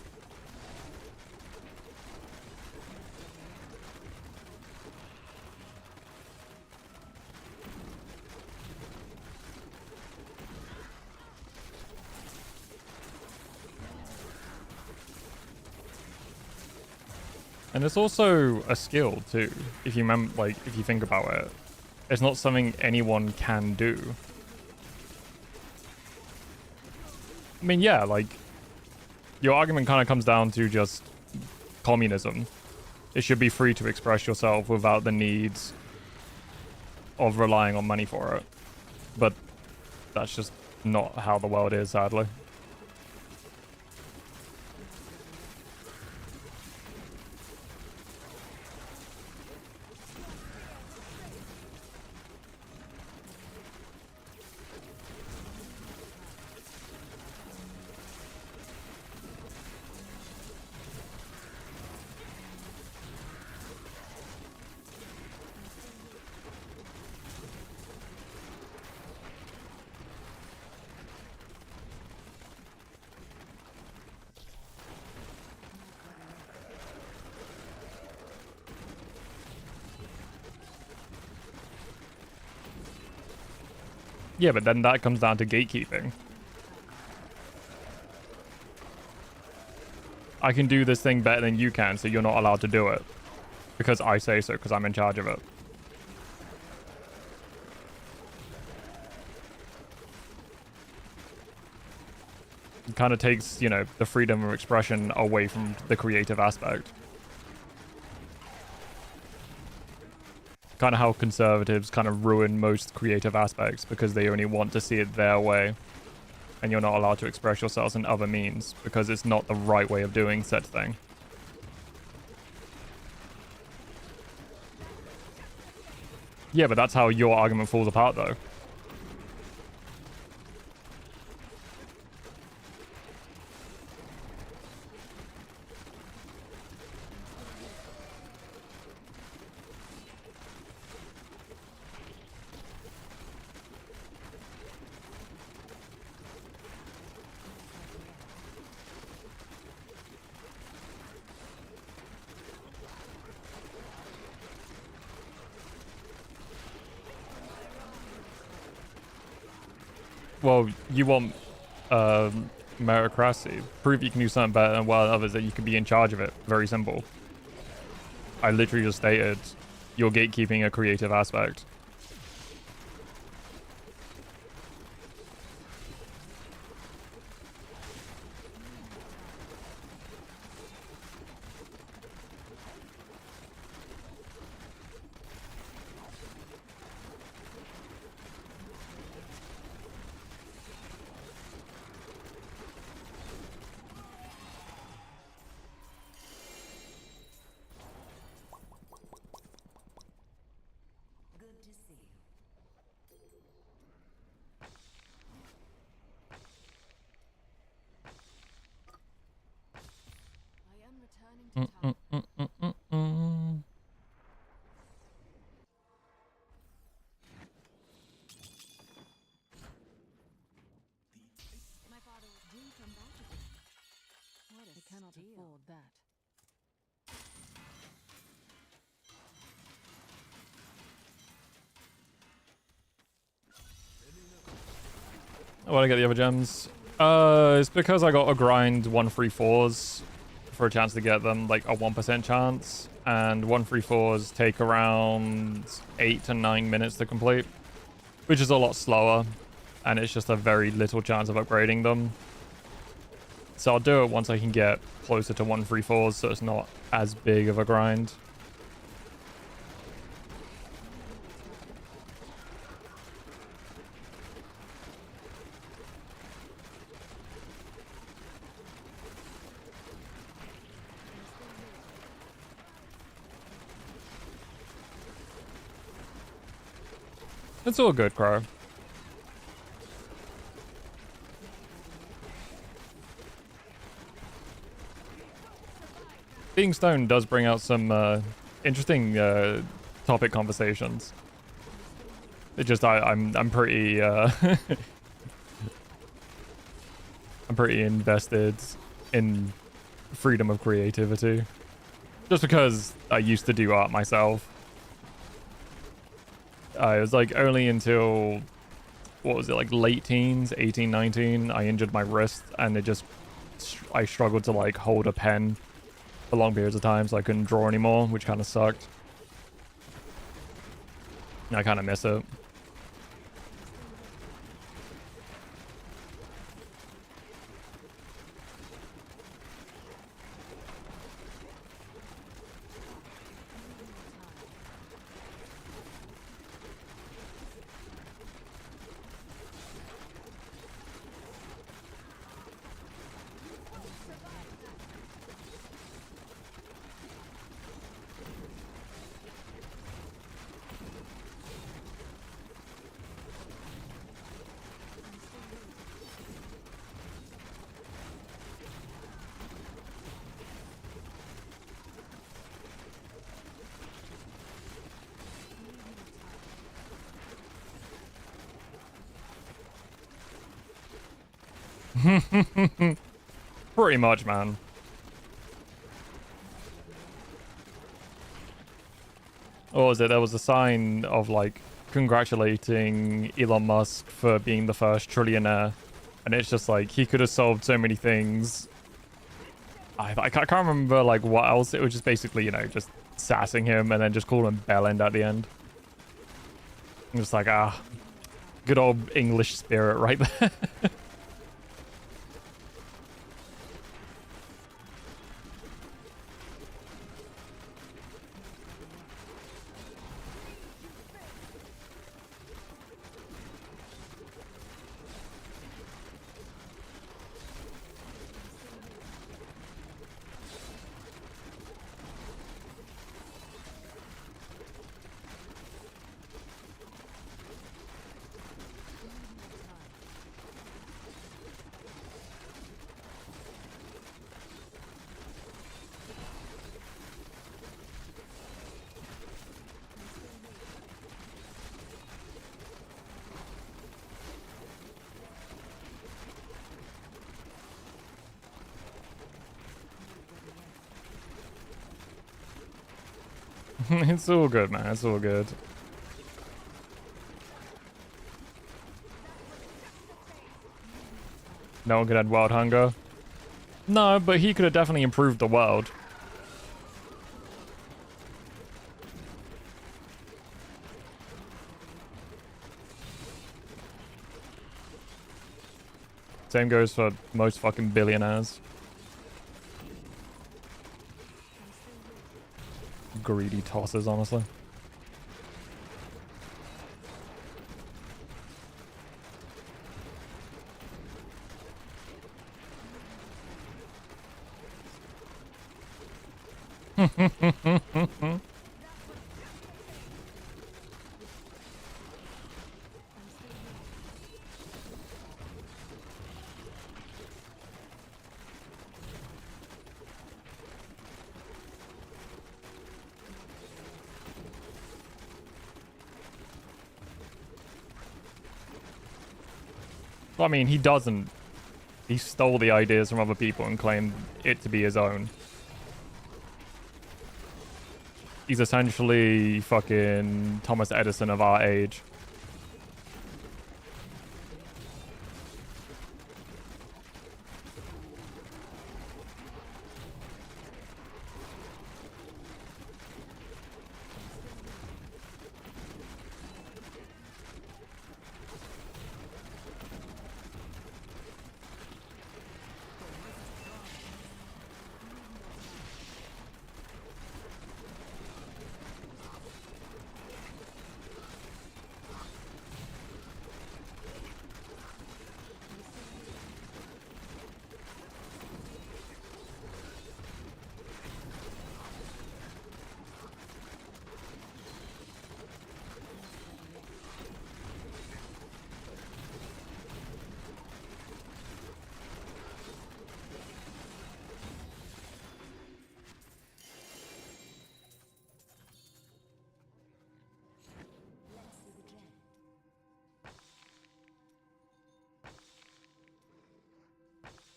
And it's also a skill too, if you remember, like, if you think about it. It's not something anyone can do. I mean, yeah, like, your argument kind of comes down to just communism. It should be free to express yourself without the needs of relying on money for it. But that's just not how the world is, sadly. Yeah, but then that comes down to gatekeeping. I can do this thing better than you can, so you're not allowed to do it. Because I say so, because I'm in charge of it. It kind of takes, you know, the freedom of expression away from the creative aspect. Kind of how conservatives kind of ruin most creative aspects because they only want to see it their way, and you're not allowed to express yourselves in other means because it's not the right way of doing said thing. Yeah, but that's how your argument falls apart though. Well, you want meritocracy. Prove you can do something better than while others, that you can be in charge of it. Very simple. I literally just stated you're gatekeeping a creative aspect. I want to get the other gems. It's because I got to grind 134s for a chance to get them, like a 1% chance. And 134s take around 8 to 9 minutes to complete, which is a lot slower. And it's just a very little chance of upgrading them. So I'll do it once I can get closer to 134s, so it's not as big of a grind. It's all good, Crow. Being stoned does bring out some interesting topic conversations. It just I'm pretty I'm pretty invested in freedom of creativity. Just because I used to do art myself. It was like only until, what was it, like late teens, 18, 19, I injured my wrist and it just, I struggled to like hold a pen for long periods of time, so I couldn't draw anymore, which kind of sucked. And I kind of miss it. Pretty much, man. What was it? There was a sign of like congratulating Elon Musk for being the first trillionaire, and it's just like he could have solved so many things. I can't remember like what else. It was just basically, you know, just sassing him and then just calling him Bellend at the end. I'm just like, good old English spirit right there. It's all good, man. It's all good. No one could add wild hunger. No, but he could have definitely improved the world. Same goes for most fucking billionaires. Greedy tosses, honestly. Well, I mean, he doesn't. He stole the ideas from other people and claimed it to be his own. He's essentially fucking Thomas Edison of our age.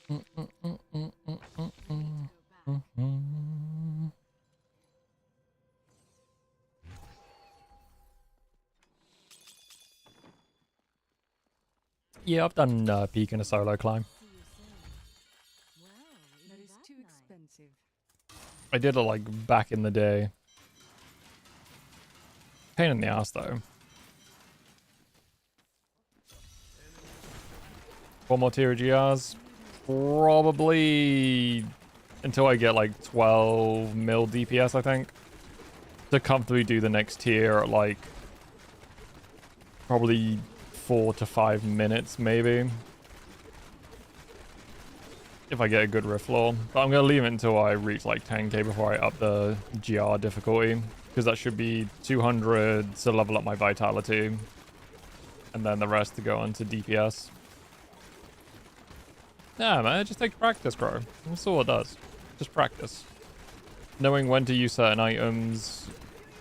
Yeah, I've done peak in a solo climb. That is too expensive. I did it like back in the day. Pain in the ass though. One more tier of GRs. Probably until I get like 12 mil DPS, I think. To comfortably do the next tier at like probably 4 to 5 minutes, maybe. If I get a good rift law. But I'm going to leave it until I reach like 10k before I up the GR difficulty. Because that should be 200 to level up my vitality. And then the rest to go on to DPS. Yeah, man, it just takes practice, bro. That's all it does. Just practice. Knowing when to use certain items.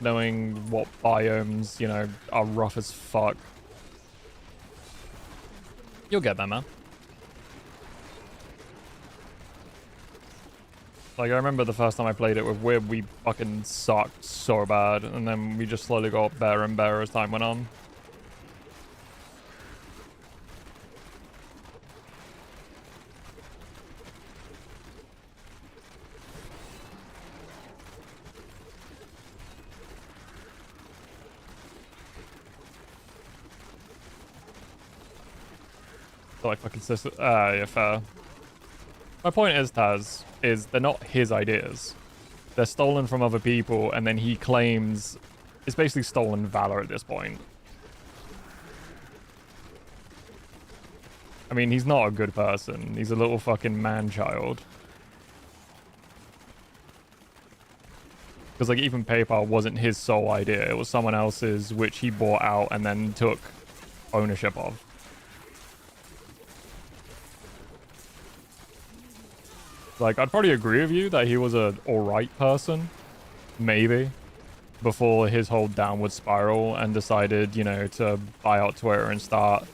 Knowing what biomes, you know, are rough as fuck. You'll get there, man. Like, I remember the first time I played it with Wib, we fucking sucked so bad. And then we just slowly got better and better as time went on. So, like, fucking sister. Yeah, fair. My point is, Taz, is they're not his ideas. They're stolen from other people, and then he claims it's basically stolen valor at this point. I mean, he's not a good person. He's a little fucking man-child. Because, like, even PayPal wasn't his sole idea. It was someone else's, which he bought out and then took ownership of. Like, I'd probably agree with you that he was a alright person. Maybe. Before his whole downward spiral and decided, you know, to buy out Twitter and start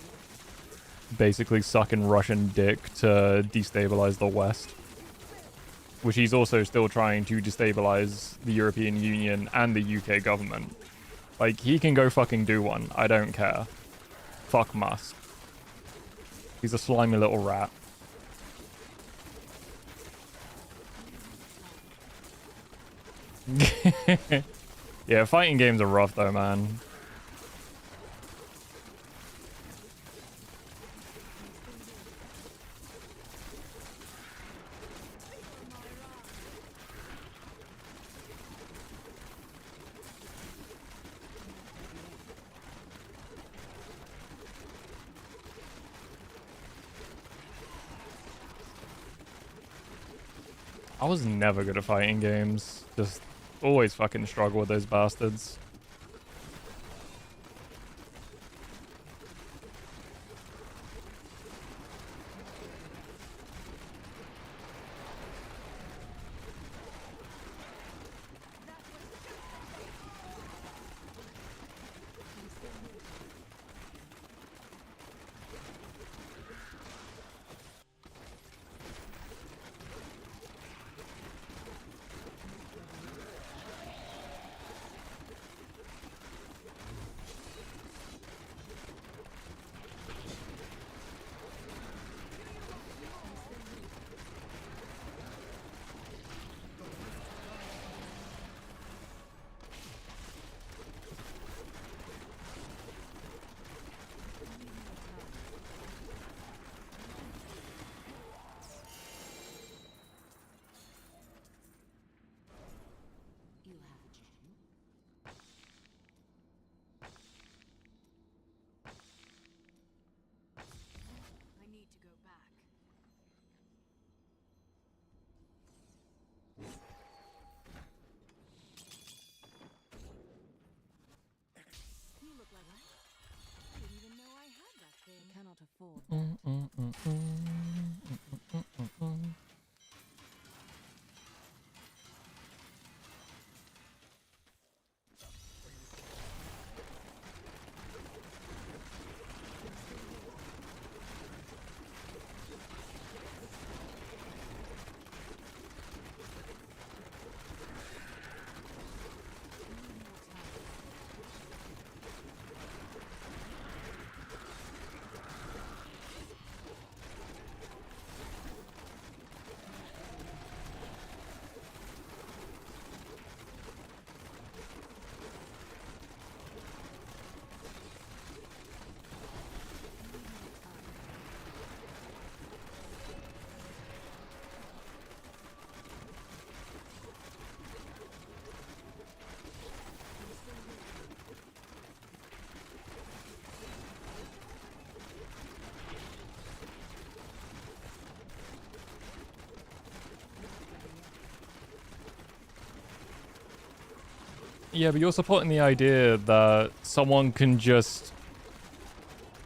basically sucking Russian dick to destabilize the West. Which he's also still trying to destabilize the European Union and the UK government. Like, he can go fucking do one. I don't care. Fuck Musk. He's a slimy little rat. Yeah, fighting games are rough though, man. I was never good at fighting games. Just always fucking struggle with those bastards. I need to go back. You look like I didn't even know I had that thing. I cannot afford that. Yeah, but you're supporting the idea that someone can just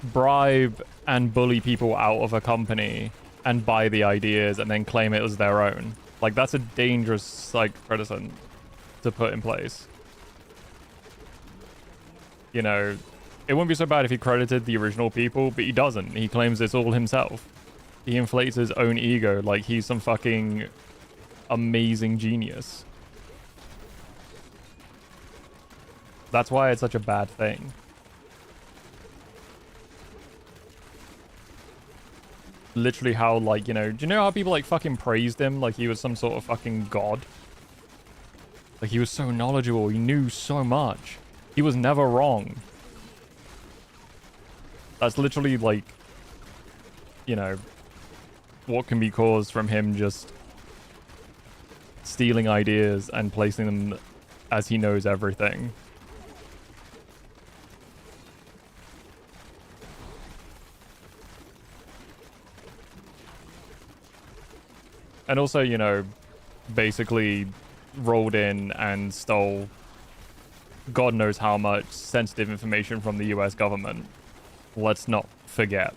bribe and bully people out of a company and buy the ideas and then claim it as their own. Like, that's a dangerous, like, precedent to put in place. You know, it wouldn't be so bad if he credited the original people, but he doesn't. He claims it's all himself. He inflates his own ego like he's some fucking amazing genius. That's why it's such a bad thing. Literally how, like, you know, do you know how people, like, fucking praised him like he was some sort of fucking god? Like, he was so knowledgeable, he knew so much. He was never wrong. That's literally, like, you know, what can be caused from him just stealing ideas and placing them as he knows everything. And also, you know, basically rolled in and stole God knows how much sensitive information from the US government. Let's not forget.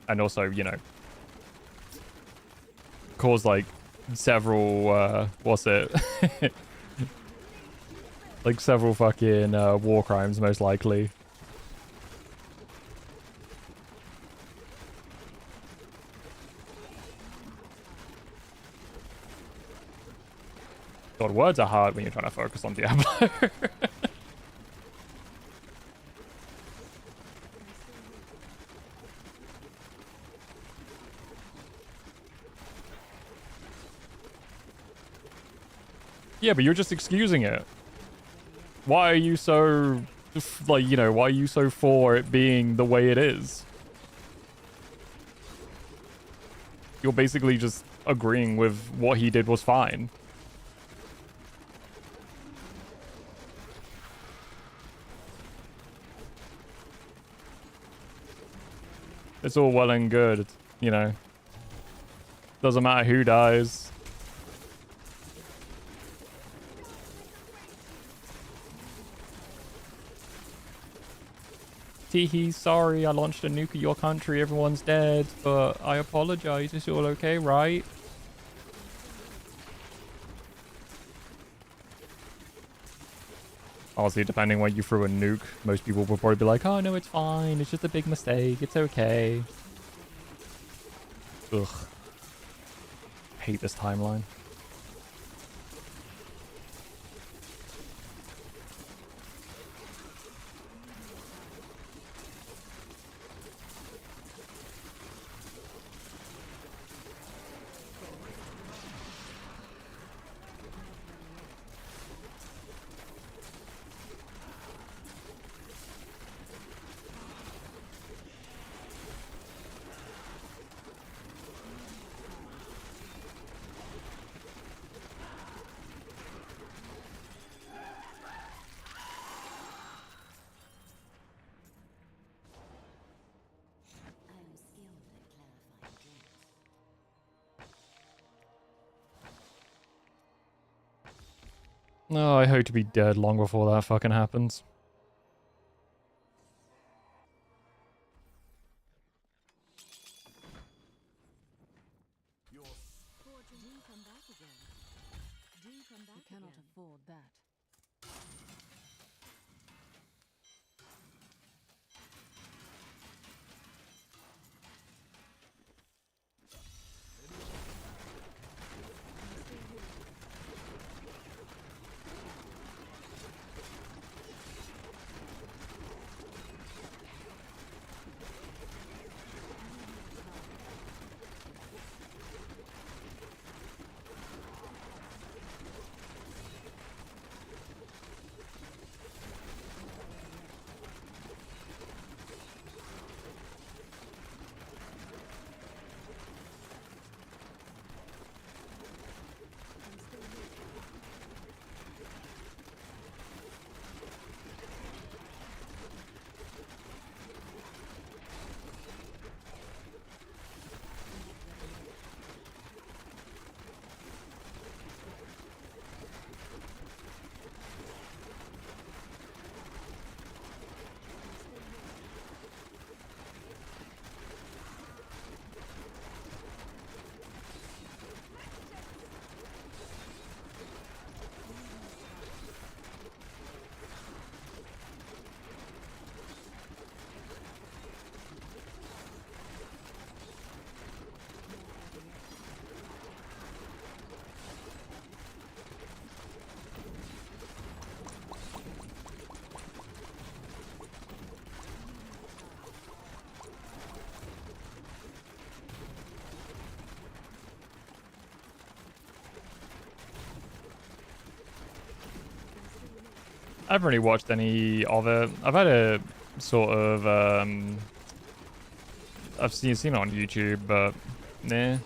And also, you know, caused like several, what's it? Like several fucking war crimes, most likely. God, words are hard when you're trying to focus on Diablo. Yeah, but you're just excusing it. Why are you so, like, you know, why are you so for it being the way it is? You're basically just agreeing with what he did was fine. It's all well and good, you know. Doesn't matter who dies. Teehee, sorry, I launched a nuke at your country, everyone's dead, but I apologize, it's all okay, right? Honestly, depending when you threw a nuke, most people will probably be like, oh no, it's fine, it's just a big mistake, it's okay. Ugh. Hate this timeline. No, I hope to be dead long before that fucking happens. You cannot afford that. I haven't really watched any of it. I've had a sort of I've seen it on YouTube, but nah.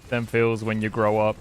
Them feels when you grow up.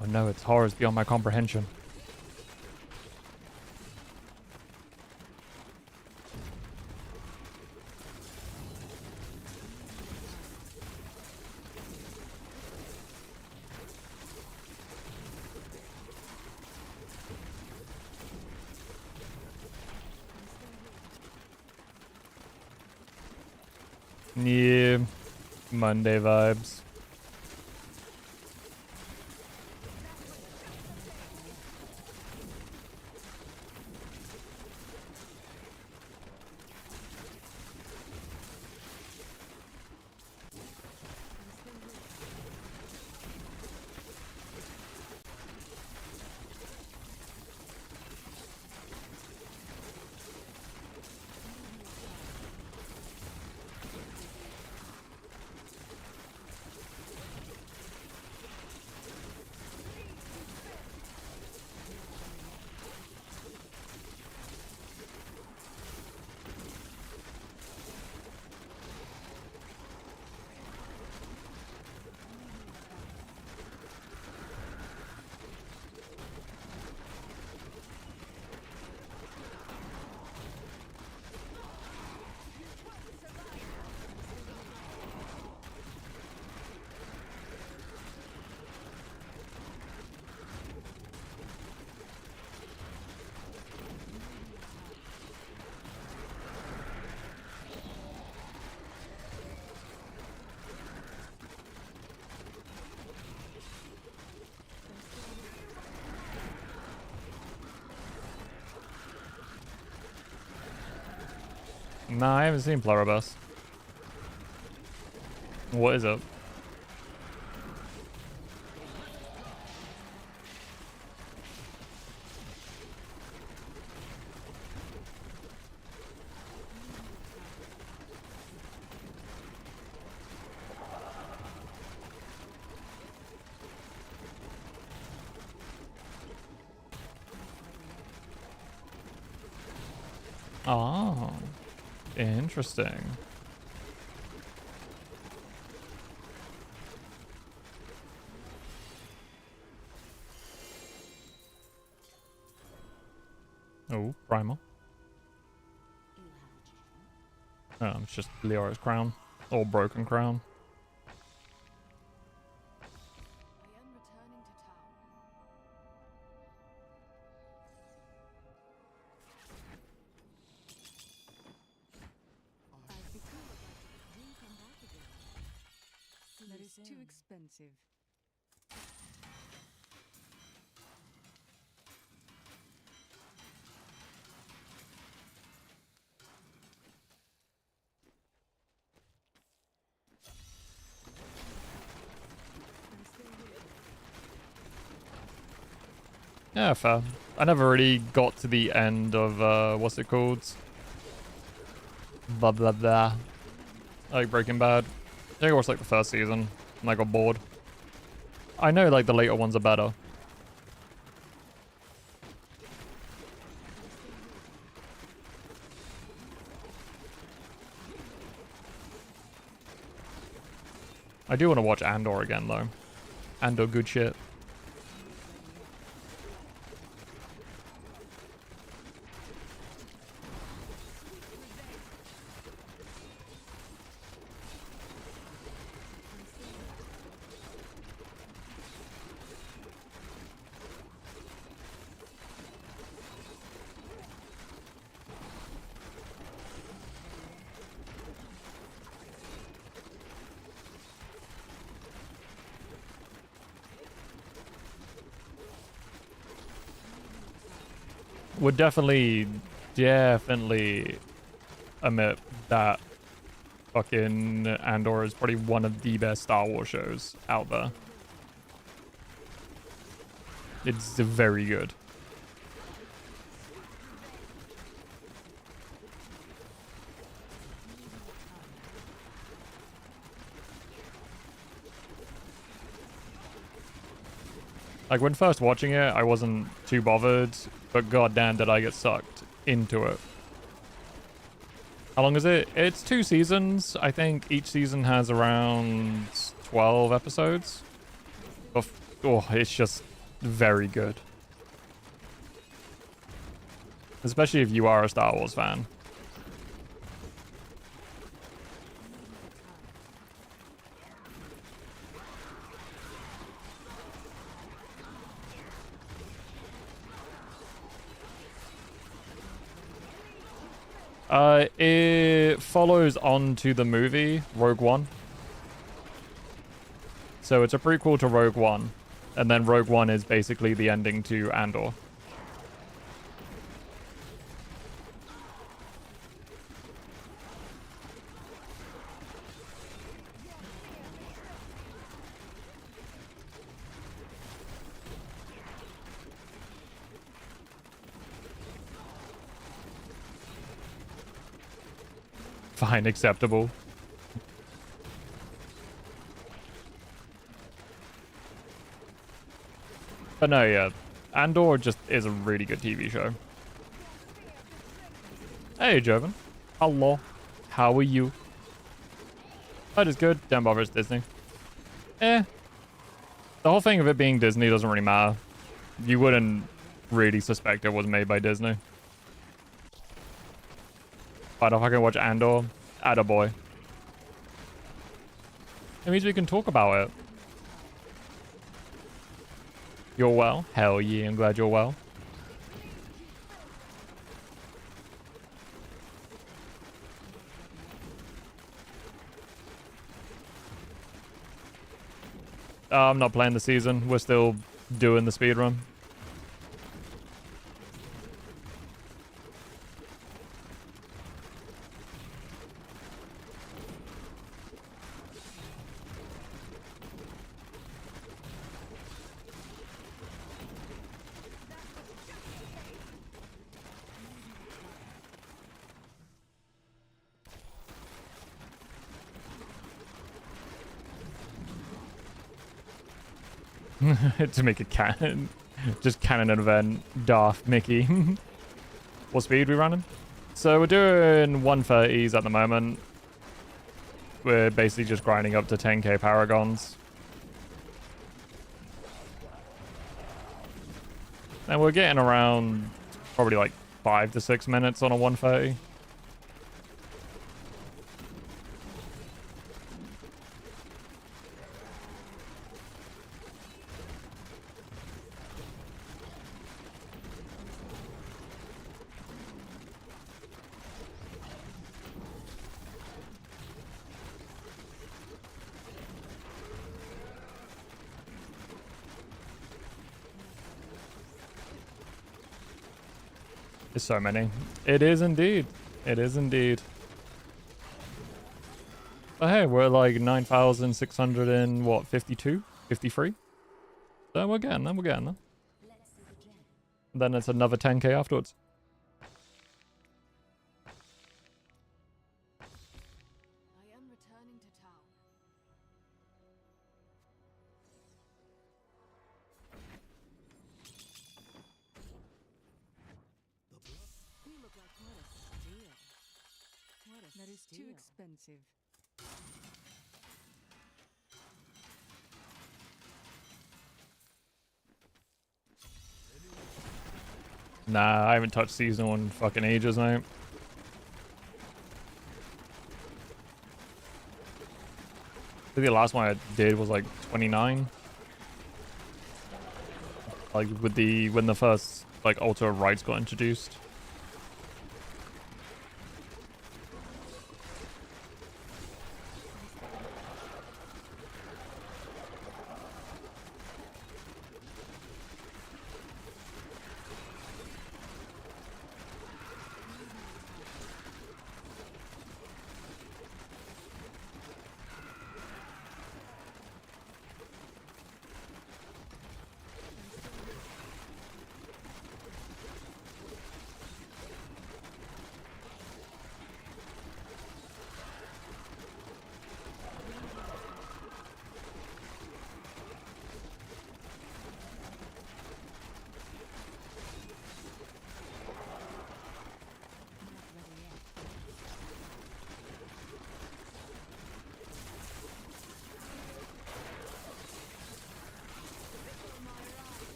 Oh no, it's horrors beyond my comprehension. Yeah, Monday vibes. Nah, I haven't seen Pluribus. What is it? Oh, interesting. Oh, Primal. It's just Leora's crown. Or broken crown. I am returning to town. I'd be cool if I didn't come back again. That is too expensive. I'm still here. Yeah, fair. I never really got to the end of, what's it called? Blah, blah, blah. Like Breaking Bad. I think I watched like the first season and I got bored. I know like the later ones are better. I do want to watch Andor again though. Andor good shit. Would definitely admit that fucking Andor is probably one of the best Star Wars shows out there. It's very good. Like, when first watching it, I wasn't too bothered, but goddamn did I get sucked into it. How long is it? It's 2 seasons. I think each season has around 12 episodes. Oh, it's just very good. Especially if you are a Star Wars fan. It follows on to the movie Rogue One. So it's a prequel to Rogue One, and then Rogue One is basically the ending to Andor. Fine, acceptable. But no, yeah. Andor just is a really good TV show. Hey, Joven. Hello. How are you? That is good. Don't bother, it's Disney. The whole thing of it being Disney doesn't really matter. You wouldn't really suspect it was made by Disney. But if I can watch Andor, attaboy. It means we can talk about it. You're well? Hell yeah, I'm glad you're well. I'm not playing the season. We're still doing the speedrun. To make a canon. Just canon an event. Darth Mickey. What speed we running? So we're doing 130s at the moment. We're basically just grinding up to 10k paragons. And we're getting around probably like 5 to 6 minutes on a 130. There's so many. It is indeed. It is indeed. But hey, we're like 9,600 and what, 52? 53? So we're getting there, we're getting there. Then it's another 10k afterwards. I am returning to town. You look like what a steal. What a That is too expensive. Nah, I haven't touched season 1 in fucking ages, mate. I think the last one I did was like 29. Like with when the first like Altar of Rights got introduced.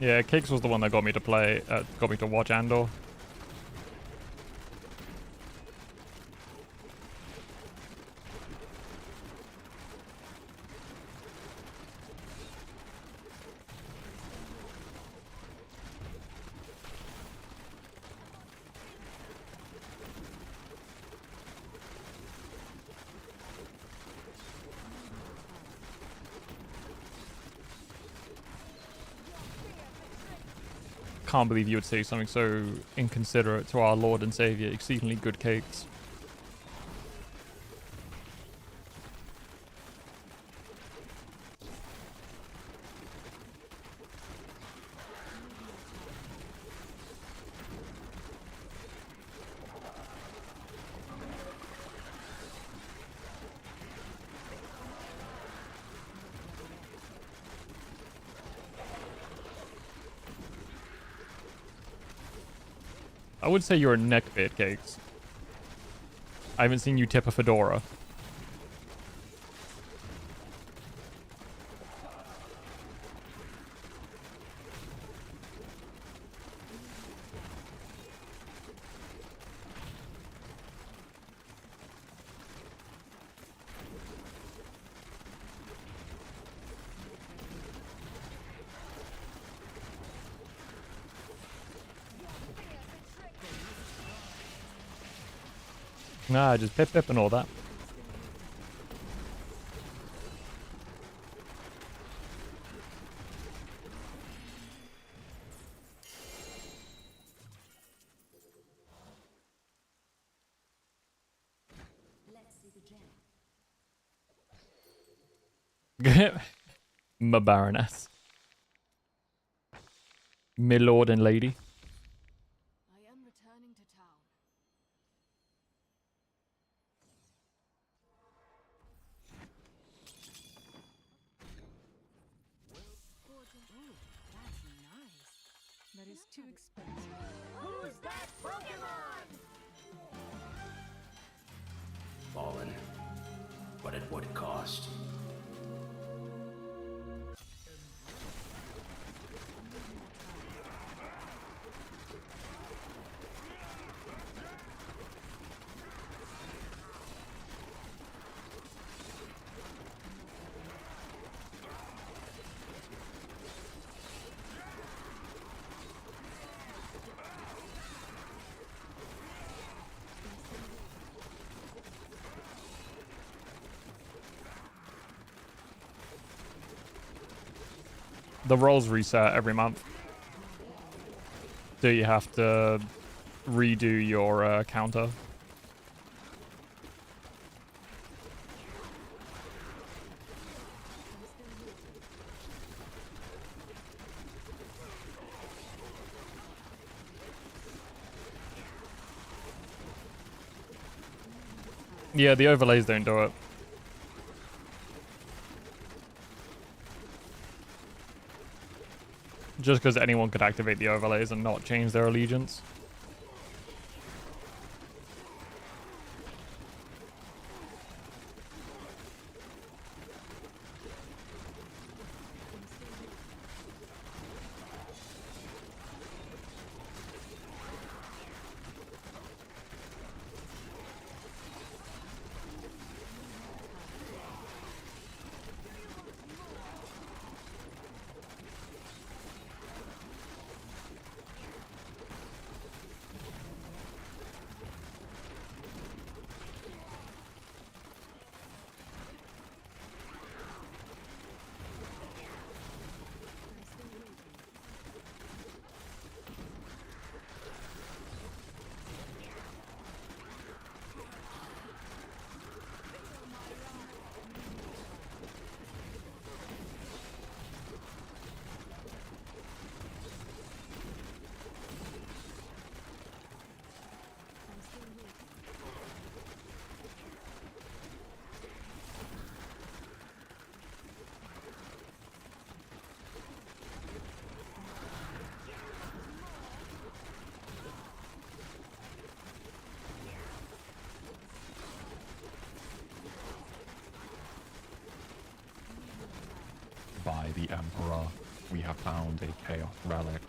Yeah, Cakes was the one that got me to got me to watch Andor. Can't believe you would say something so inconsiderate to our Lord and Savior, exceedingly good Cakes. I would say you're a neckbeard, Cakes. I haven't seen you tip a fedora. Nah, just pip and all that. Let's see the gem. My baroness. My lord and lady. I am returning to town. Fortune. Ooh, that's nice. That is too expensive. Who's that Pokemon? Fallen, but at what cost? The rolls reset every month. So you have to redo your counter. Yeah, the overlays don't do it. Just because anyone could activate the overlays and not change their allegiance. By the Emperor, we have found a Chaos Relic.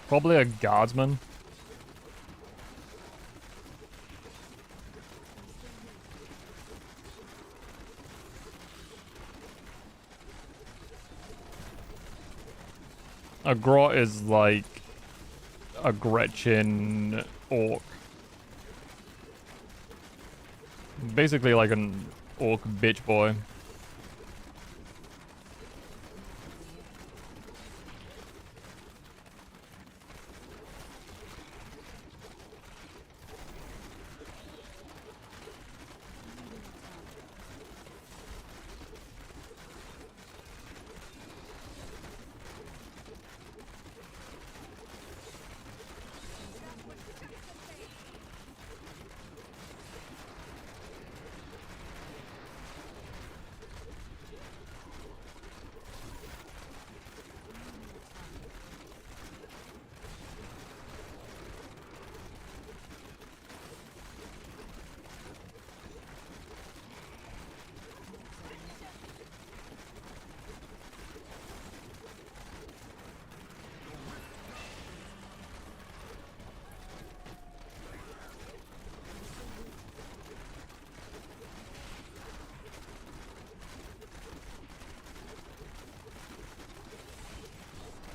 Probably a guardsman. A grot is like a Gretchen orc. Basically like an orc bitch boy.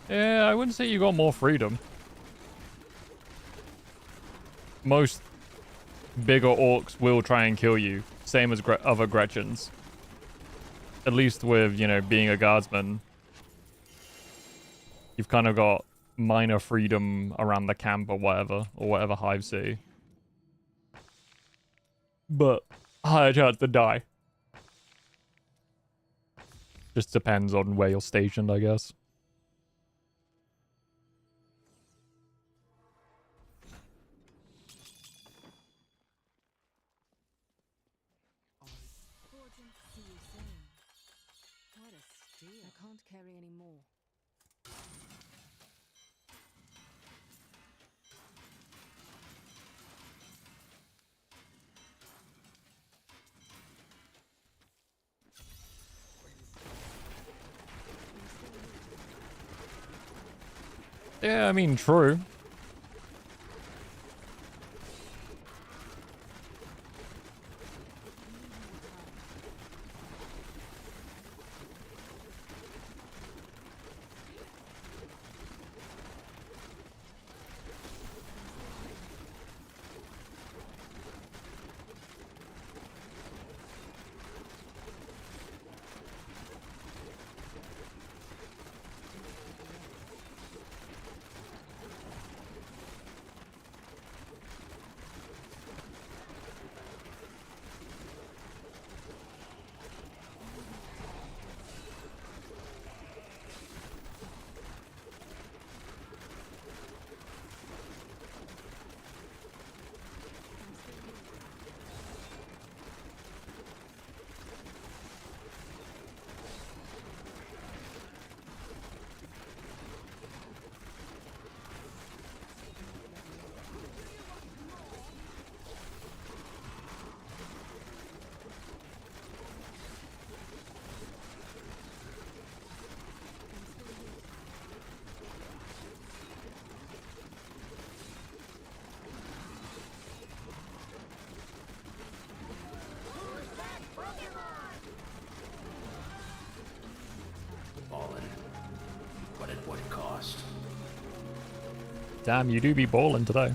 Yeah, I wouldn't say you got more freedom. Most bigger orcs will try and kill you, same as other Gretchens. At least with, you know, being a guardsman, you've kind of got minor freedom around the camp or whatever hive see. But higher chance to die. Just depends on where you're stationed, I guess. Fortune, see you soon. What a steal. I can't carry any more. Yeah, I mean, true. Fallen, but at what cost? Damn, you do be balling today.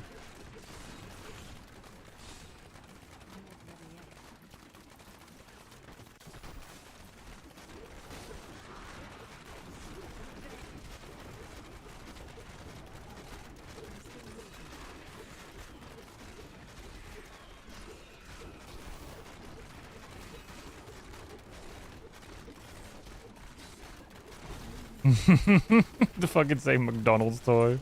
The fucking same McDonald's toy.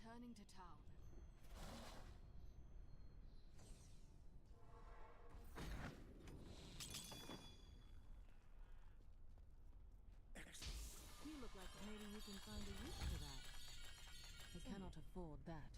returning to town. You look like maybe you can find a use for that. I cannot afford that.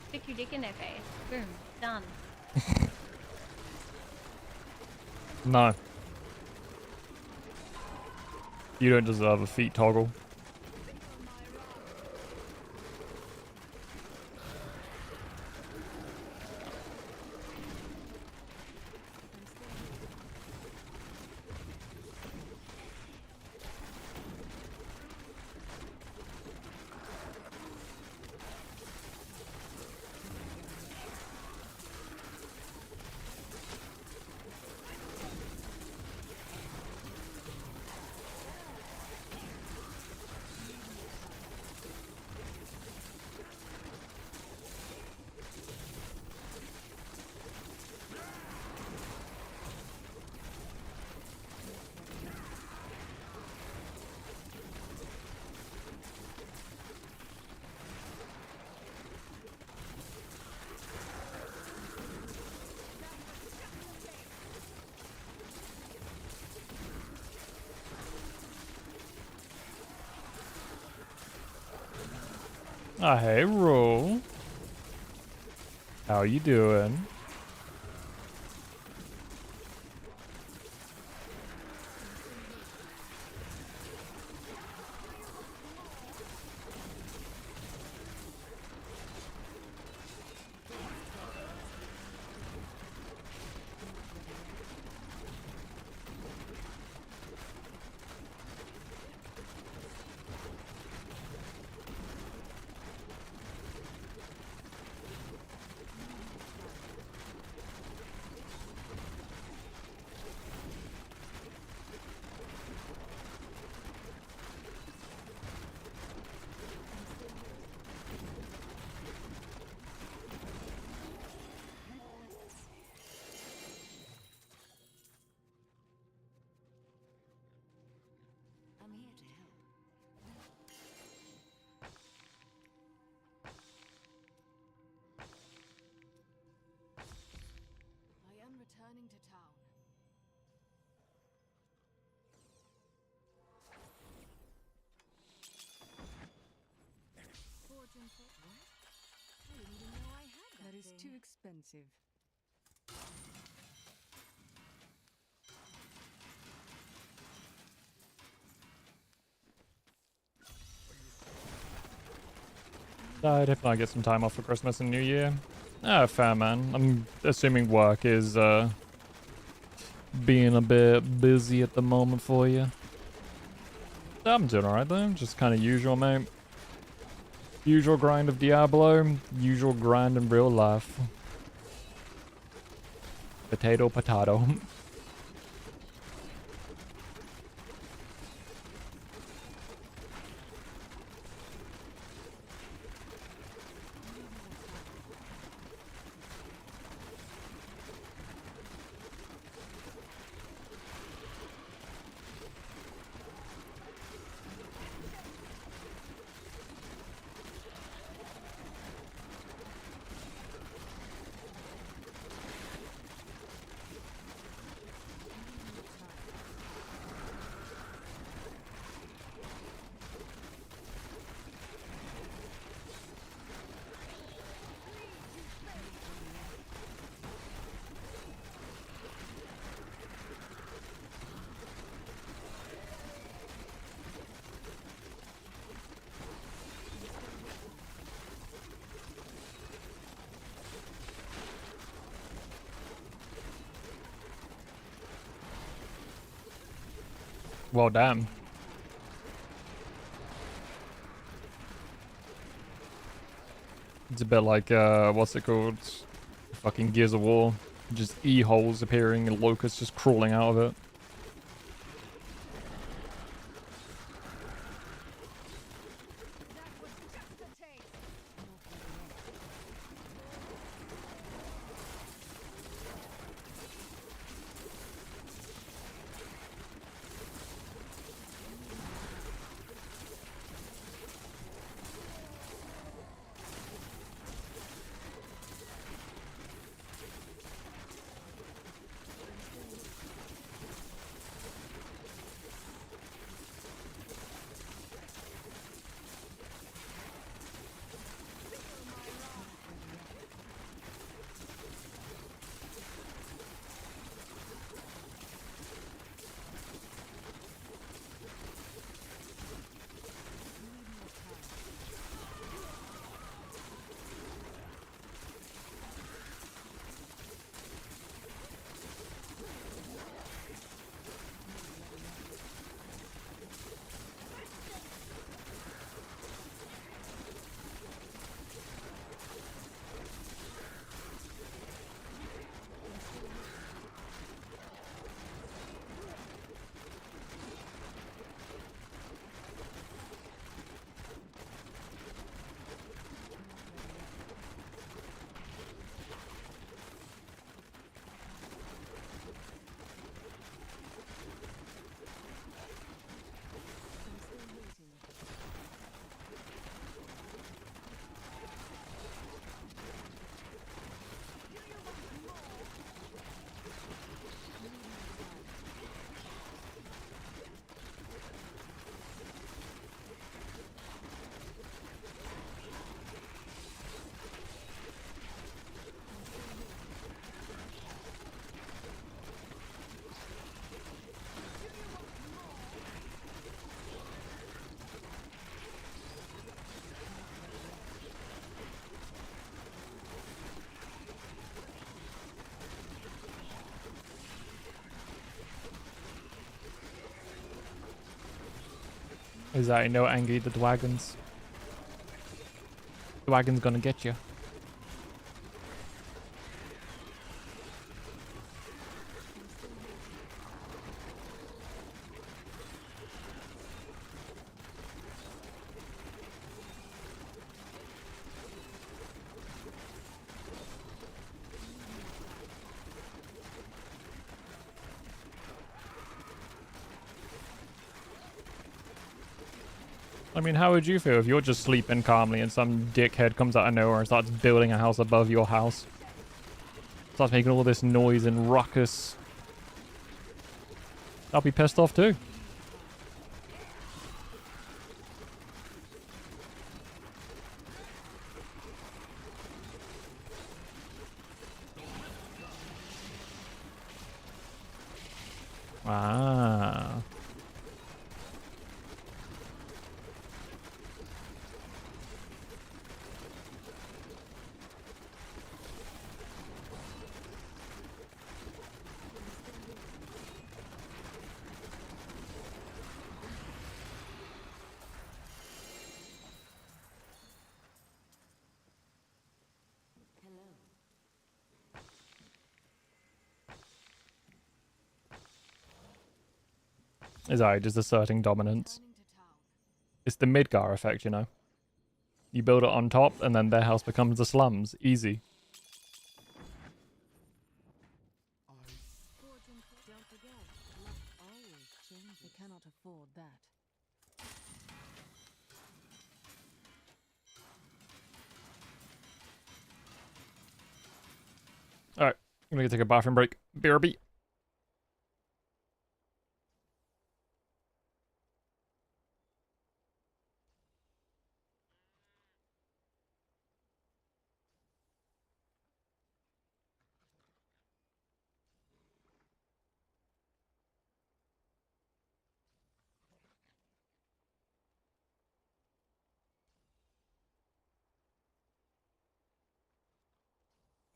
Stick your dick in their face. Boom. Done. No. You don't deserve a feet toggle. Ah, hey, Ro. How you doing? I'm here to help. I am returning to town. Fortune for what? I didn't even know I had that. That is too expensive. If I get some time off for Christmas and New Year. Ah, fair, man. I'm assuming work is being a bit busy at the moment for you. I'm doing alright though, just kind of usual, mate. Usual grind of Diablo, usual grind in real life. Potato, potato. Well, damn. It's a bit like, what's it called? Fucking Gears of War. Just E-holes appearing and locusts just crawling out of it. Is that, you know, Angie, the wagons? The wagon's gonna get you. I mean, how would you feel if you're just sleeping calmly and some dickhead comes out of nowhere and starts building a house above your house? Starts making all this noise and ruckus. I'll be pissed off too. Ah. Is I just asserting dominance. It's the Midgar effect, you know. You build it on top, and then their house becomes the slums. Easy. Fortune, don't forget, luck always changes. We cannot afford that. Alright, I'm gonna take a bathroom break. BRB.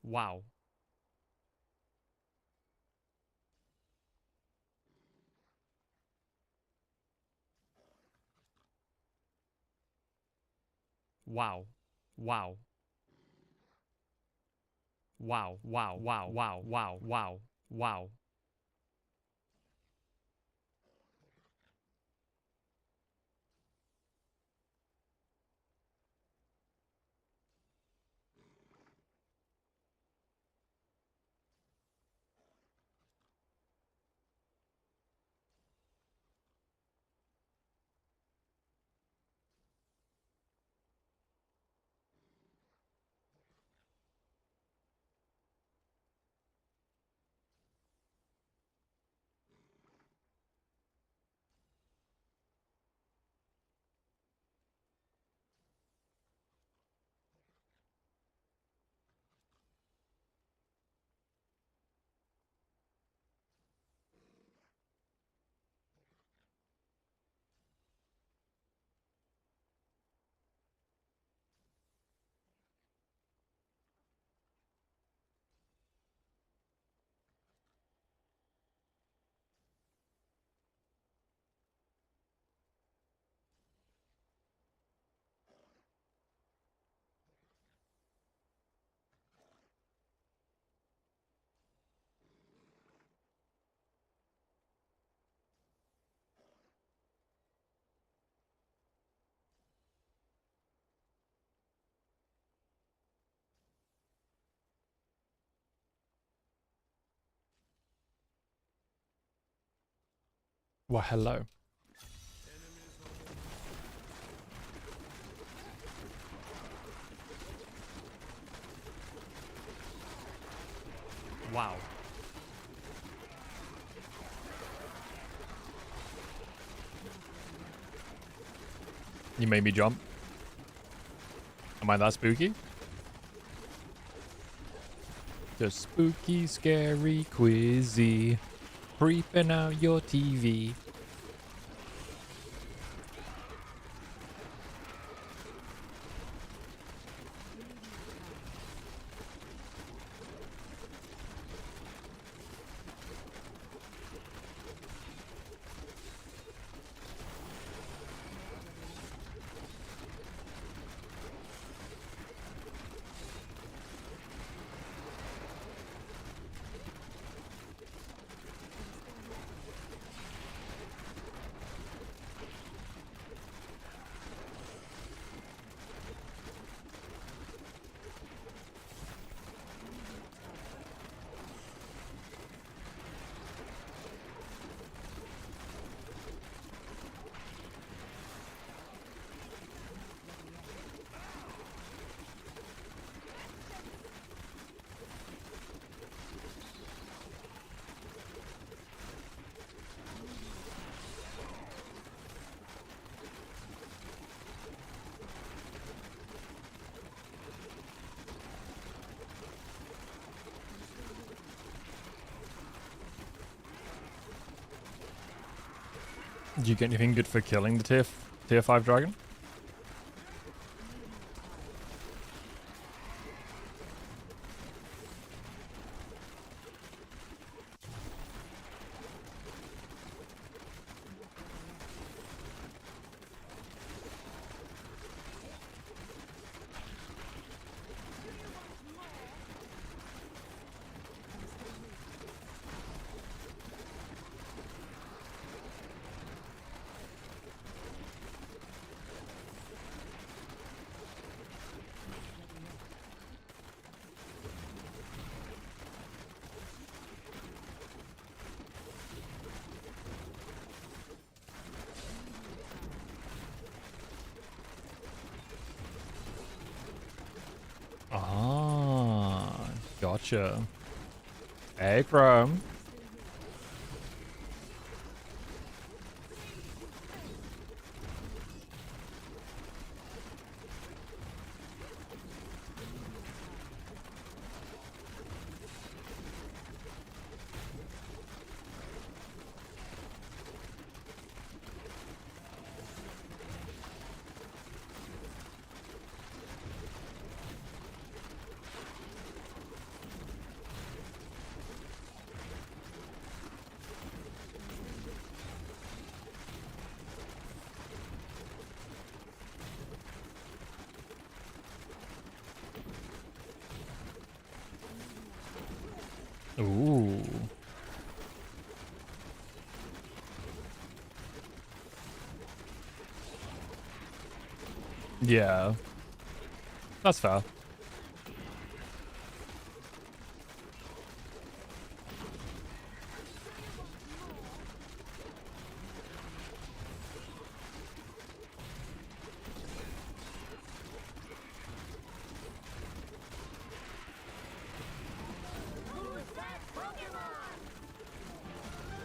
Wow. Wow. Wow. Wow. Wow. Wow. Wow. Wow. Wow. Wow. Well, hello. Wow. You made me jump. Am I that spooky? The spooky, scary, quizzy, creeping out your TV. Did you get anything good for killing the tier 5 dragon? Ah, gotcha. Hey, Chrome. Ooh. Yeah. That's fair.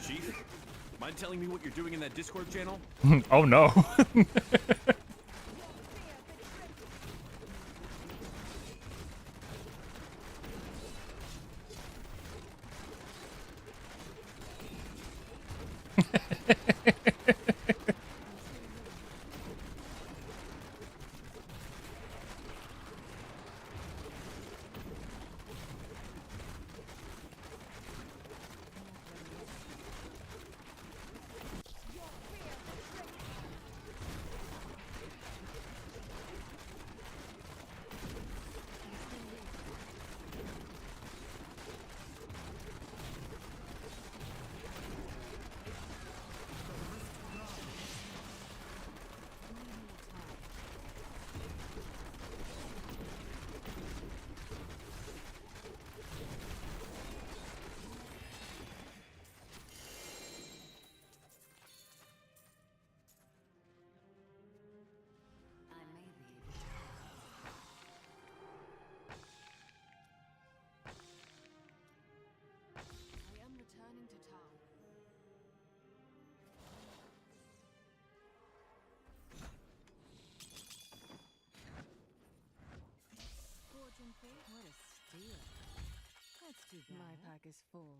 Chief, mind telling me what you're doing in that Discord channel? Oh no. What a steal. That's too bad. My pack is full.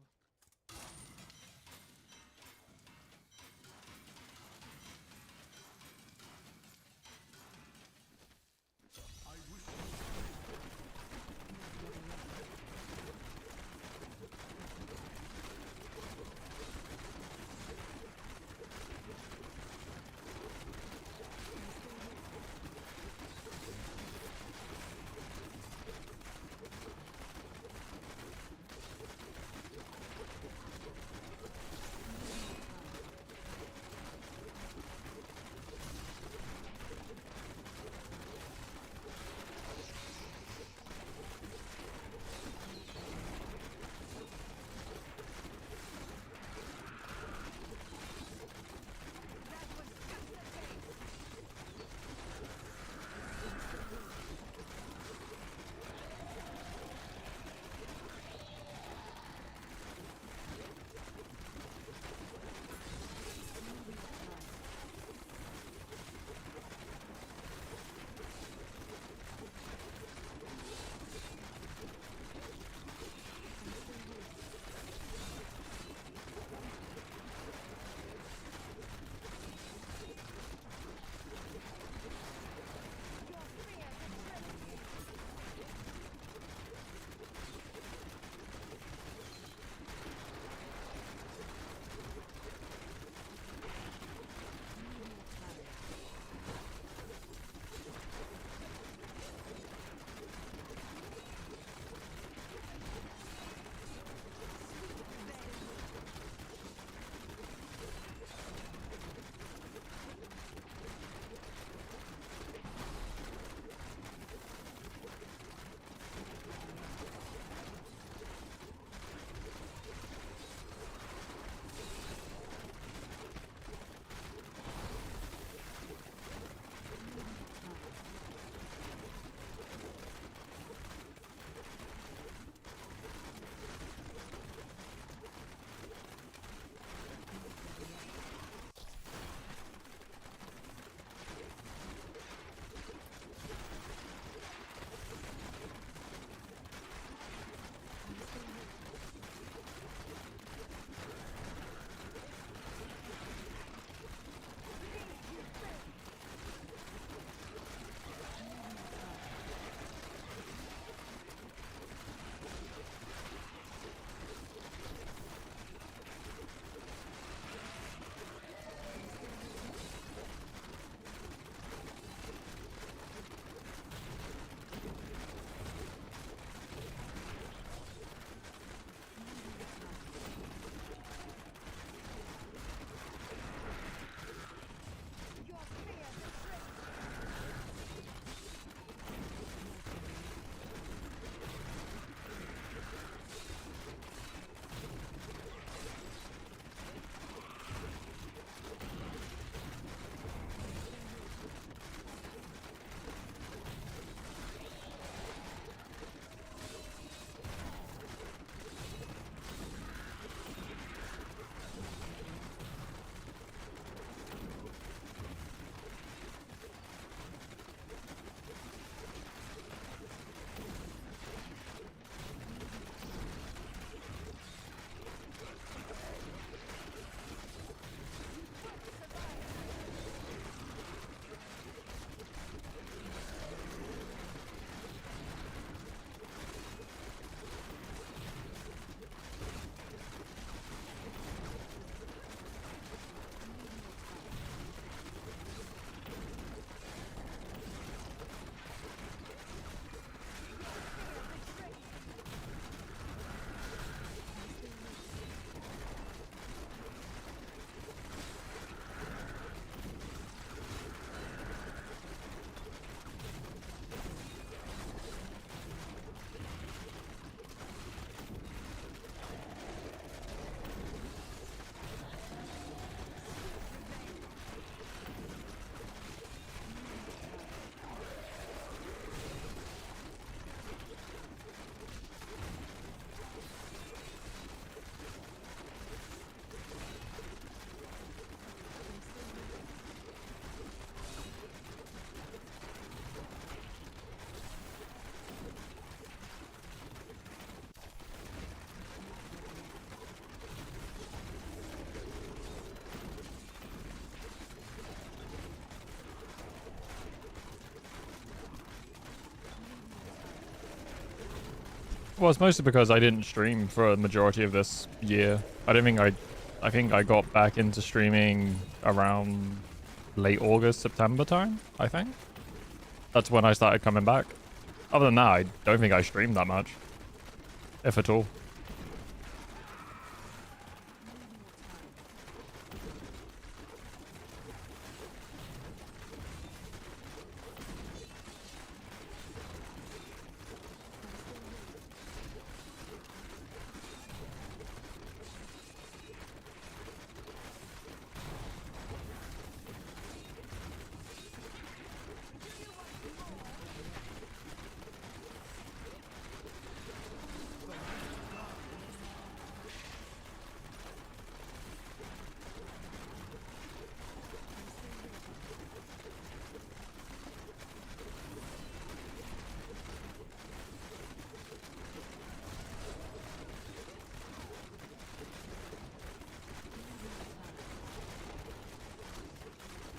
Well, it's mostly because I didn't stream for a majority of this year. I think I got back into streaming around late August, September time, I think. That's when I started coming back. Other than that, I don't think I streamed that much. If at all.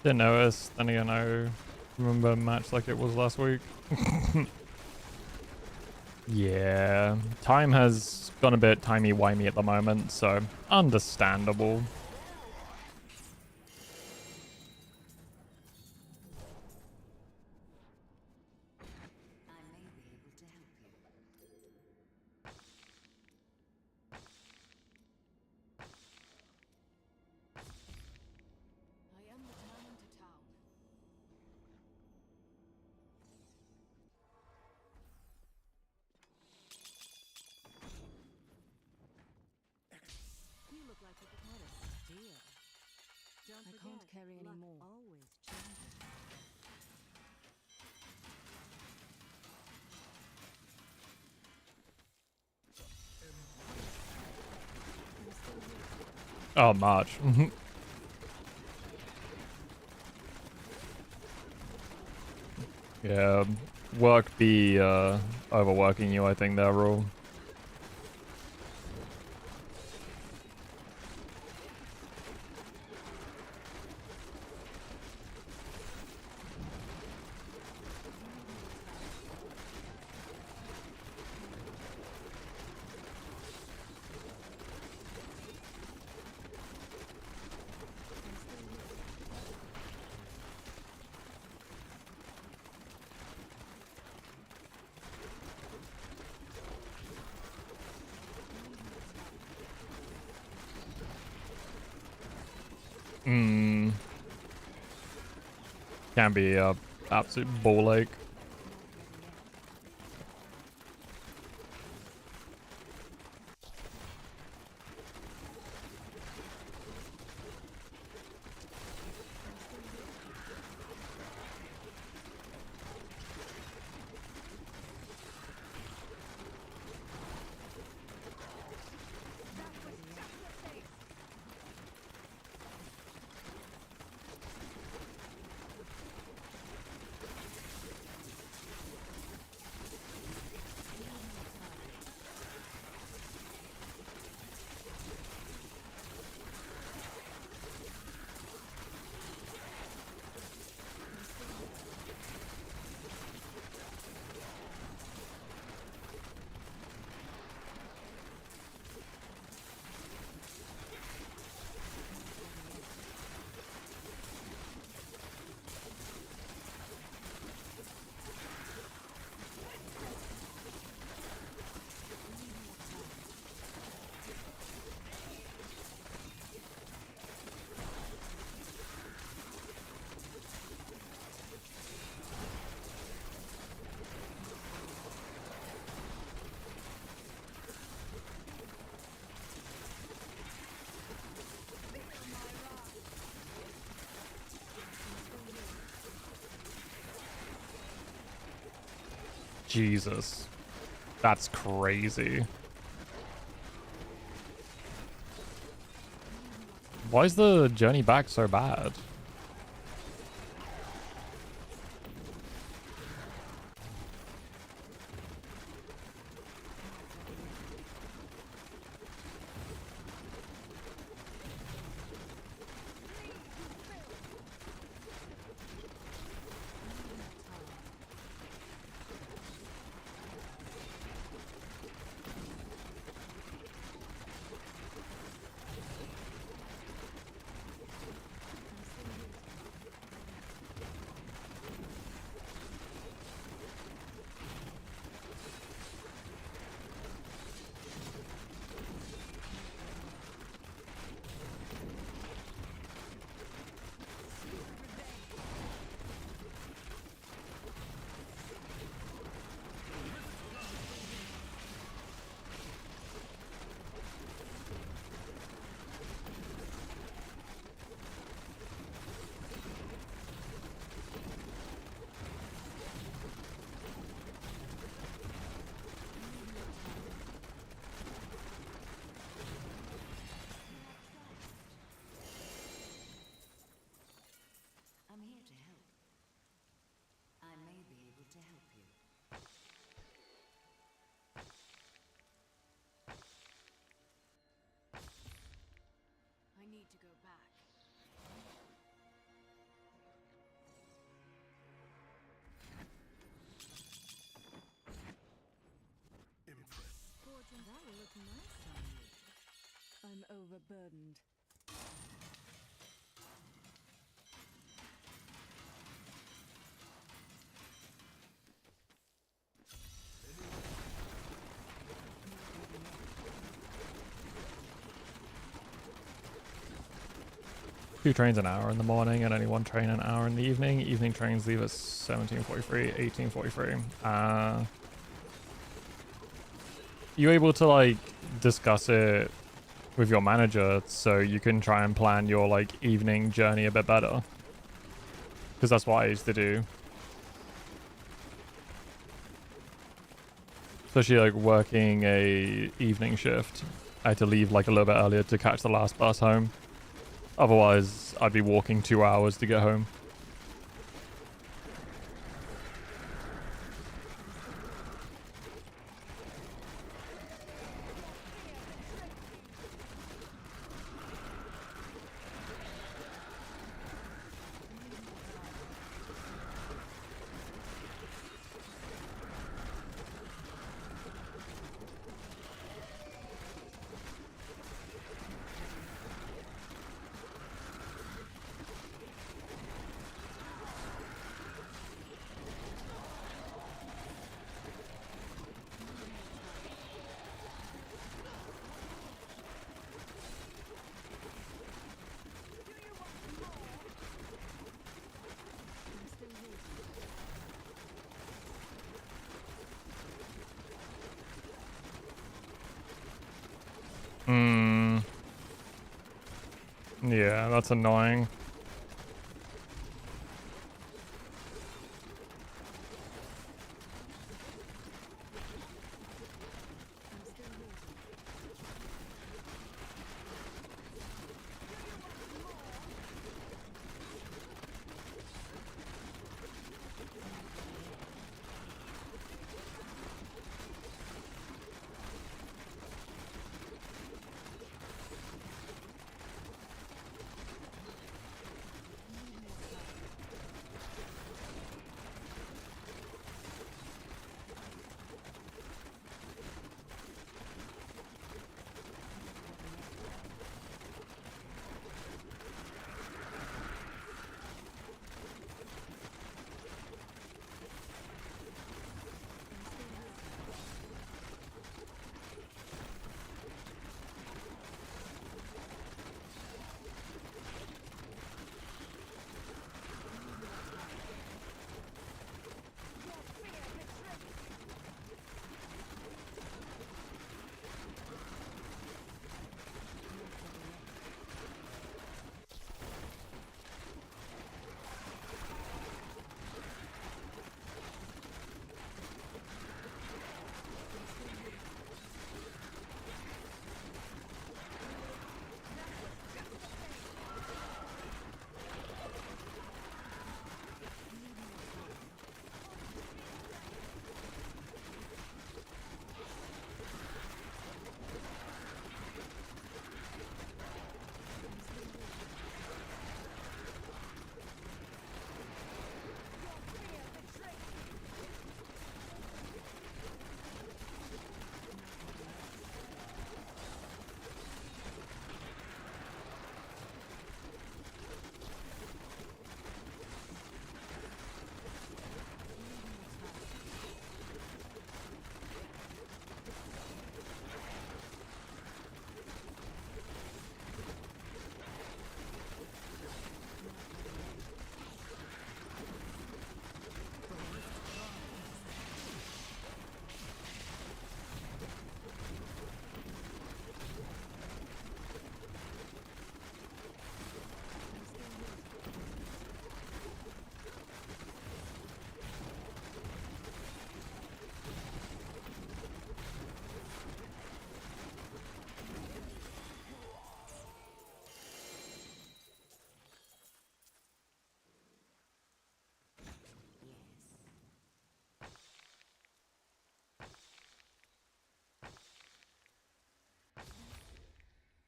Didn't notice. Then again, I remember a match like it was last week. Yeah, time has gone a bit timey-wimey at the moment, so understandable. I can't carry any more. Always changing. Oh, March. Yeah, work be overworking you, I think, there, Rule. Can be a absolute ball ache. Jesus. That's crazy. Why is the journey back so bad? need to go back. Fortune, that will look nice on you. I'm overburdened. Two trains an hour in the morning and only one train an hour in the evening. Evening trains leave at 17:43, 18:43. You able to like discuss it with your manager so you can try and plan your like evening journey a bit better? Because that's what I used to do. Especially like working a evening shift. I had to leave like a little bit earlier to catch the last bus home. Otherwise, I'd be walking 2 hours to get home. Yeah, that's annoying.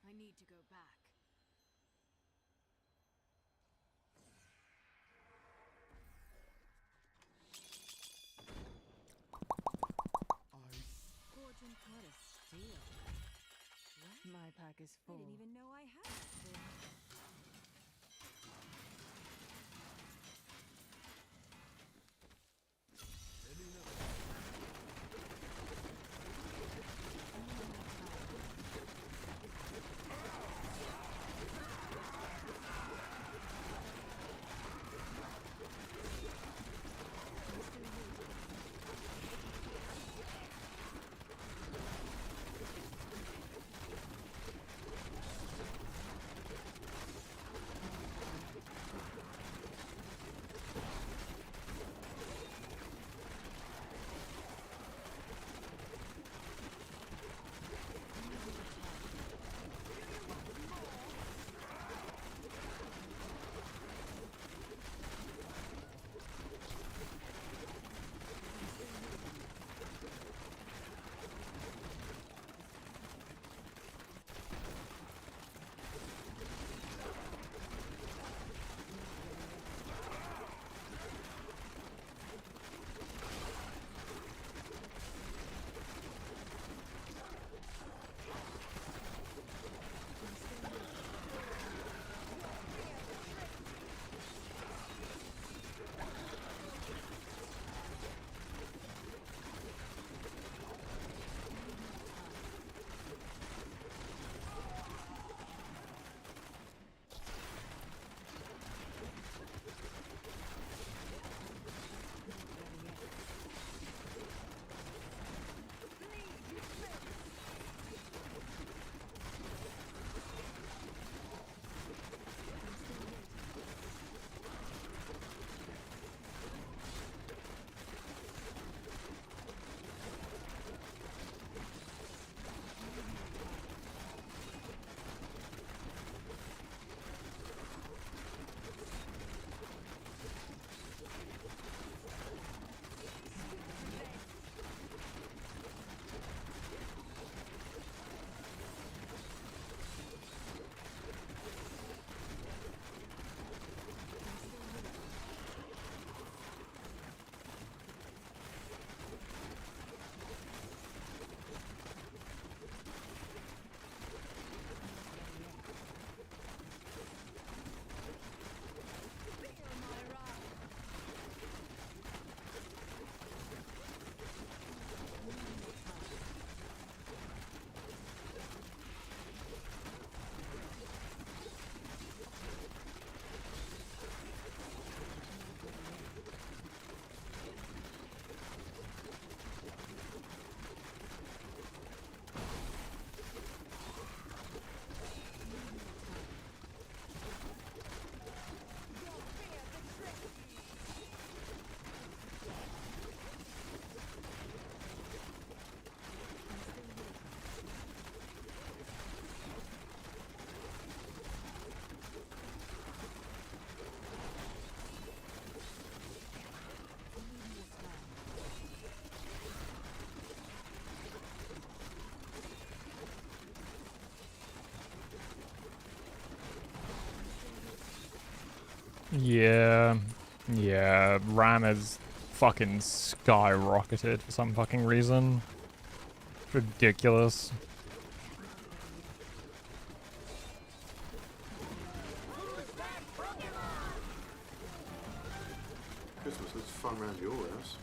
I need to go back. supply pack is full. I didn't even know I had it. Yeah. Yeah. RAM is fucking skyrocketed for some fucking reason. Ridiculous. Christmas is fun around your house.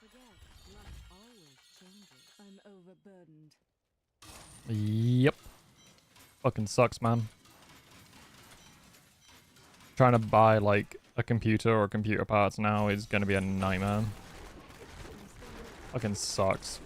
forget, life always changes. I'm overburdened. Yep. Fucking sucks, man. Trying to buy like a computer or computer parts now is gonna be a nightmare. Fucking sucks.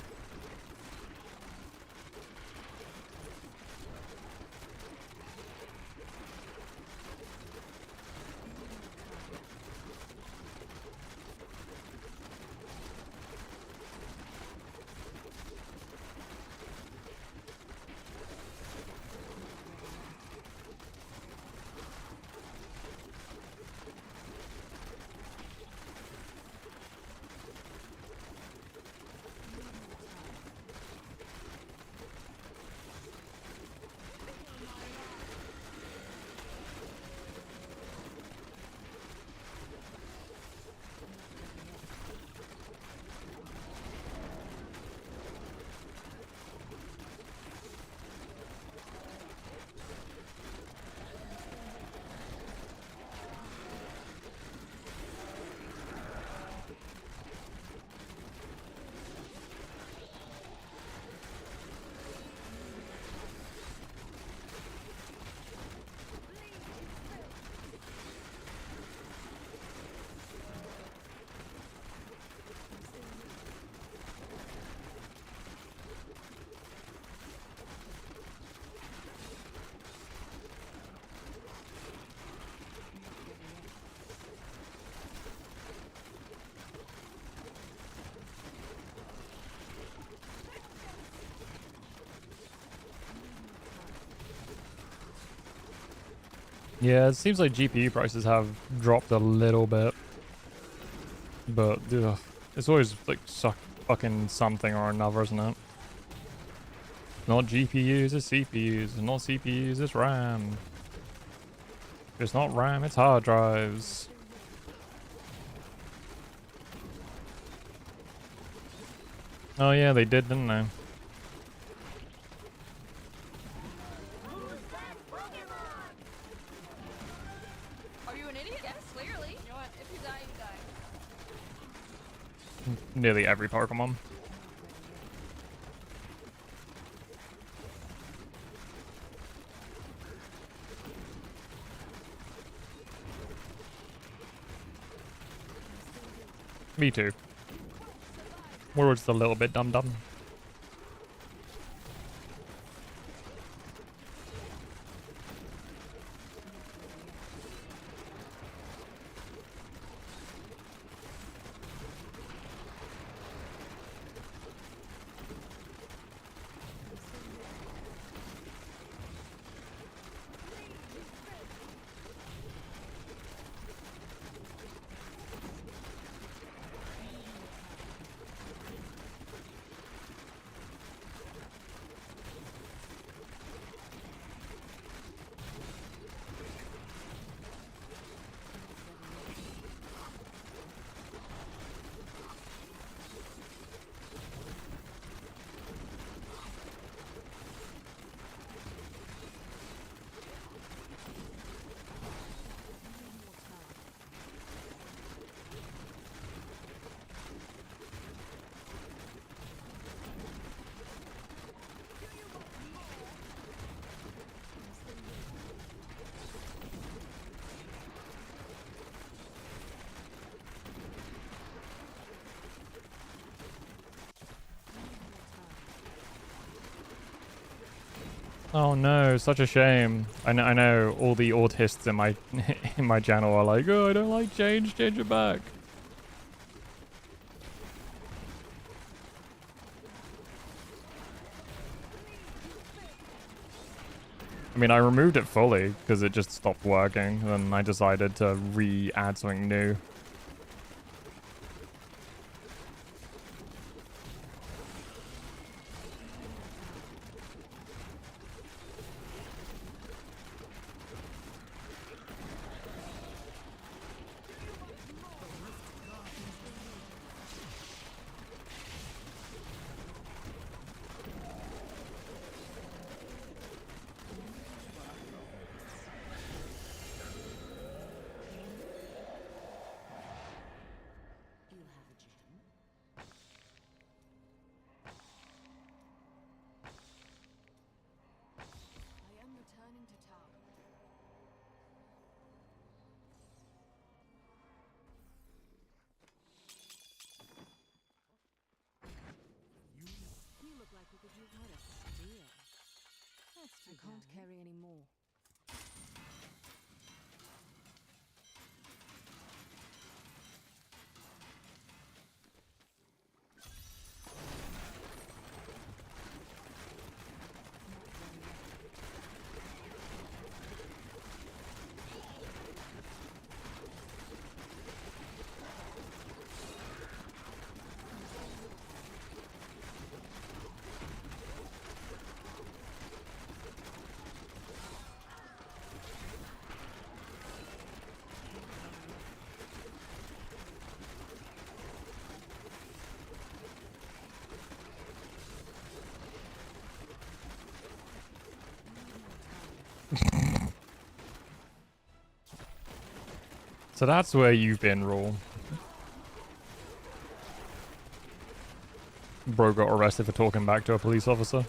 Yeah, it seems like GPU prices have dropped a little bit. But, ugh, it's always like fucking something or another, isn't it? Not GPUs, it's CPUs. Not CPUs, it's RAM. If it's not RAM, it's hard drives. Oh yeah, they did, didn't they? Are you an idiot? Yes, clearly. You know what? If you die, you die. Nearly every Pokemon. Me too. We're just a little bit dumb. Oh no, such a shame. I know all the autists in my in my channel are like, oh, I don't like change it back. I mean, I removed it fully because it just stopped working, and then I decided to re-add something new. What a steal. That's too I can't carry any more. So that's where you've been, Raw. Bro got arrested for talking back to a police officer.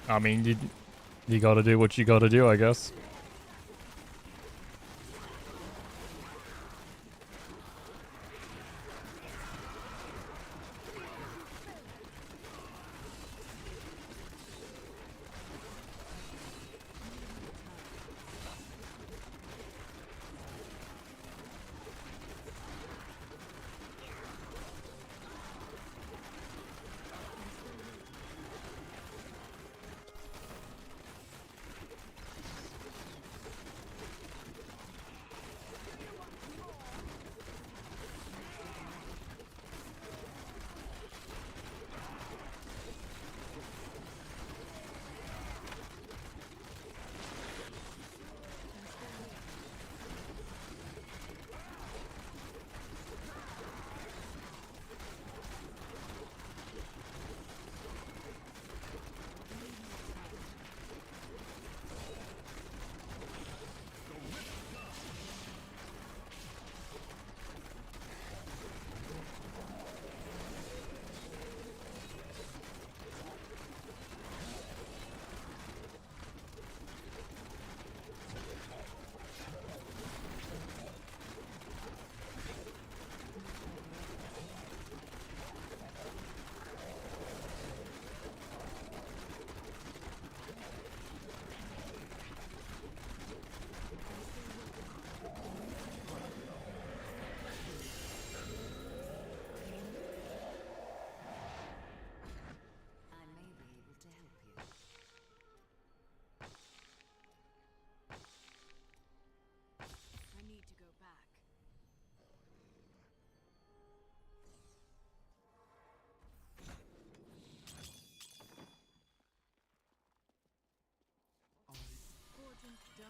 I mean, you gotta do what you gotta do, I guess.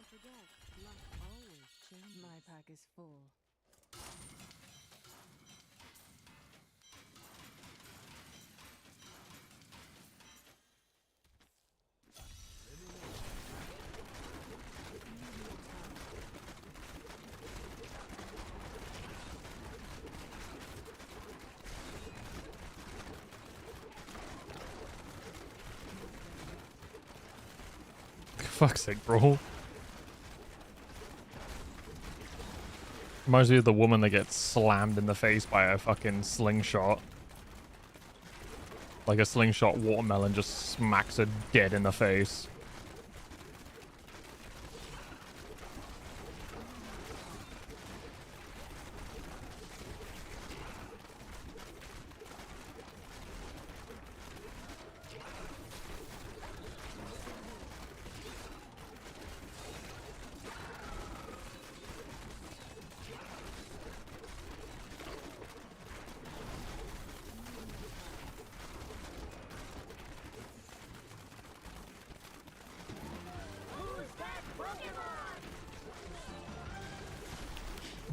forget, luck always changes. My pack is full. Fuck's sake, bro. Reminds me of the woman that gets slammed in the face by a fucking slingshot. Like a slingshot watermelon just smacks her dead in the face.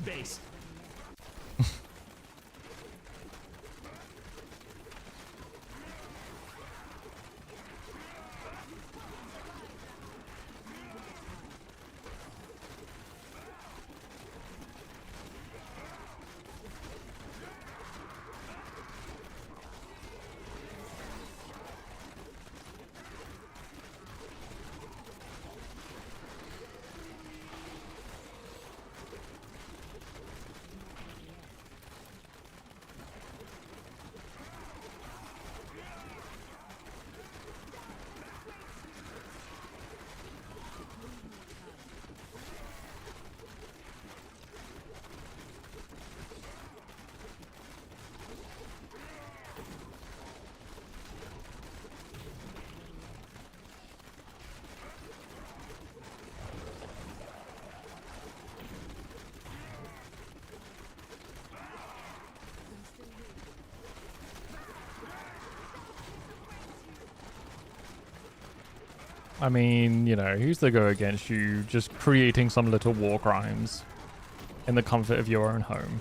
Base. I mean, you know, who's to go against you just creating some little war crimes in the comfort of your own home?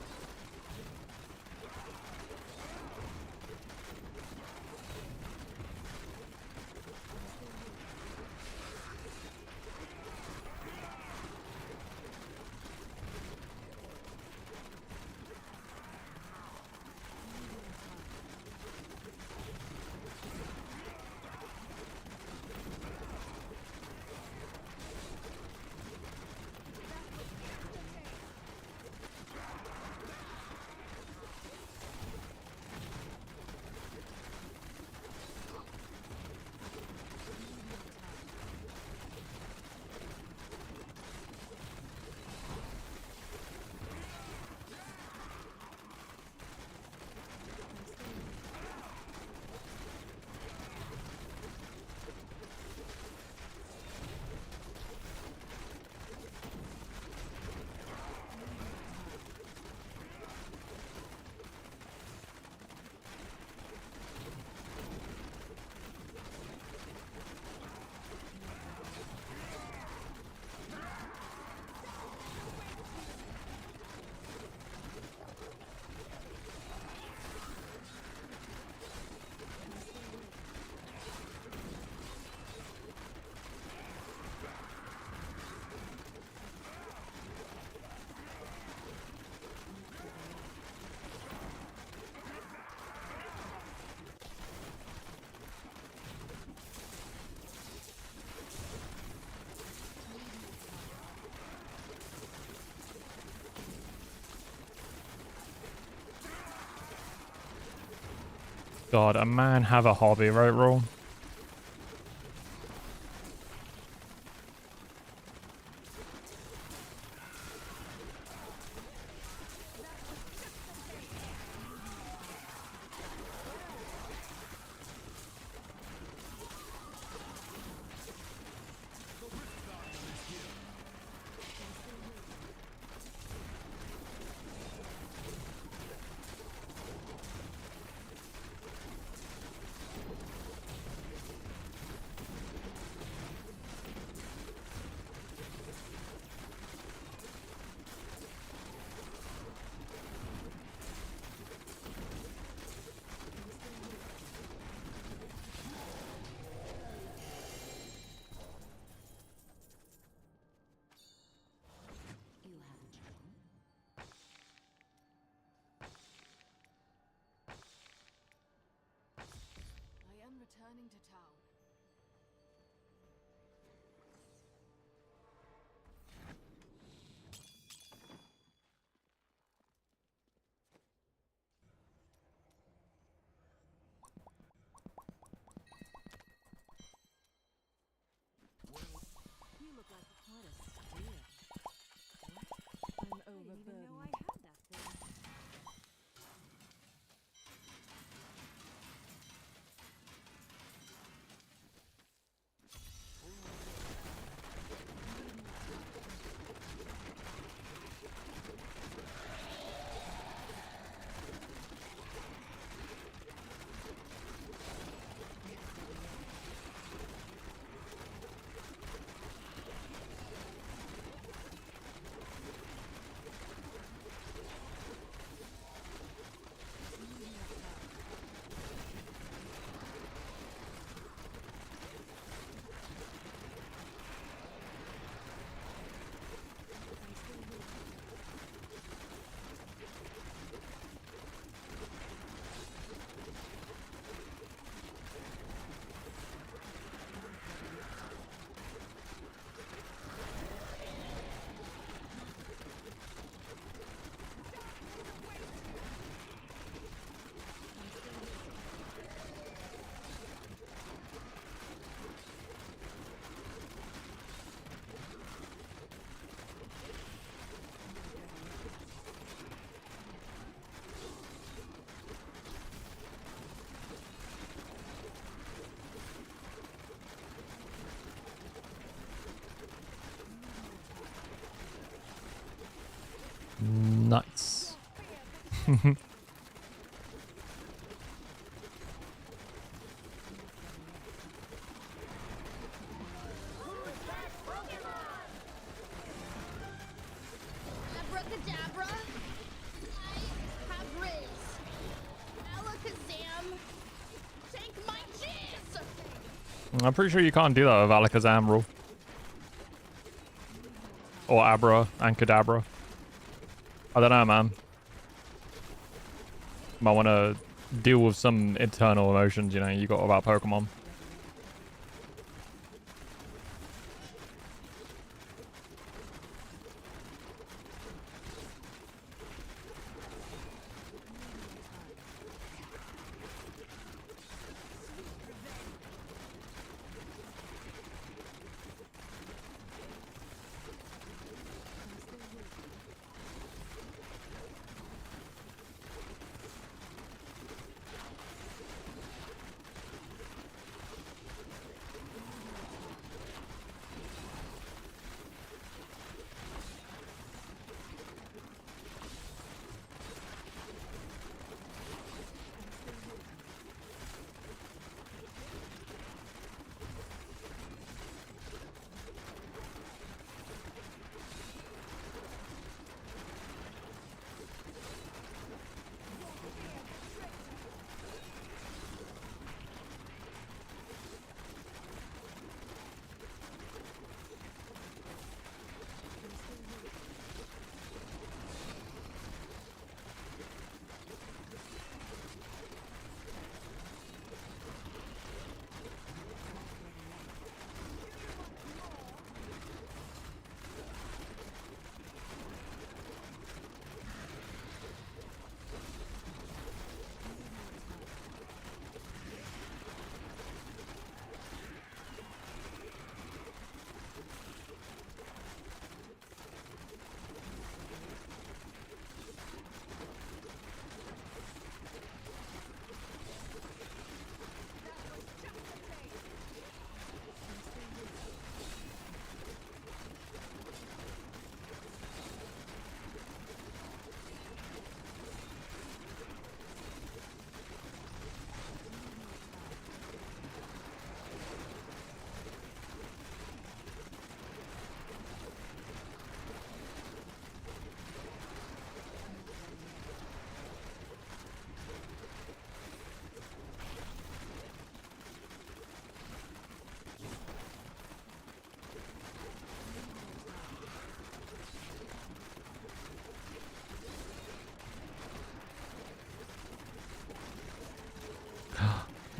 God, a man have a hobby, right, Roll? Returning to town. You look like quite a steer. I'm overburdened. I didn't even know I had that thing. Nice. Abracadabra. I have RoS. Alakazam. Take my jizz. I'm pretty sure you can't do that with Alakazam rule. Or Abra and Kadabra. I don't know, man. Might want to deal with some internal emotions, you know, you got about Pokemon.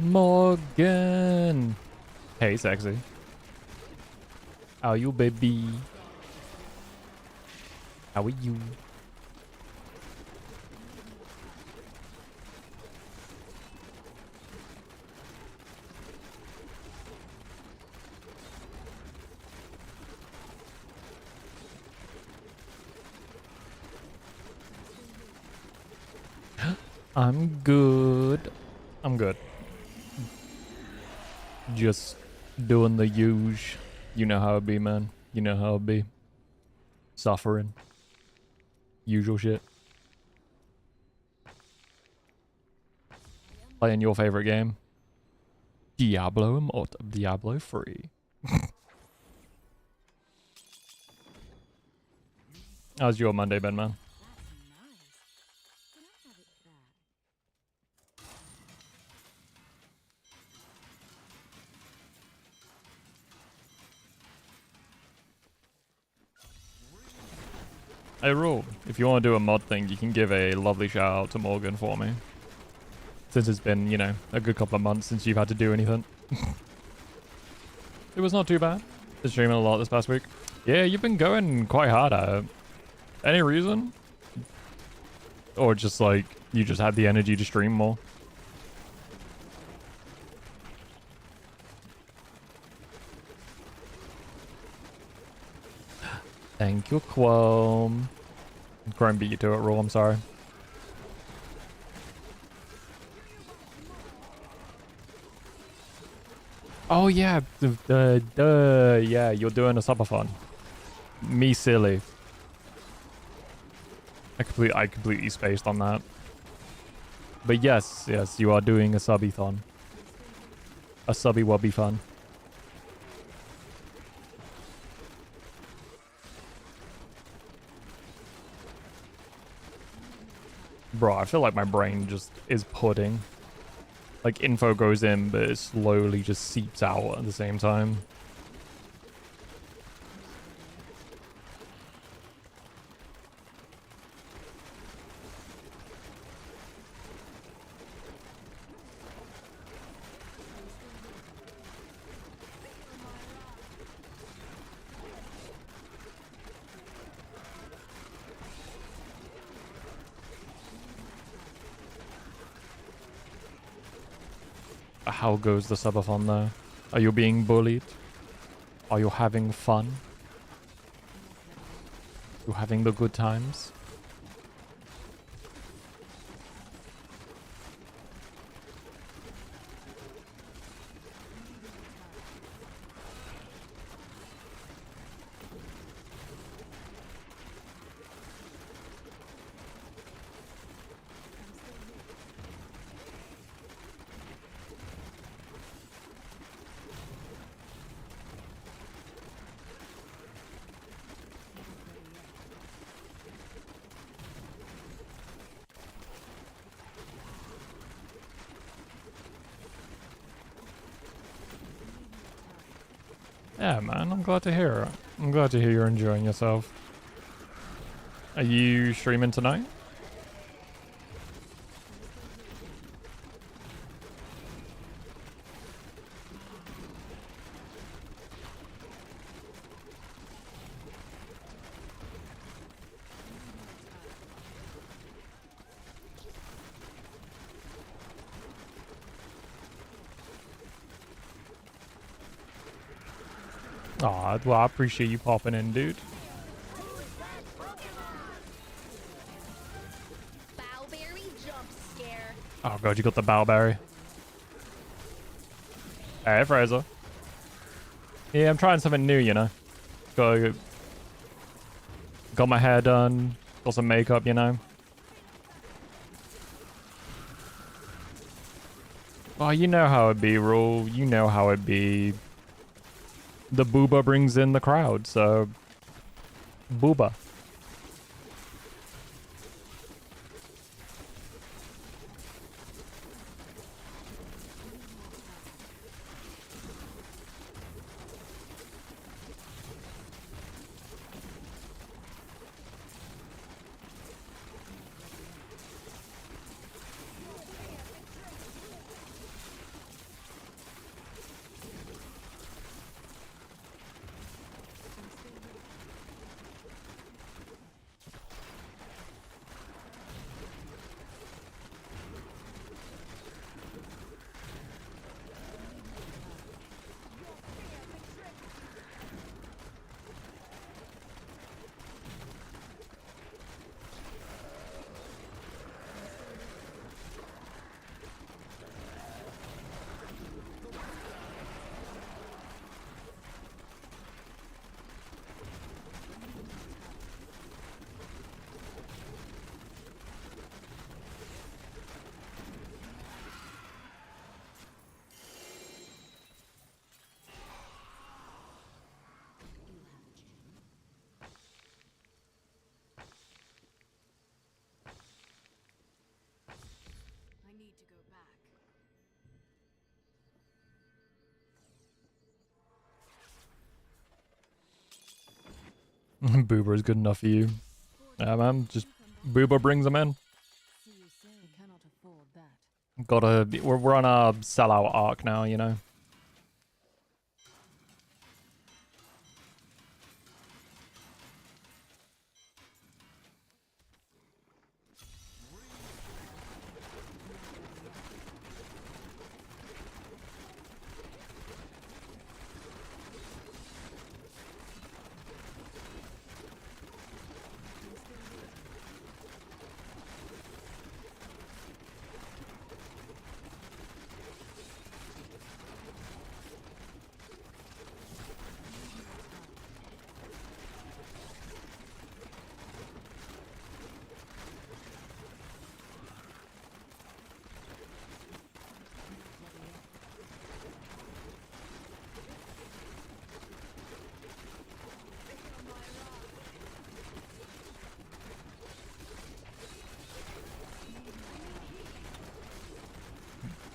Morgan. Hey, sexy. How you, baby? How are you? I'm good. I'm good. Just doing the huge. You know how it be, man. You know how it be. Suffering. Usual shit. Playing your favorite game. Diablo Immortal. Diablo 3. How's your Monday been, man? Hey, Rule, if you want to do a mod thing, you can give a lovely shout out to Morgan for me. Since it's been, you know, a good couple of months since you've had to do anything. It was not too bad. Been streaming a lot this past week. Yeah, you've been going quite hard at it. Any reason? Or just like, you just had the energy to stream more? Thank you, Chrome. Chrome beat you to it, Rule, I'm sorry. Oh yeah, yeah, you're doing a subathon. Me silly. I completely spaced on that. But yes, you are doing a subathon. A subby wubby fun. Bro, I feel like my brain just is pudding. Like, info goes in, but it slowly just seeps out at the same time. How goes the subathon though? Are you being bullied? Are you having fun? You having the good times? Yeah, man, I'm glad to hear it. I'm glad to hear you're enjoying yourself. Are you streaming tonight? Aw, well, I appreciate you popping in, dude. Oh god, you got the bowberry. Hey, Fraser. Yeah, I'm trying something new, you know. Got my hair done, got some makeup, you know. Oh, you know how it be, Rule. You know how it be. The booba brings in the crowd, so booba. Boober is good enough for you. Yeah, man. Just Boober brings them in. See you soon. We cannot afford that. We're on our sellout arc now, you know.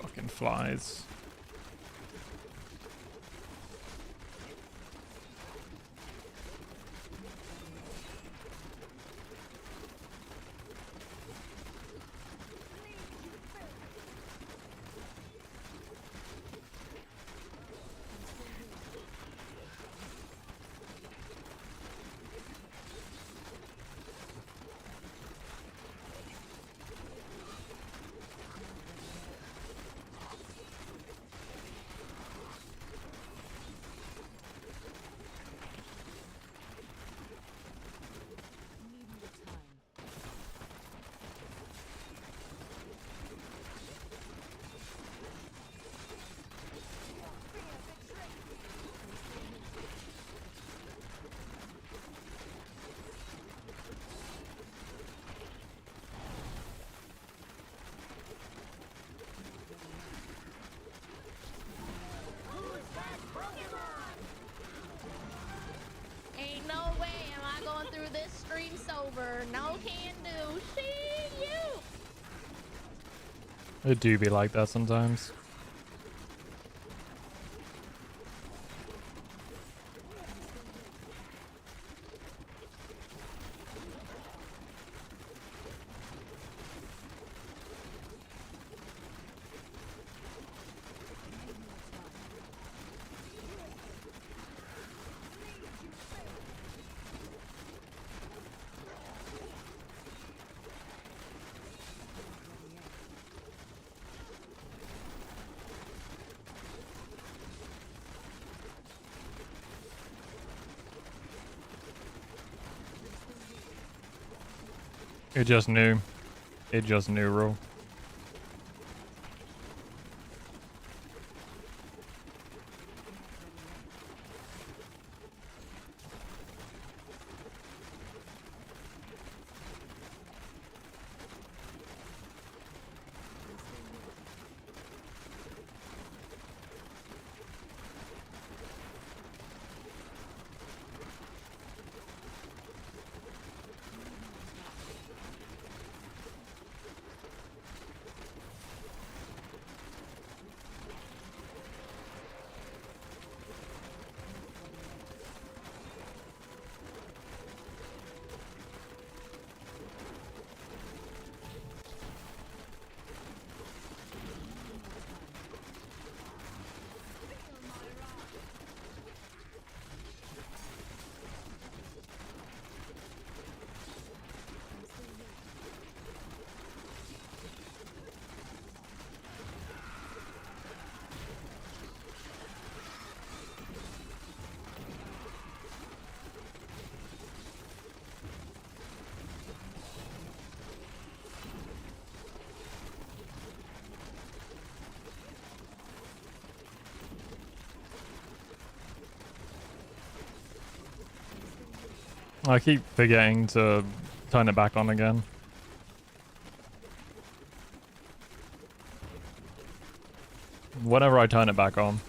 Fucking flies. Ain't no way am I going through this stream sober. No can do. See you. It do be like that sometimes. It just knew. It just knew, Ro. I keep forgetting to turn it back on again. Whenever I turn it back on.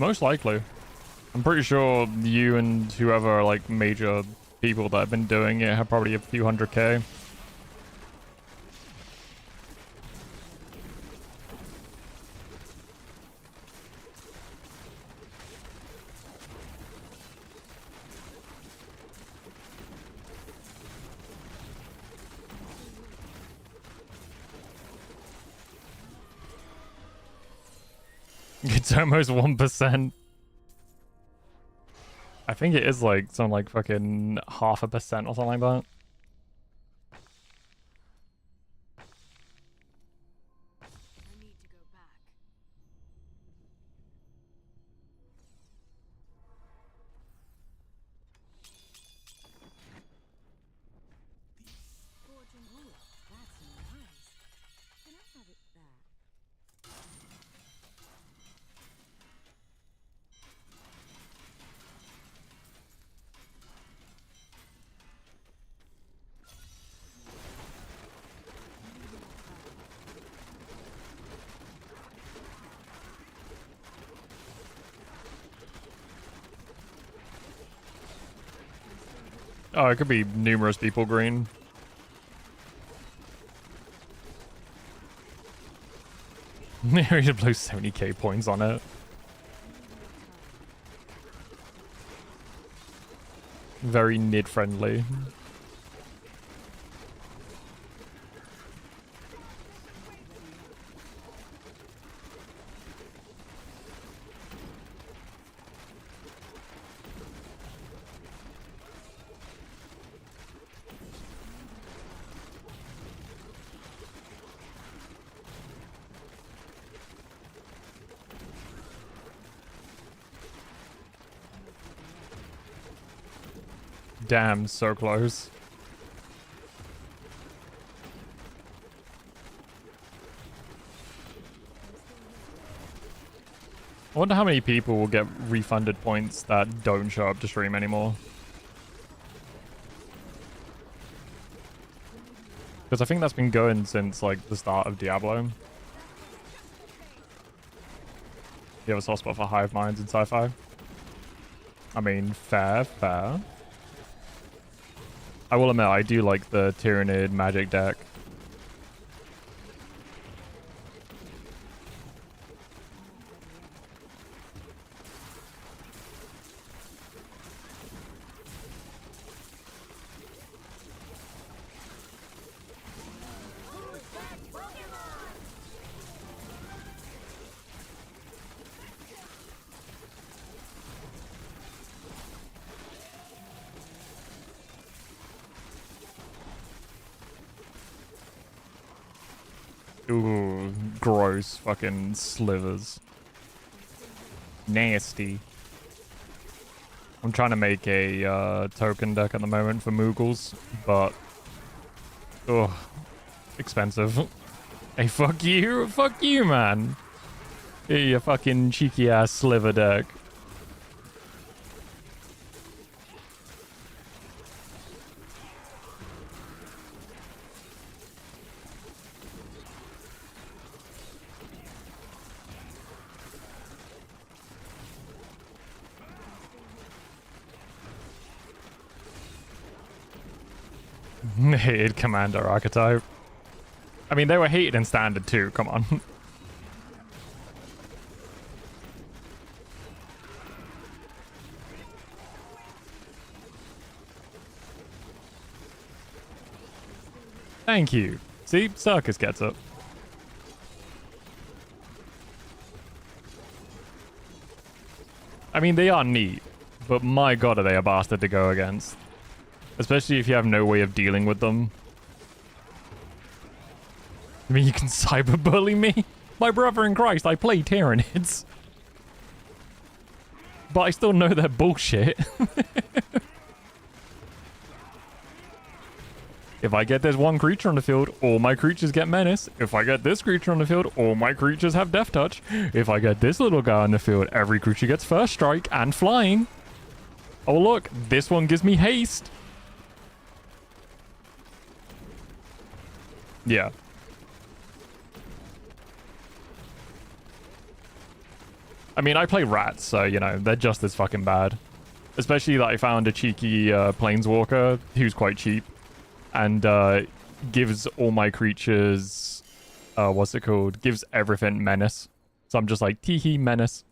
Most likely. I'm pretty sure you and whoever are like major people that have been doing it have probably a few 100K. It's almost 1%. I think it is like some like fucking 0.5% or something like that. I need to go back. Fortune, oh, that's nice. Can I have it back? Oh, it could be numerous people green. We should blow 70k points on it. Very nid friendly. Damn, so close. I wonder how many people will get refunded points that don't show up to stream anymore. Because I think that's been going since like the start of Diablo. You have a soft spot for hive minds in sci-fi? I mean, fair, fair. I will admit, I do like the Tyrannid magic deck. Ooh, gross fucking slivers. Nasty. I'm trying to make a token deck at the moment for Moogles, but ugh, expensive. Hey, fuck you, man. Hey, you fucking cheeky ass sliver deck. Hated Commander archetype. I mean, they were hated in Standard too, come on. Thank you. See? Circus gets it. I mean, they are neat, but my god are they a bastard to go against. Especially if you have no way of dealing with them. I mean, you can cyberbully me? My brother in Christ, I play Tyranids. But I still know they're bullshit. If I get this one creature on the field, all my creatures get menace. If I get this creature on the field, all my creatures have death touch. If I get this little guy on the field, every creature gets first strike and flying. Oh look, this one gives me haste. Yeah. I mean, I play rats, so, you know, they're just as fucking bad. Especially that I found a cheeky planeswalker who's quite cheap and gives all my creatures, what's it called? Gives everything menace. So I'm just like, teehee, menace.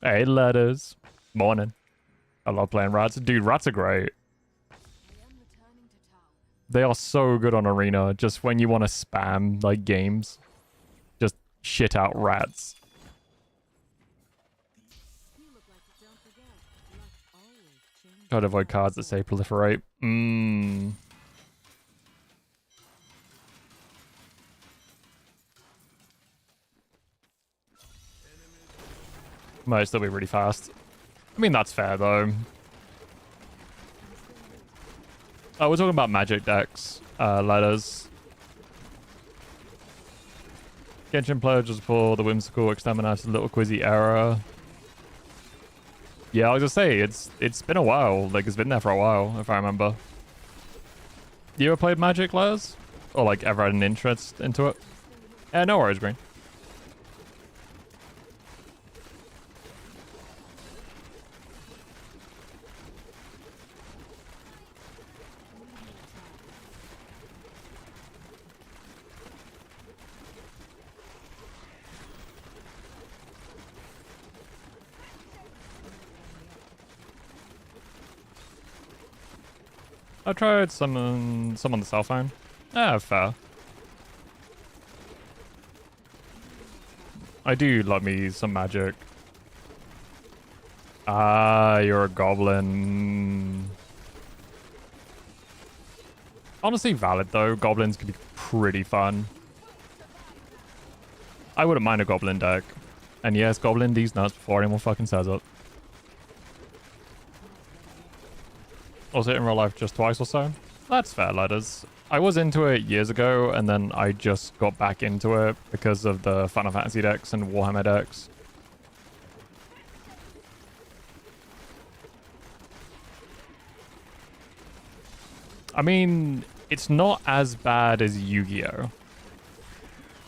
Hey, letters. Morning. I love playing rats. Dude, rats are great. They are so good on Arena, just when you want to spam, like, games. Just shit out rats. Try to avoid cards that say proliferate. Might still be really fast. I mean, that's fair, though. Oh, we're talking about magic decks, letters. Genshin player just for the whimsical exterminated little quizzy error. Yeah, I was gonna say, it's been a while. Like, it's been there for a while, if I remember. You ever played Magic, Les? Or, like, ever had an interest into it? Yeah, no worries, Green. I tried some on the cell phone. Ah, fair. I do love me some magic. Ah, you're a goblin. Honestly, valid though. Goblins could be pretty fun. I wouldn't mind a goblin deck. And yes, goblin these nuts before anyone fucking says it. Was it in real life just twice or so? That's fair, letters. I was into it years ago, and then I just got back into it because of the Final Fantasy decks and Warhammer decks. I mean, it's not as bad as Yu-Gi-Oh!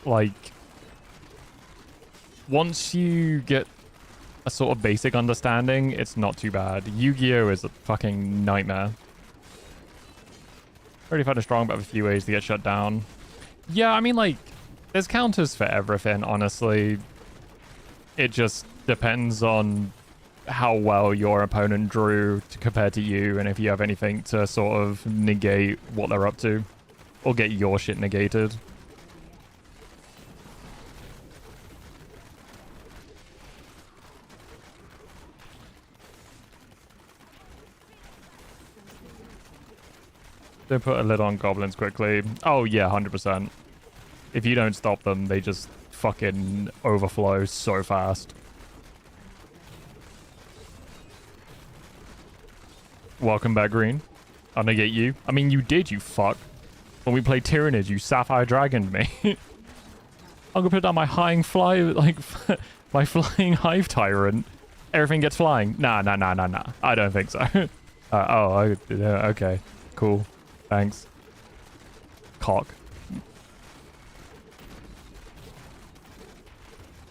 Like, once you get a sort of basic understanding, it's not too bad. Yu-Gi-Oh! Is a fucking nightmare. Already found a strong, but have a few ways to get shut down. Yeah, I mean, like, there's counters for everything, honestly. It just depends on how well your opponent drew compared to you, and if you have anything to sort of negate what they're up to. Or get your shit negated. They put a lid on goblins quickly. Oh yeah, 100%. If you don't stop them, they just fucking overflow so fast. Welcome back, Green. I'll negate you. I mean, you did, you fuck. When we played Tyrannid, you Sapphire Dragoned me. I'm gonna put down my my flying Hive Tyrant. Everything gets flying. Nah. I don't think so. Okay. Cool. Thanks. Cock.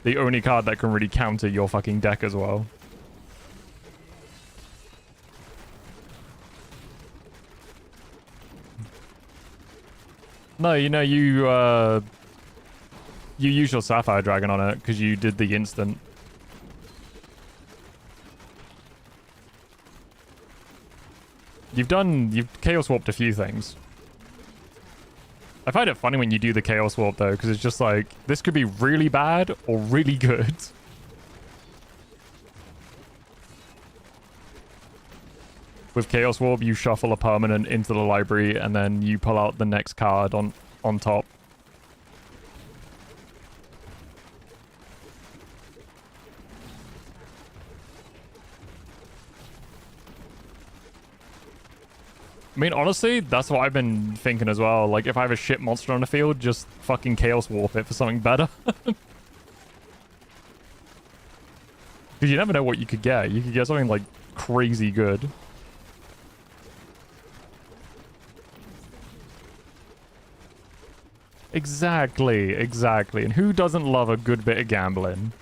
The only card that can really counter your fucking deck as well. No, you know, you use your Sapphire Dragon on it because you did the instant. You've Chaos Warped a few things. I find it funny when you do the Chaos Warp though, because it's just like, this could be really bad or really good. With Chaos Warp, you shuffle a permanent into the library and then you pull out the next card on top. I mean, honestly, that's what I've been thinking as well. Like, if I have a shit monster on the field, just fucking Chaos Warp it for something better. Because you never know what you could get. You could get something, like, crazy good. Exactly, exactly. And who doesn't love a good bit of gambling?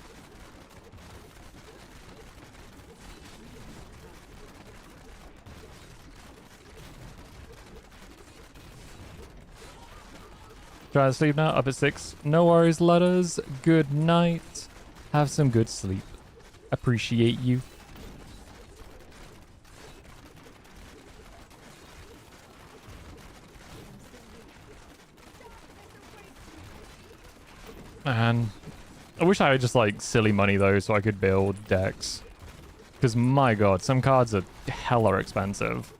Try to sleep now, up at 6. No worries, letters. Good night. Have some good sleep. Appreciate you. Man, I wish I had just like silly money though so I could build decks. Because my god, some cards are hella expensive.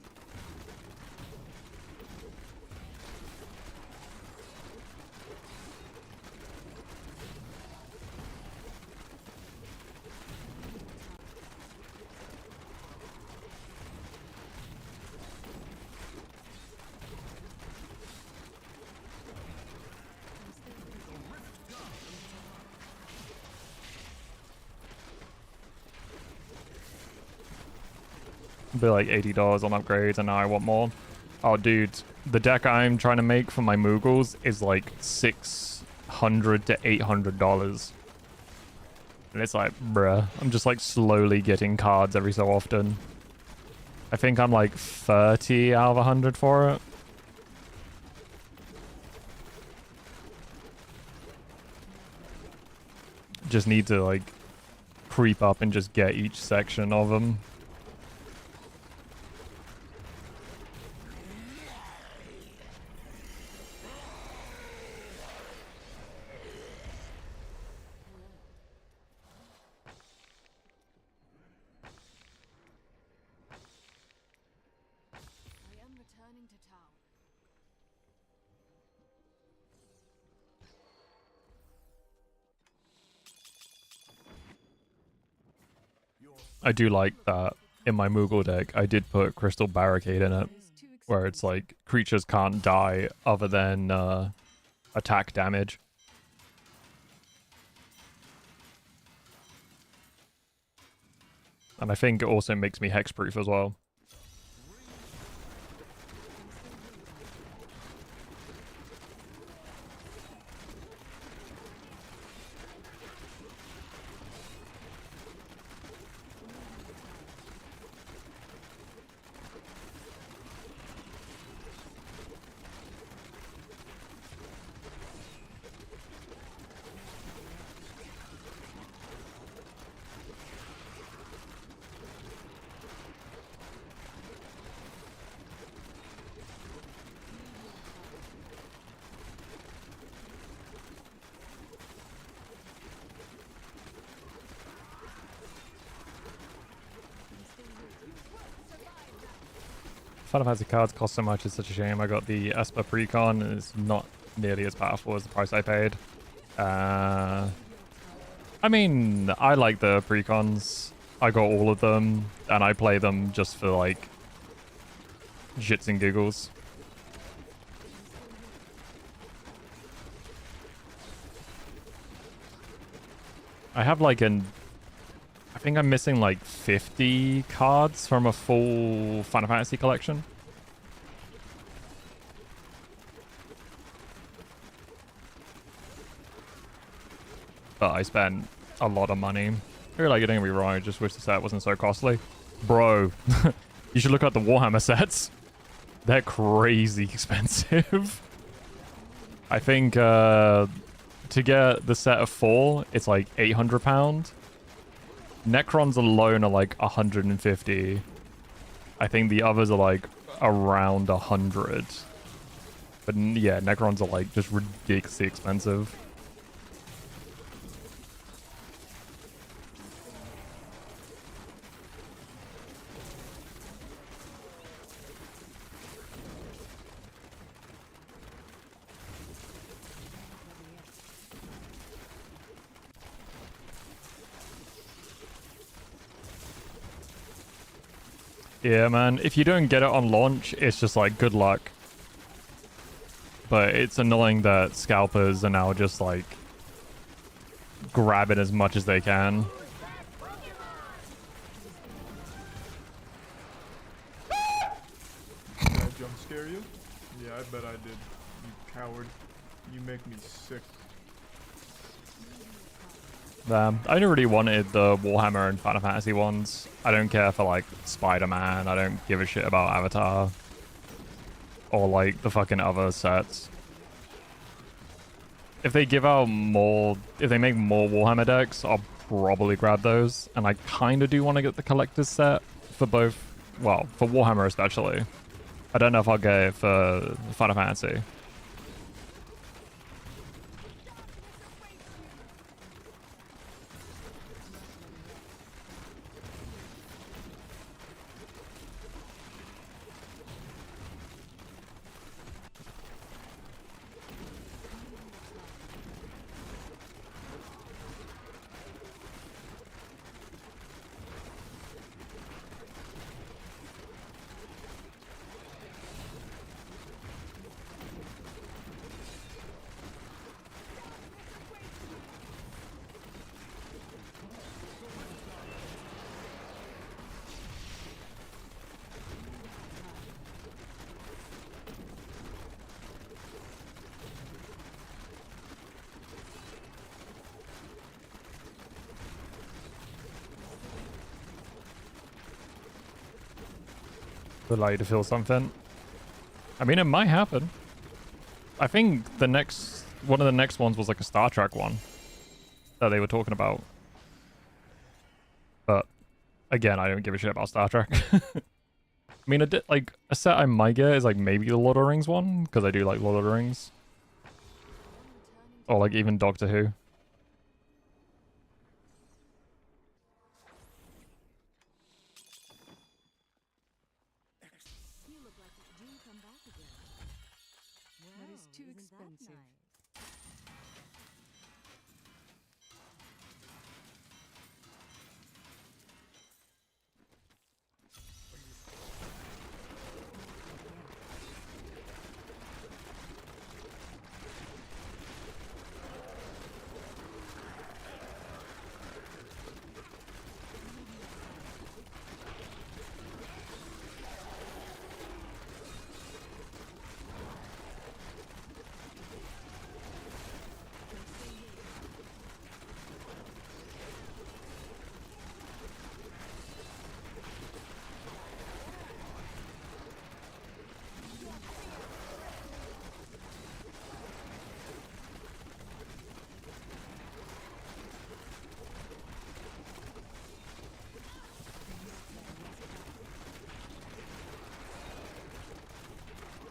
Be like $80 on upgrades and now I want more. Oh dude, the deck I'm trying to make for my Moogles is like $600 to $800. And it's like, bruh, I'm just like slowly getting cards every so often. I think I'm like 30 out of 100 for it. Just need to like creep up and just get each section of them. I do like that in my Moogle deck. I did put Crystal Barricade in it, where it's like creatures can't die other than attack damage. And I think it also makes me hexproof as well. Final Fantasy cards cost so much, it's such a shame. I got the Esper Precon and it's not nearly as powerful as the price I paid. I mean, I like the Precons. I got all of them and I play them just for like shits and giggles. I have like I think I'm missing like 50 cards from a full Final Fantasy collection. But I spent a lot of money. I really like getting me wrong, I just wish the set wasn't so costly. Bro, you should look at the Warhammer sets. They're crazy expensive. I think to get the set of 4, it's like £800. Necrons alone are like 150. I think the others are like around 100. But yeah, Necrons are like just ridiculously expensive. Yeah, man. If you don't get it on launch, it's just like, good luck. But it's annoying that scalpers are now just like grabbing as much as they can. Did I jump scare you? Yeah, I bet I did. You coward. You make me sick. I only really wanted the Warhammer and Final Fantasy ones. I don't care for like Spider-Man. I don't give a shit about Avatar. Or like the fucking other sets. If they give out more, if they make more Warhammer decks, I'll probably grab those. And I kind of do want to get the collector's set for both, well, for Warhammer especially. I don't know if I'll get it for Final Fantasy. Would like you to feel something. I mean, it might happen. I think one of the next ones was like a Star Trek one that they were talking about. But again, I don't give a shit about Star Trek. I mean, like a set I might get is like maybe the Lord of the Rings one, because I do like Lord of the Rings. Or like even Doctor Who. That is too expensive.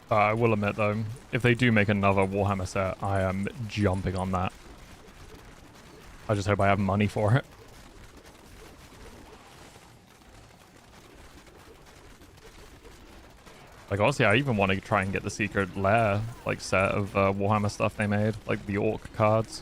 I will admit though, if they do make another Warhammer set, I am jumping on that. I just hope I have money for it. Like honestly, I even want to try and get the Secret Lair like set of Warhammer stuff they made, like the Orc cards.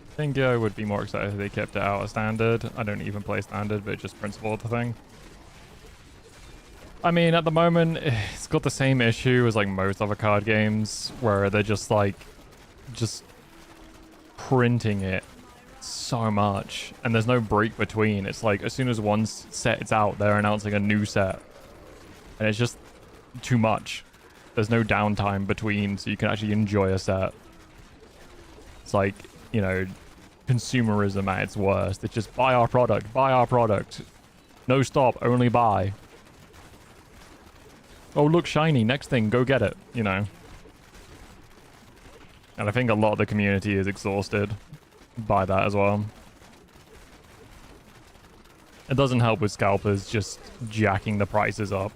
I think I would be more excited if they kept it out of standard. I don't even play standard, but just principle of the thing. I mean, at the moment, it's got the same issue as like most other card games, where they're just like, just printing it so much, and there's no break between. It's like as soon as one set is out, they're announcing a new set, and it's just too much. There's no downtime between, so you can actually enjoy a set. It's like, you know, consumerism at its worst. It's just buy our product. No stop, only buy. Oh, look, shiny, next thing, go get it, you know. And I think a lot of the community is exhausted by that as well. It doesn't help with scalpers just jacking the prices up.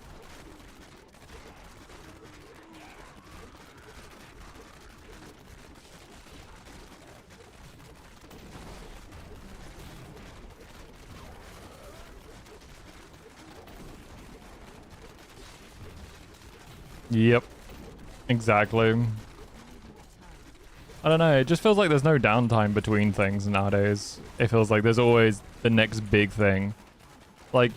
Yep, exactly. I don't know, it just feels like there's no downtime between things nowadays. It feels like there's always the next big thing. Like,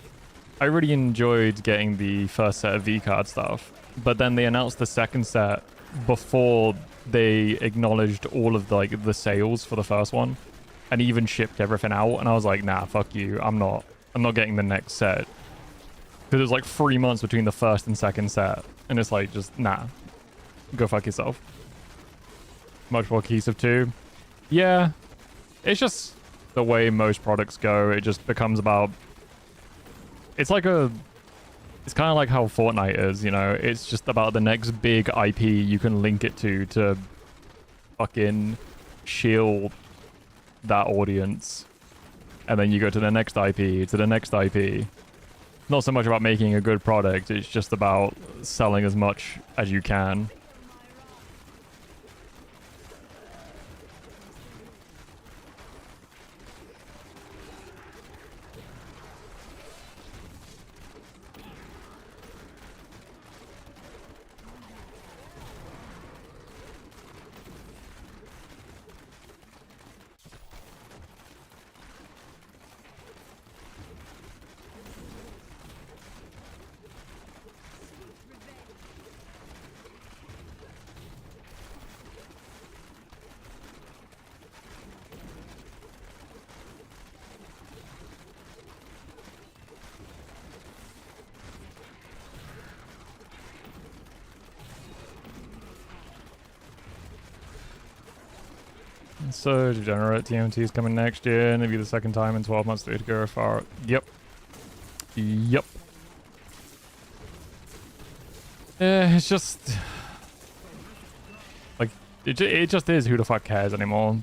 I really enjoyed getting the first set of V-card stuff, but then they announced the second set before they acknowledged all of the sales for the first one. and even shipped everything out, and I was like, nah, fuck you, I'm not getting the next set. Because it was like 3 months between the first and second set, and it's like, just, nah, go fuck yourself. Much more cohesive too. Yeah, it's just the way most products go. It just becomes about, it's kind of like how Fortnite is, you know? It's just about the next big IP you can link it to fucking shield that audience. And then you go to the next IP, to the next IP. Not so much about making a good product, it's just about selling as much as you can. So, degenerate TMT is coming next year, and it'll be the second time in 12 months to go far. Yep. Yep. Yeah, it's just... like, it just is, who the fuck cares anymore.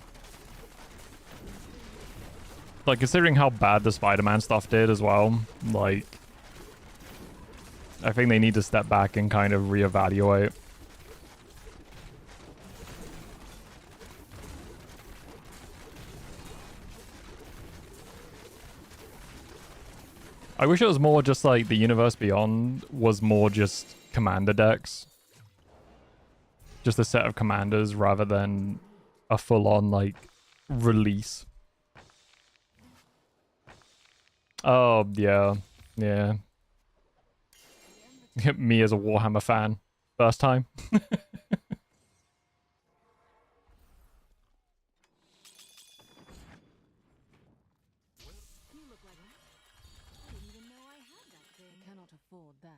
Like, considering how bad the Spider-Man stuff did as well, like... I think they need to step back and kind of reevaluate. I wish it was more just like the Universe Beyond was more just commander decks. Just a set of commanders rather than a full-on, like, release. Oh, yeah. Yeah. Me as a Warhammer fan. First time. Cannot afford that.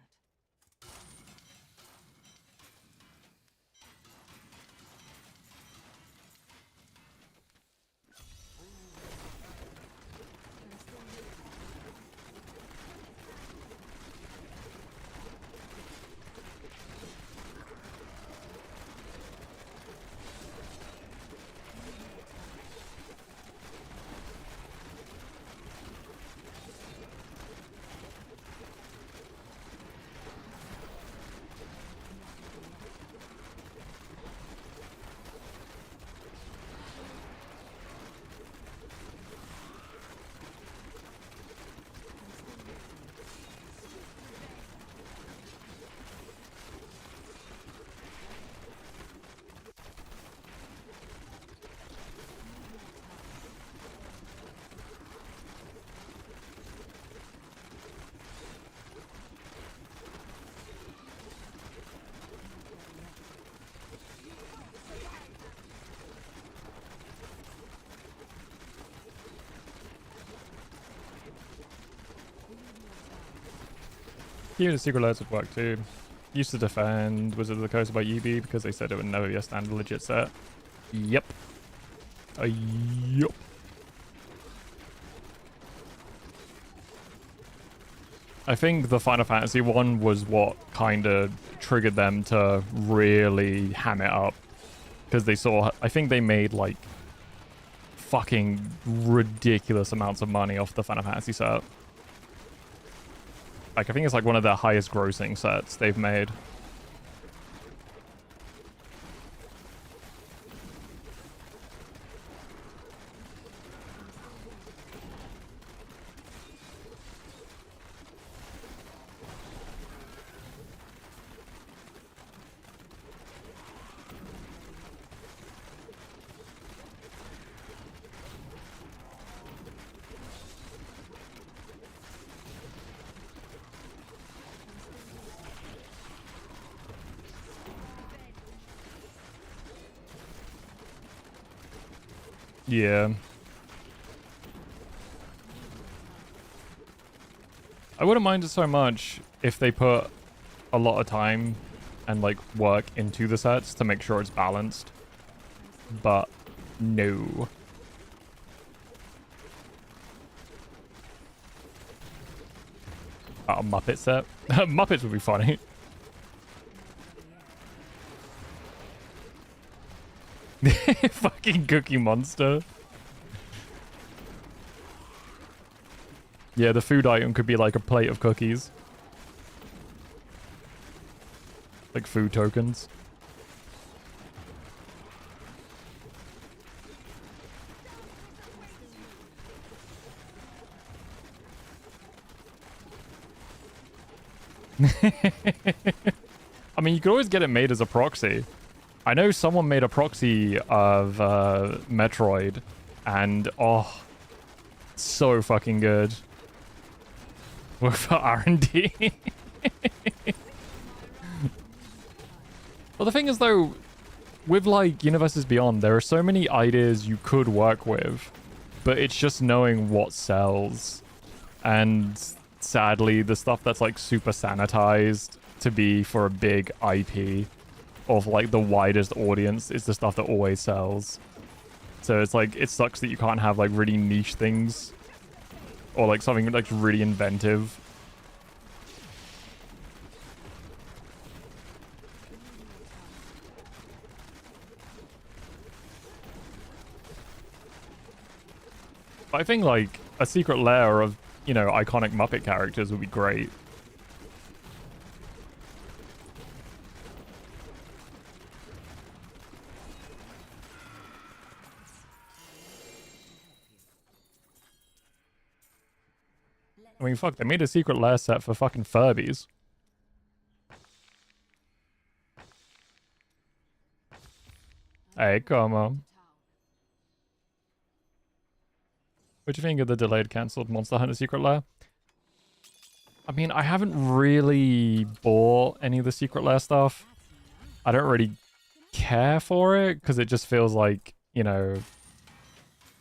Even the Secret Alerts would work too. Used to defend Wizard of the Coast by UB because they said it would never be a standard legit set. Yep. Yep. I think the Final Fantasy one was what kind of triggered them to really ham it up. Because they saw, I think they made like fucking ridiculous amounts of money off the Final Fantasy set. Like, I think it's like one of their highest grossing sets they've made. Yeah. wouldn't mind it so much if they put a lot of time and like work into the sets to make sure it's balanced. But no. A Muppet set? Muppets would be funny. Fucking Cookie Monster. Yeah, the food item could be like a plate of cookies. Like food tokens. I mean, you could always get it made as a proxy. I know someone made a proxy of Metroid, and oh, so fucking good. With R&D. Well, the thing is, though, with like Universes Beyond, there are so many ideas you could work with, but it's just knowing what sells. And sadly, the stuff that's like super sanitized to be for a big IP of like the widest audience is the stuff that always sells. So it's like, it sucks that you can't have like really niche things or like something like really inventive. I think like a secret lair of, you know, iconic Muppet characters would be great. I mean, fuck, they made a secret lair set for fucking Furbies. Hey, come on. What do you think of the delayed, cancelled Monster Hunter Secret Lair? I mean, I haven't really bought any of the Secret Lair stuff. I don't really care for it, because it just feels like, you know,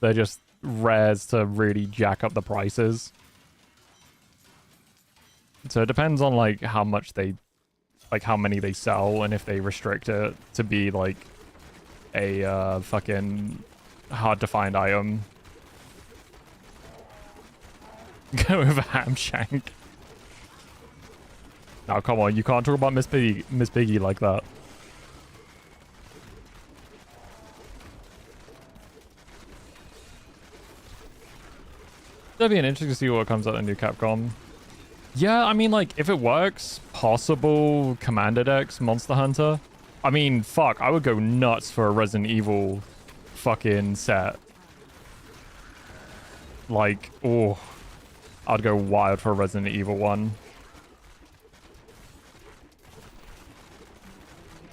they're just rares to really jack up the prices. So it depends on, like, how much they, like, how many they sell, and if they restrict it to be, like, a fucking hard-to-find item. Go with a ham shank. Now, come on, you can't talk about Miss Piggy like that. That'd be an interesting to see what comes out in the new Capcom. Yeah, I mean, like, if it works, possible Commander decks, Monster Hunter. I mean, fuck, I would go nuts for a Resident Evil fucking set. Like, oh, I'd go wild for a Resident Evil one.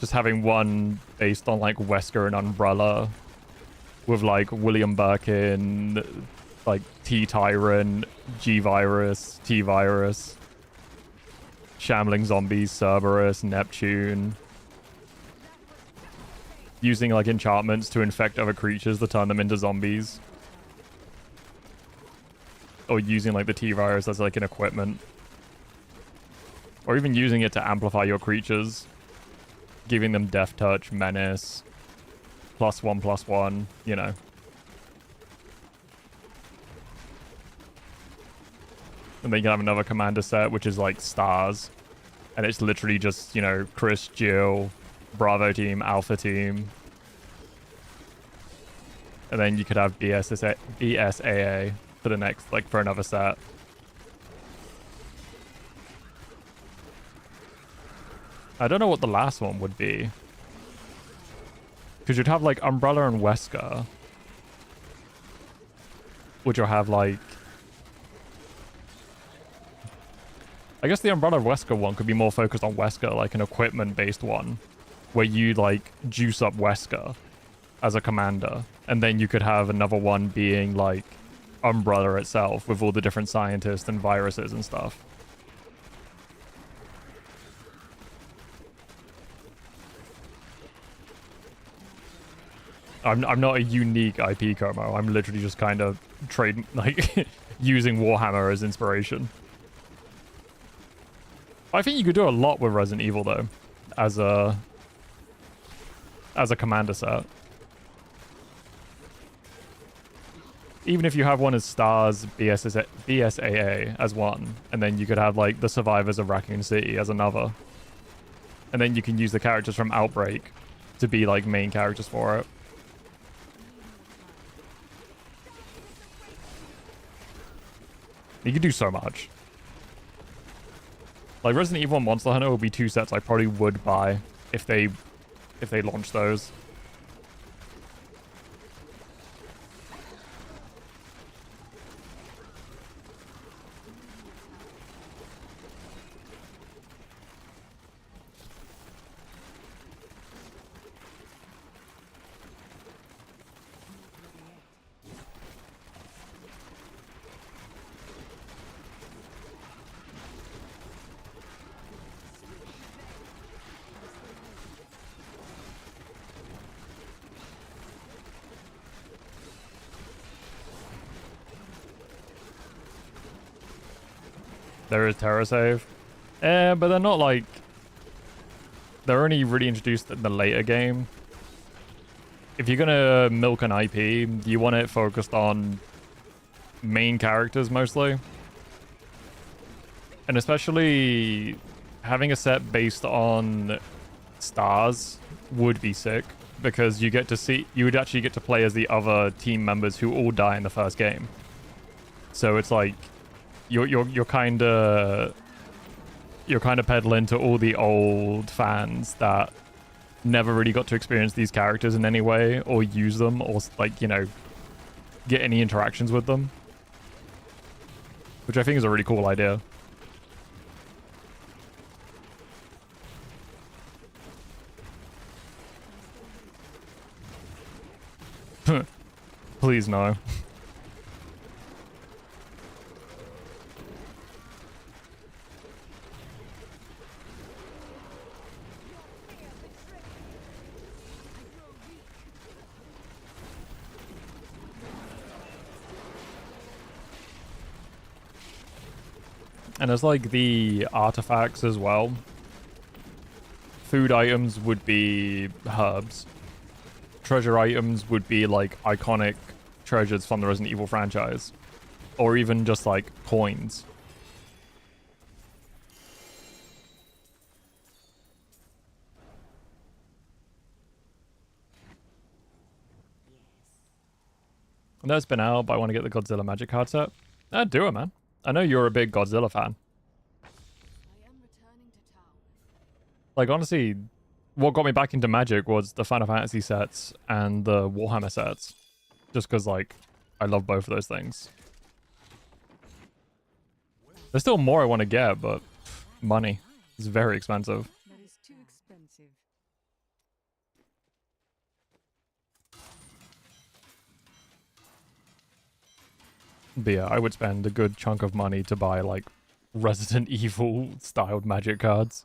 Just having one based on, like, Wesker and Umbrella with, like, William Birkin, like, T-Tyrant, G-Virus, T-Virus, Shambling Zombies, Cerberus, Neptune. Using, like, enchantments to infect other creatures to turn them into zombies. Or using, like, the T-Virus as, like, an equipment. Or even using it to amplify your creatures. Giving them Death Touch, Menace, +1/+1, you know. And then you can have another commander set, which is, like, stars. And it's literally just, you know, Chris, Jill, Bravo team, Alpha team. And then you could have BSAA for the next, like, for another set. I don't know what the last one would be. Because you'd have, like, Umbrella and Wesker. Which will have, like... I guess the Umbrella Wesker one could be more focused on Wesker, like an equipment-based one. Where you, like, juice up Wesker as a commander. And then you could have another one being, like, Umbrella itself with all the different scientists and viruses and stuff. I'm not a unique IP, Como. I'm literally just kind of using Warhammer as inspiration. I think you could do a lot with Resident Evil though, as a commander set. Even if you have one as Stars BSAA as one, and then you could have like the Survivors of Raccoon City as another. And then you can use the characters from Outbreak to be like main characters for it. You could do so much. Like Resident Evil and Monster Hunter would be two sets I probably would buy if they launch those. There is Terra Save. But they're not like... They're only really introduced in the later game. If you're gonna milk an IP, you want it focused on main characters mostly. And especially having a set based on stars would be sick. Because you would actually get to play as the other team members who all die in the first game. So it's like... You're kind of peddling to all the old fans that never really got to experience these characters in any way or use them or like, you know, get any interactions with them, which I think is a really cool idea. Please no. And there's like the artifacts as well. Food items would be herbs. Treasure items would be like iconic treasures from the Resident Evil franchise. Or even just like coins. And that's been out, but I want to get the Godzilla Magic card set. Do it, man. I know you're a big Godzilla fan. Like, honestly, what got me back into Magic was the Final Fantasy sets and the Warhammer sets. Just because, like, I love both of those things. There's still more I want to get, but money is very expensive. That is too expensive. But yeah, I would spend a good chunk of money to buy, like, Resident Evil styled Magic cards.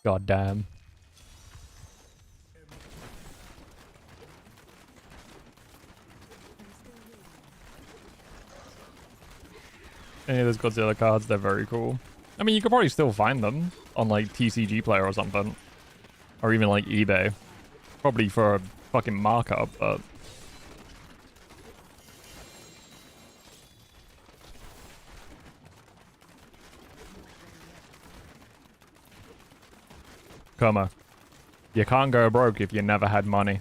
God damn. Any of those Godzilla cards, they're very cool. I mean, you could probably still find them on, like, TCG Player or something. Or even, like, eBay. Probably for a fucking markup, but... Como. You can't go broke if you never had money.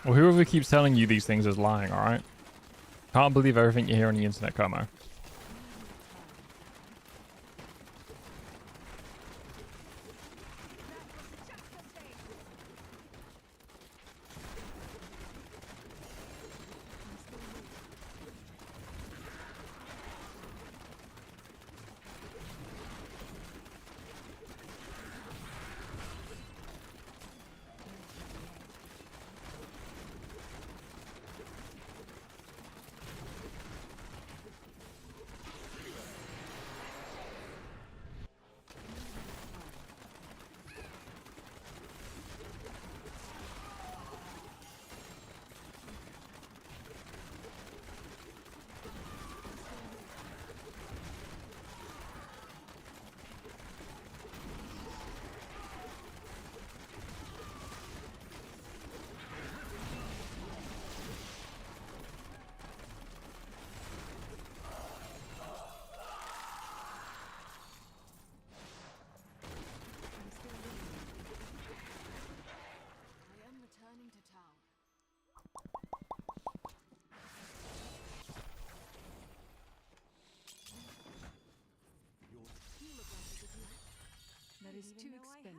Well, whoever keeps telling you these things is lying, alright? Can't believe everything you hear on the internet, Como.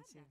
expensive.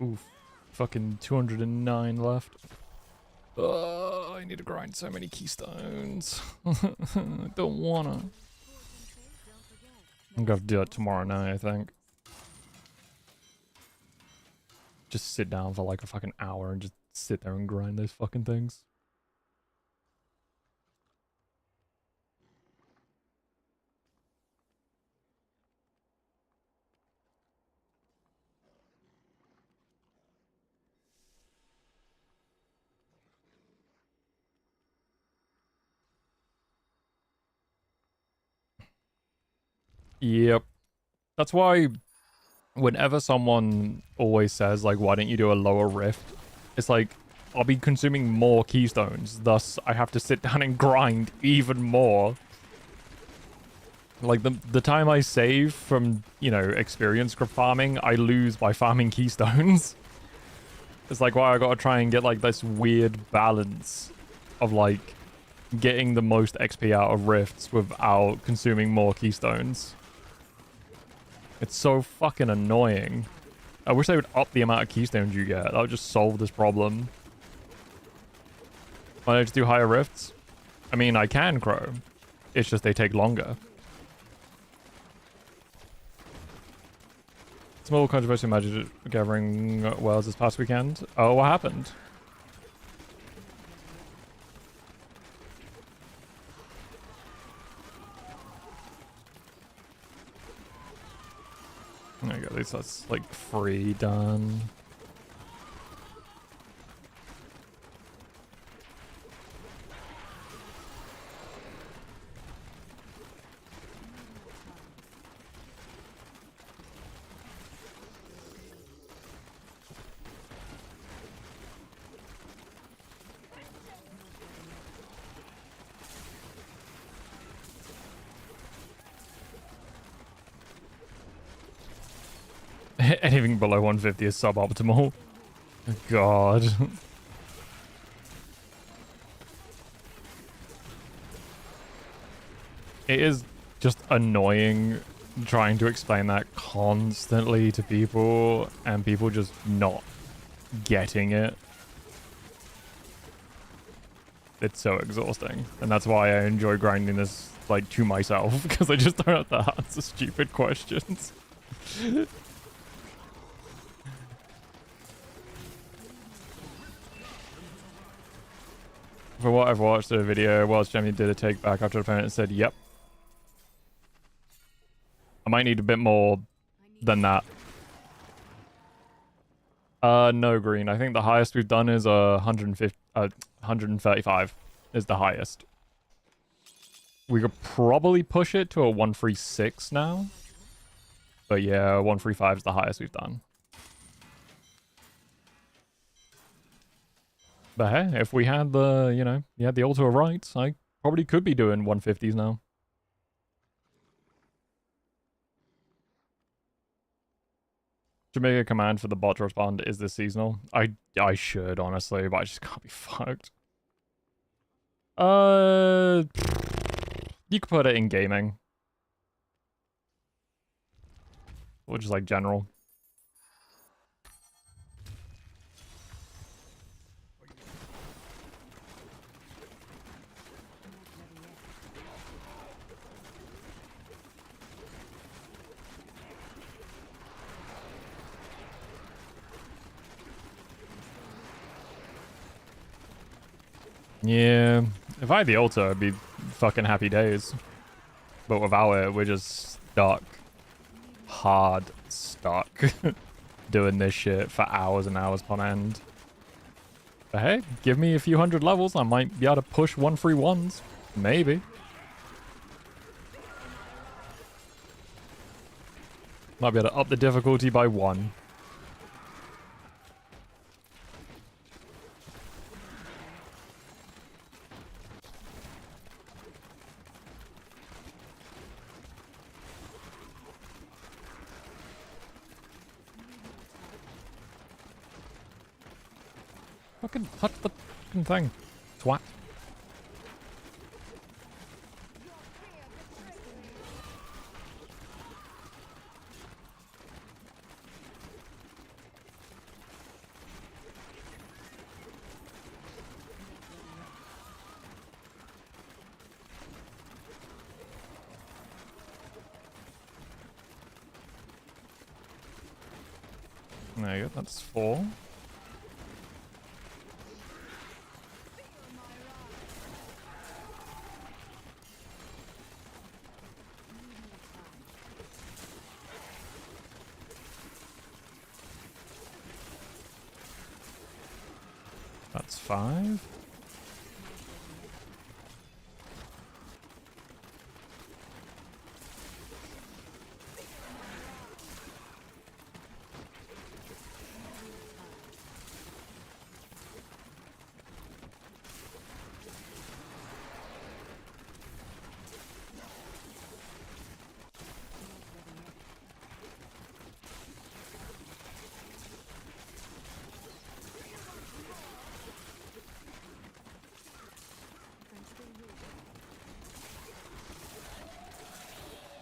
Oof. Fucking 209 left. I need to grind so many keystones. I don't wanna. I'm gonna have to do it tomorrow night, I think. Just sit down for like a fucking hour and just sit there and grind those fucking things. Yep. That's why whenever someone always says, like, why don't you do a lower rift? It's like, I'll be consuming more keystones. Thus, I have to sit down and grind even more. Like, the time I save from, you know, experience farming, I lose by farming keystones. It's like, why I gotta try and get, like, this weird balance of, like, getting the most XP out of rifts without consuming more keystones. It's so fucking annoying. I wish they would up the amount of keystones you get. That would just solve this problem. Why don't I just do higher rifts? I mean, I can grow. It's just they take longer. Small controversial magic gathering wells this past weekend. Oh, what happened? There you go, at least that's like free done. Anything below 150 is suboptimal. God. It is just annoying trying to explain that constantly to people and people just not getting it. It's so exhausting. And that's why I enjoy grinding this like to myself, because I just don't have to answer stupid questions. For what I've watched the video, whilst Jemmy did a take back after the opponent said, yep. I might need a bit more than that. No, green. I think the highest we've done is 150, 135 is the highest. We could probably push it to a 136 now. But yeah, 135 is the highest we've done. But hey, if we had the, you know, you had the altar of rights, I probably could be doing 150s now. Should make a command for the bot to respond, is this seasonal? I should, honestly, but I just can't be fucked. You could put it in gaming. Or just like general. Yeah, if I had the altar, it'd be fucking happy days. But without it, we're just stuck. Hard stuck. Doing this shit for hours and hours on end. But hey, give me a few hundred levels, I might be able to push 131s. Maybe. Might be able to up the difficulty by 1. Fucking touch the fucking thing. Twat. There you go, that's 4. That's 5.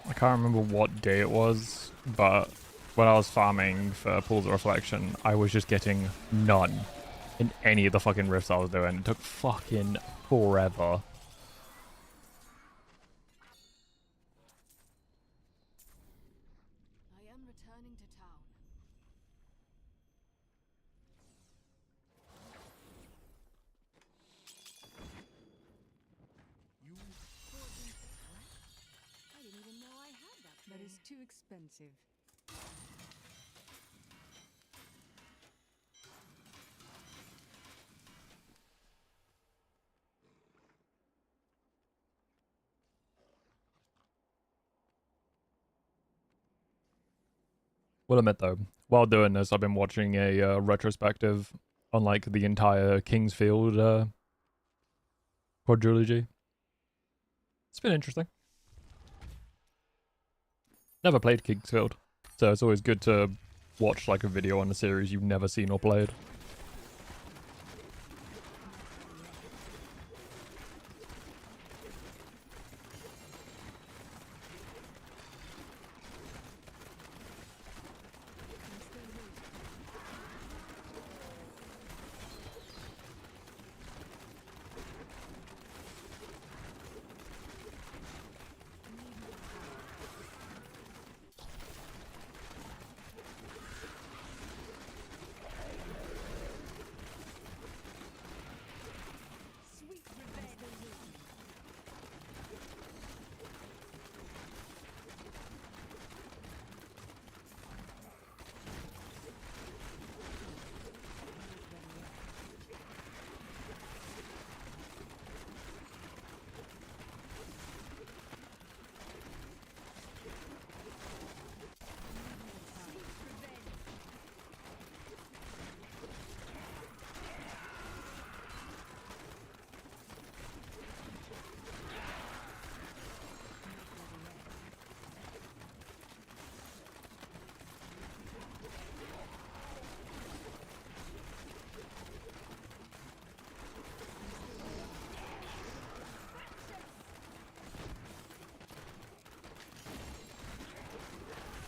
I can't remember what day it was, but when I was farming for Pools of Reflection, I was just getting none in any of the fucking rifts I was doing. It took fucking forever. I am returning to town. I didn't even know I had that. That is too expensive. Will admit though, while doing this, I've been watching a retrospective on like the entire Kingsfield quadrilogy. It's been interesting. Never played Kingsfield, so it's always good to watch like a video on a series you've never seen or played.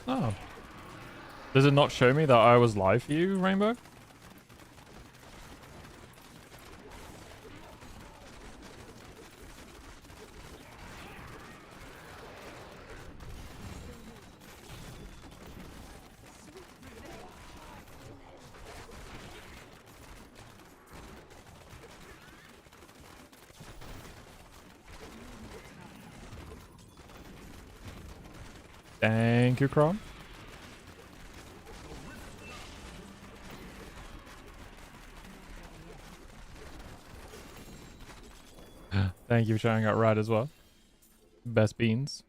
Oh. Does it not show me that I was live for you, Rainbow? Thank you, Chrome. Thank you for showing out Rad as well. Best beans.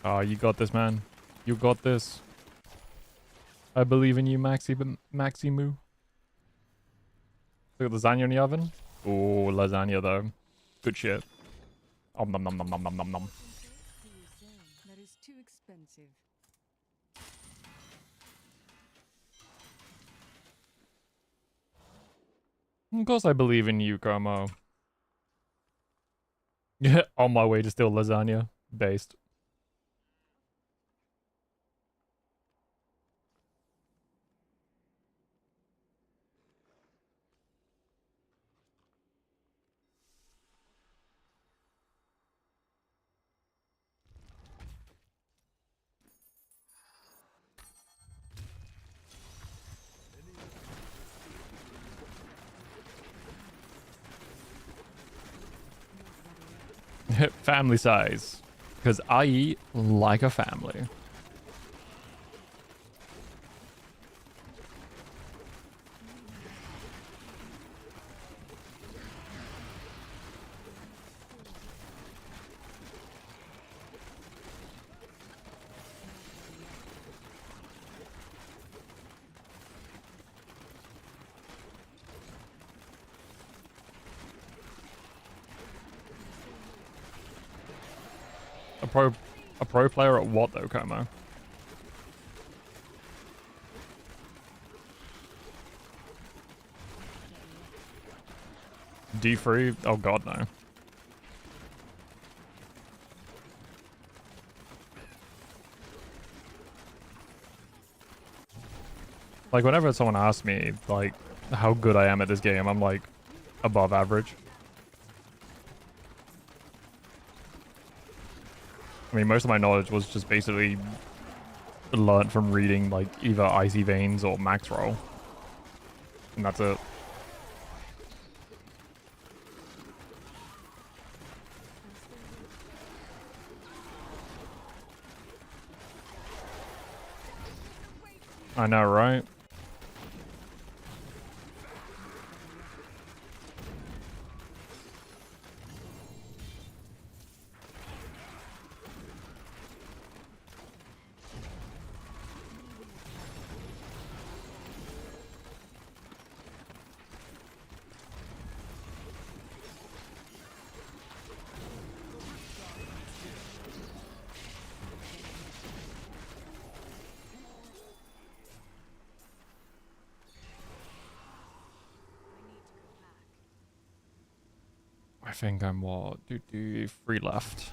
Oh, you got this, man. You got this. I believe in you, Maximu. Look at lasagna in the oven. Oh, lasagna though. Good shit. Om nom nom nom nom nom nom nom. That is too expensive. Of course I believe in you, Como. Yeah, on my way to steal lasagna. Based. Family size. Because I eat like a family. A pro player at what though, Como? D3? Oh god, no. Like, whenever someone asks me, like, how good I am at this game, I'm like, above average. I mean, most of my knowledge was just basically learned from reading, like, either Icy Veins or Max Roll. And that's it. I know, right? I think I'm what? Three left.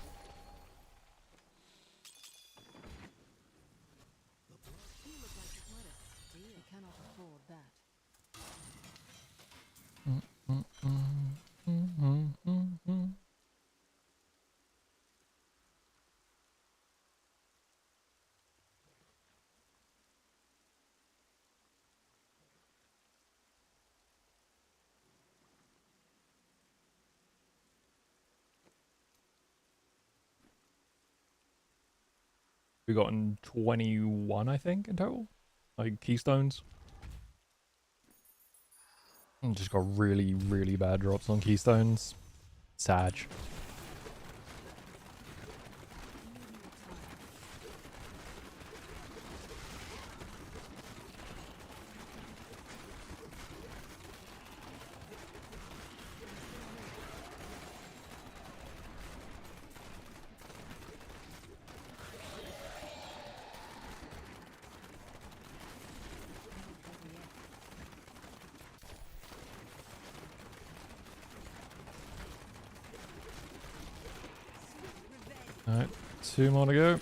I cannot afford that. We've gotten 21, I think, in total. Like, keystones. Just got really, really bad drops on keystones. Sag. Alright, 2 more to go.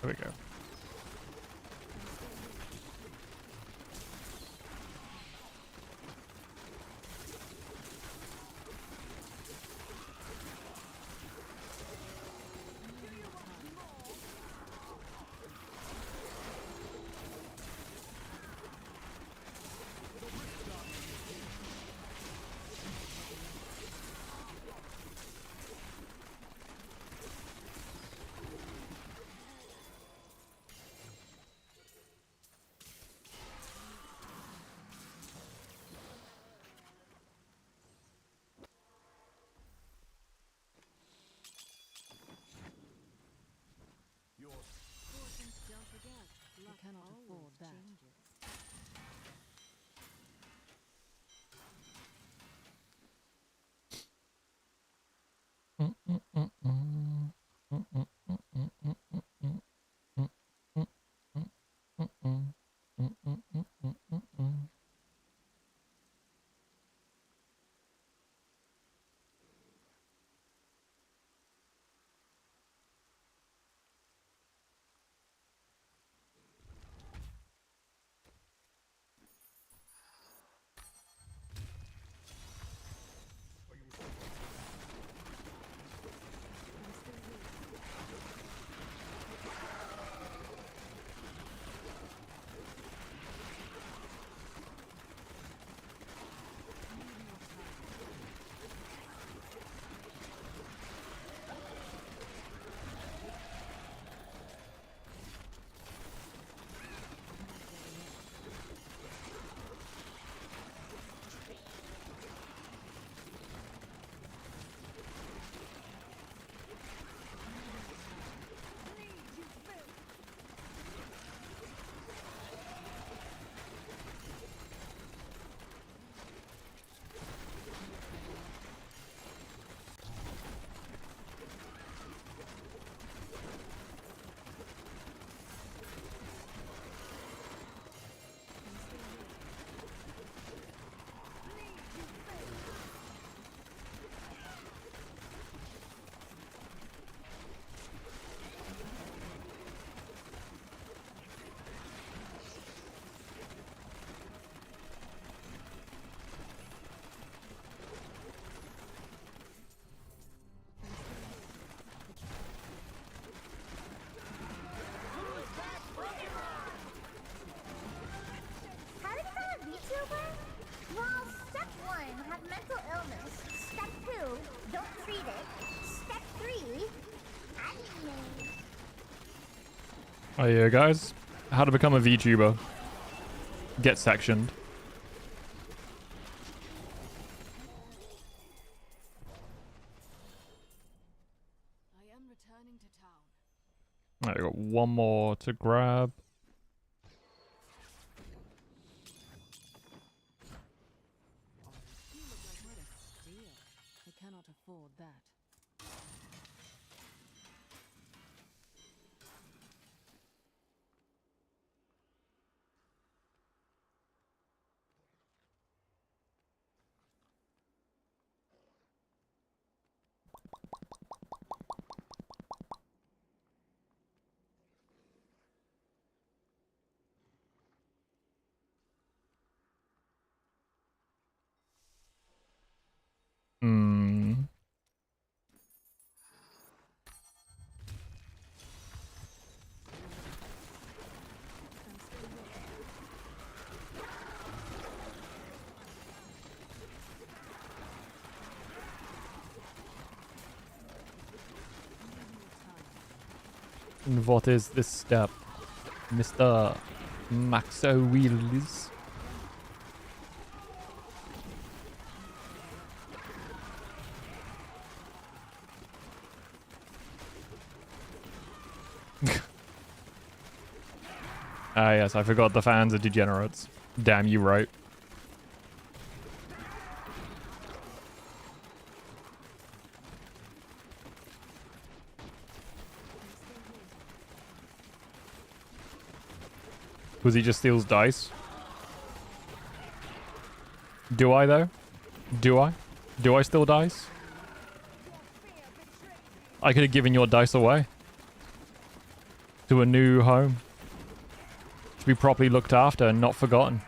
There we go. Don't forget, you cannot afford that. How to become a VTuber? Well, step 1, have mental illness. Step 2, don't treat it. Step 3, anime. Oh yeah, guys. How to become a VTuber. Get sectioned. I am returning to town. Alright, I got 1 more to grab. You look like what a steal. I cannot afford that. Hmm. And what is this step, Mr. Maxo Wheels? Ah yes, I forgot the fans are degenerates. Damn you right. Because he just steals dice. Do I though? Do I? Do I steal dice? I could have given your dice away. To a new home. To be properly looked after and not forgotten.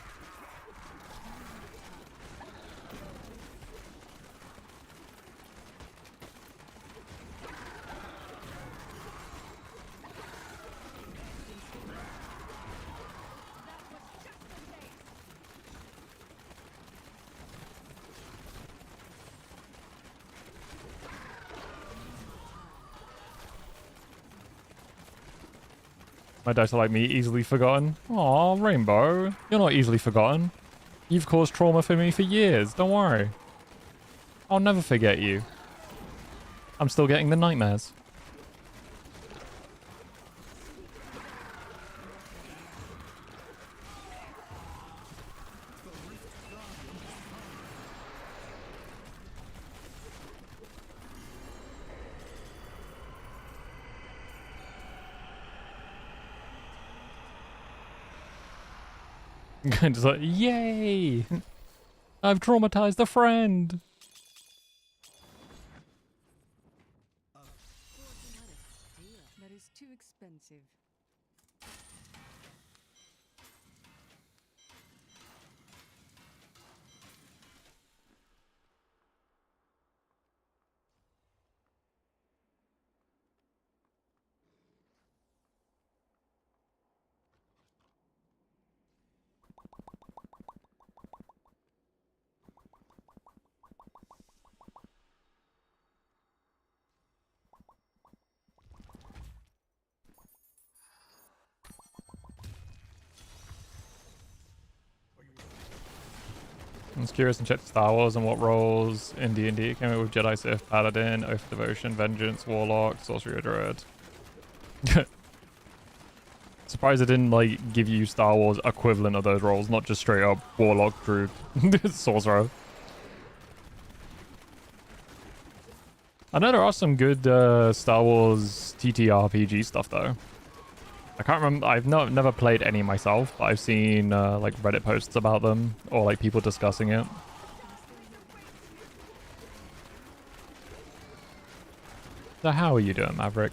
My dice are like me, easily forgotten. Aw, Rainbow. You're not easily forgotten. You've caused trauma for me for years, don't worry. I'll never forget you. I'm still getting the nightmares. Just like, yay! I've traumatized a friend! That is too expensive. I was curious and checked Star Wars and what roles in D&D came out with Jedi, Sith, Paladin, Oath of Devotion, Vengeance, Warlock, Sorcery, or Druid. Surprised it didn't like give you Star Wars equivalent of those roles, not just straight up Warlock, Druid, Sorcerer. I know there are some good Star Wars TTRPG stuff though. I can't remember. I've never played any myself, but I've seen like Reddit posts about them or like people discussing it. So how are you doing, Maverick?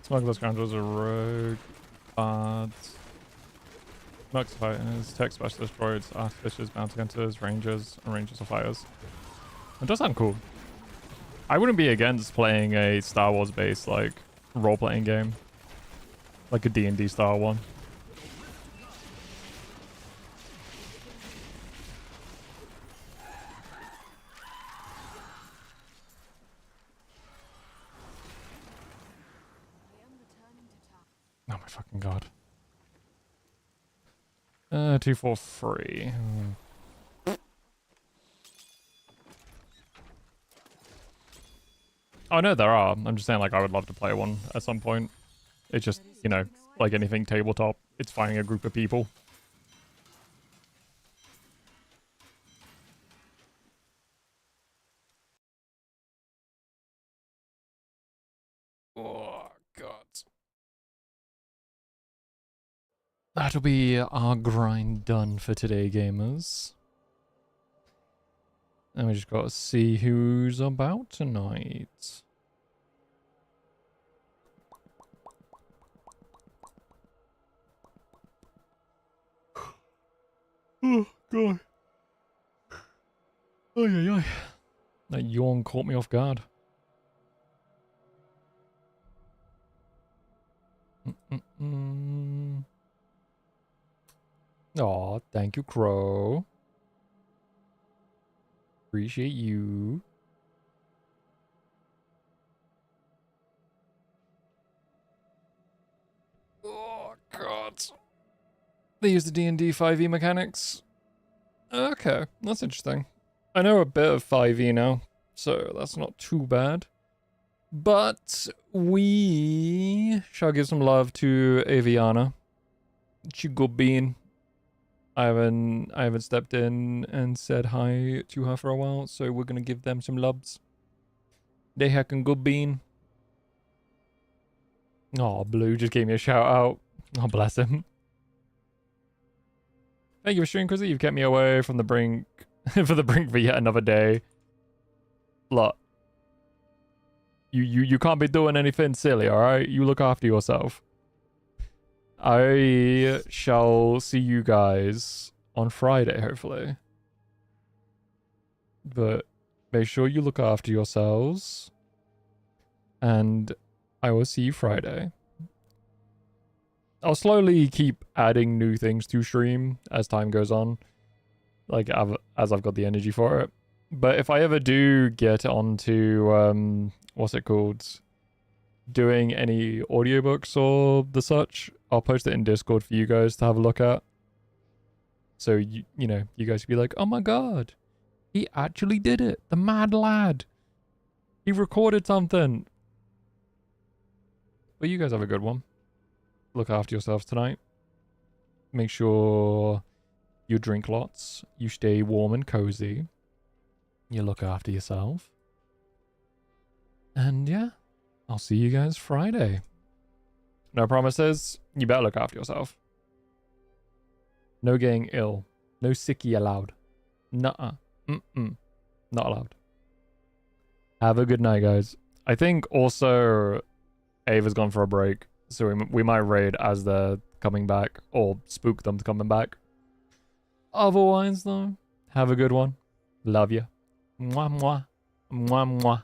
Smuggler Scoundrels are rogue, bards, Mercs fighters, tech specialist droids, artificers, bounty hunters, rangers, and rangers of fighters. It does sound cool. I wouldn't be against playing a Star Wars based like role-playing game. Like a D&D style one. Oh my fucking god. 243. Oh no, there are. I'm just saying, like, I would love to play one at some point. It's just, you know, like anything tabletop, it's finding a group of people. Oh, God. That'll be our grind done for today, gamers. And we just gotta see who's about tonight. Oh, God. Oh, yeah. That yawn caught me off guard. Aw, thank you, Crow. Appreciate you. Oh, God. They use the D&D 5e mechanics. Okay, that's interesting. I know a bit of 5e now, so that's not too bad. But we shall give some love to Aviana. She good bean. I haven't stepped in and said hi to her for a while, so we're gonna give them some loves. They heckin' good bean. Oh, Blue just gave me a shout out. Oh, bless him. Thank you for streaming, Chrissy. You've kept me away from the brink for the brink for yet another day. Look. You can't be doing anything silly, alright? You look after yourself. I shall see you guys on Friday, hopefully. But make sure you look after yourselves. And I will see you Friday. I'll slowly keep adding new things to stream as time goes on. Like, as I've got the energy for it. But if I ever do get onto, what's it called? Doing any audiobooks or the such, I'll post it in Discord for you guys to have a look at. So, you know, you guys can be like, oh my god, he actually did it. The mad lad. He recorded something. But you guys have a good one. Look after yourselves tonight. Make sure you drink lots. You stay warm and cozy. You look after yourself. And yeah, I'll see you guys Friday. No promises. You better look after yourself. No getting ill. No sicky allowed. Nuh-uh. Not allowed. Have a good night, guys. I think also Ava's gone for a break. So we might raid as they're coming back. Or spook them to coming back. Otherwise, though, have a good one. Love you. Mwah, mwah. Mwah, mwah.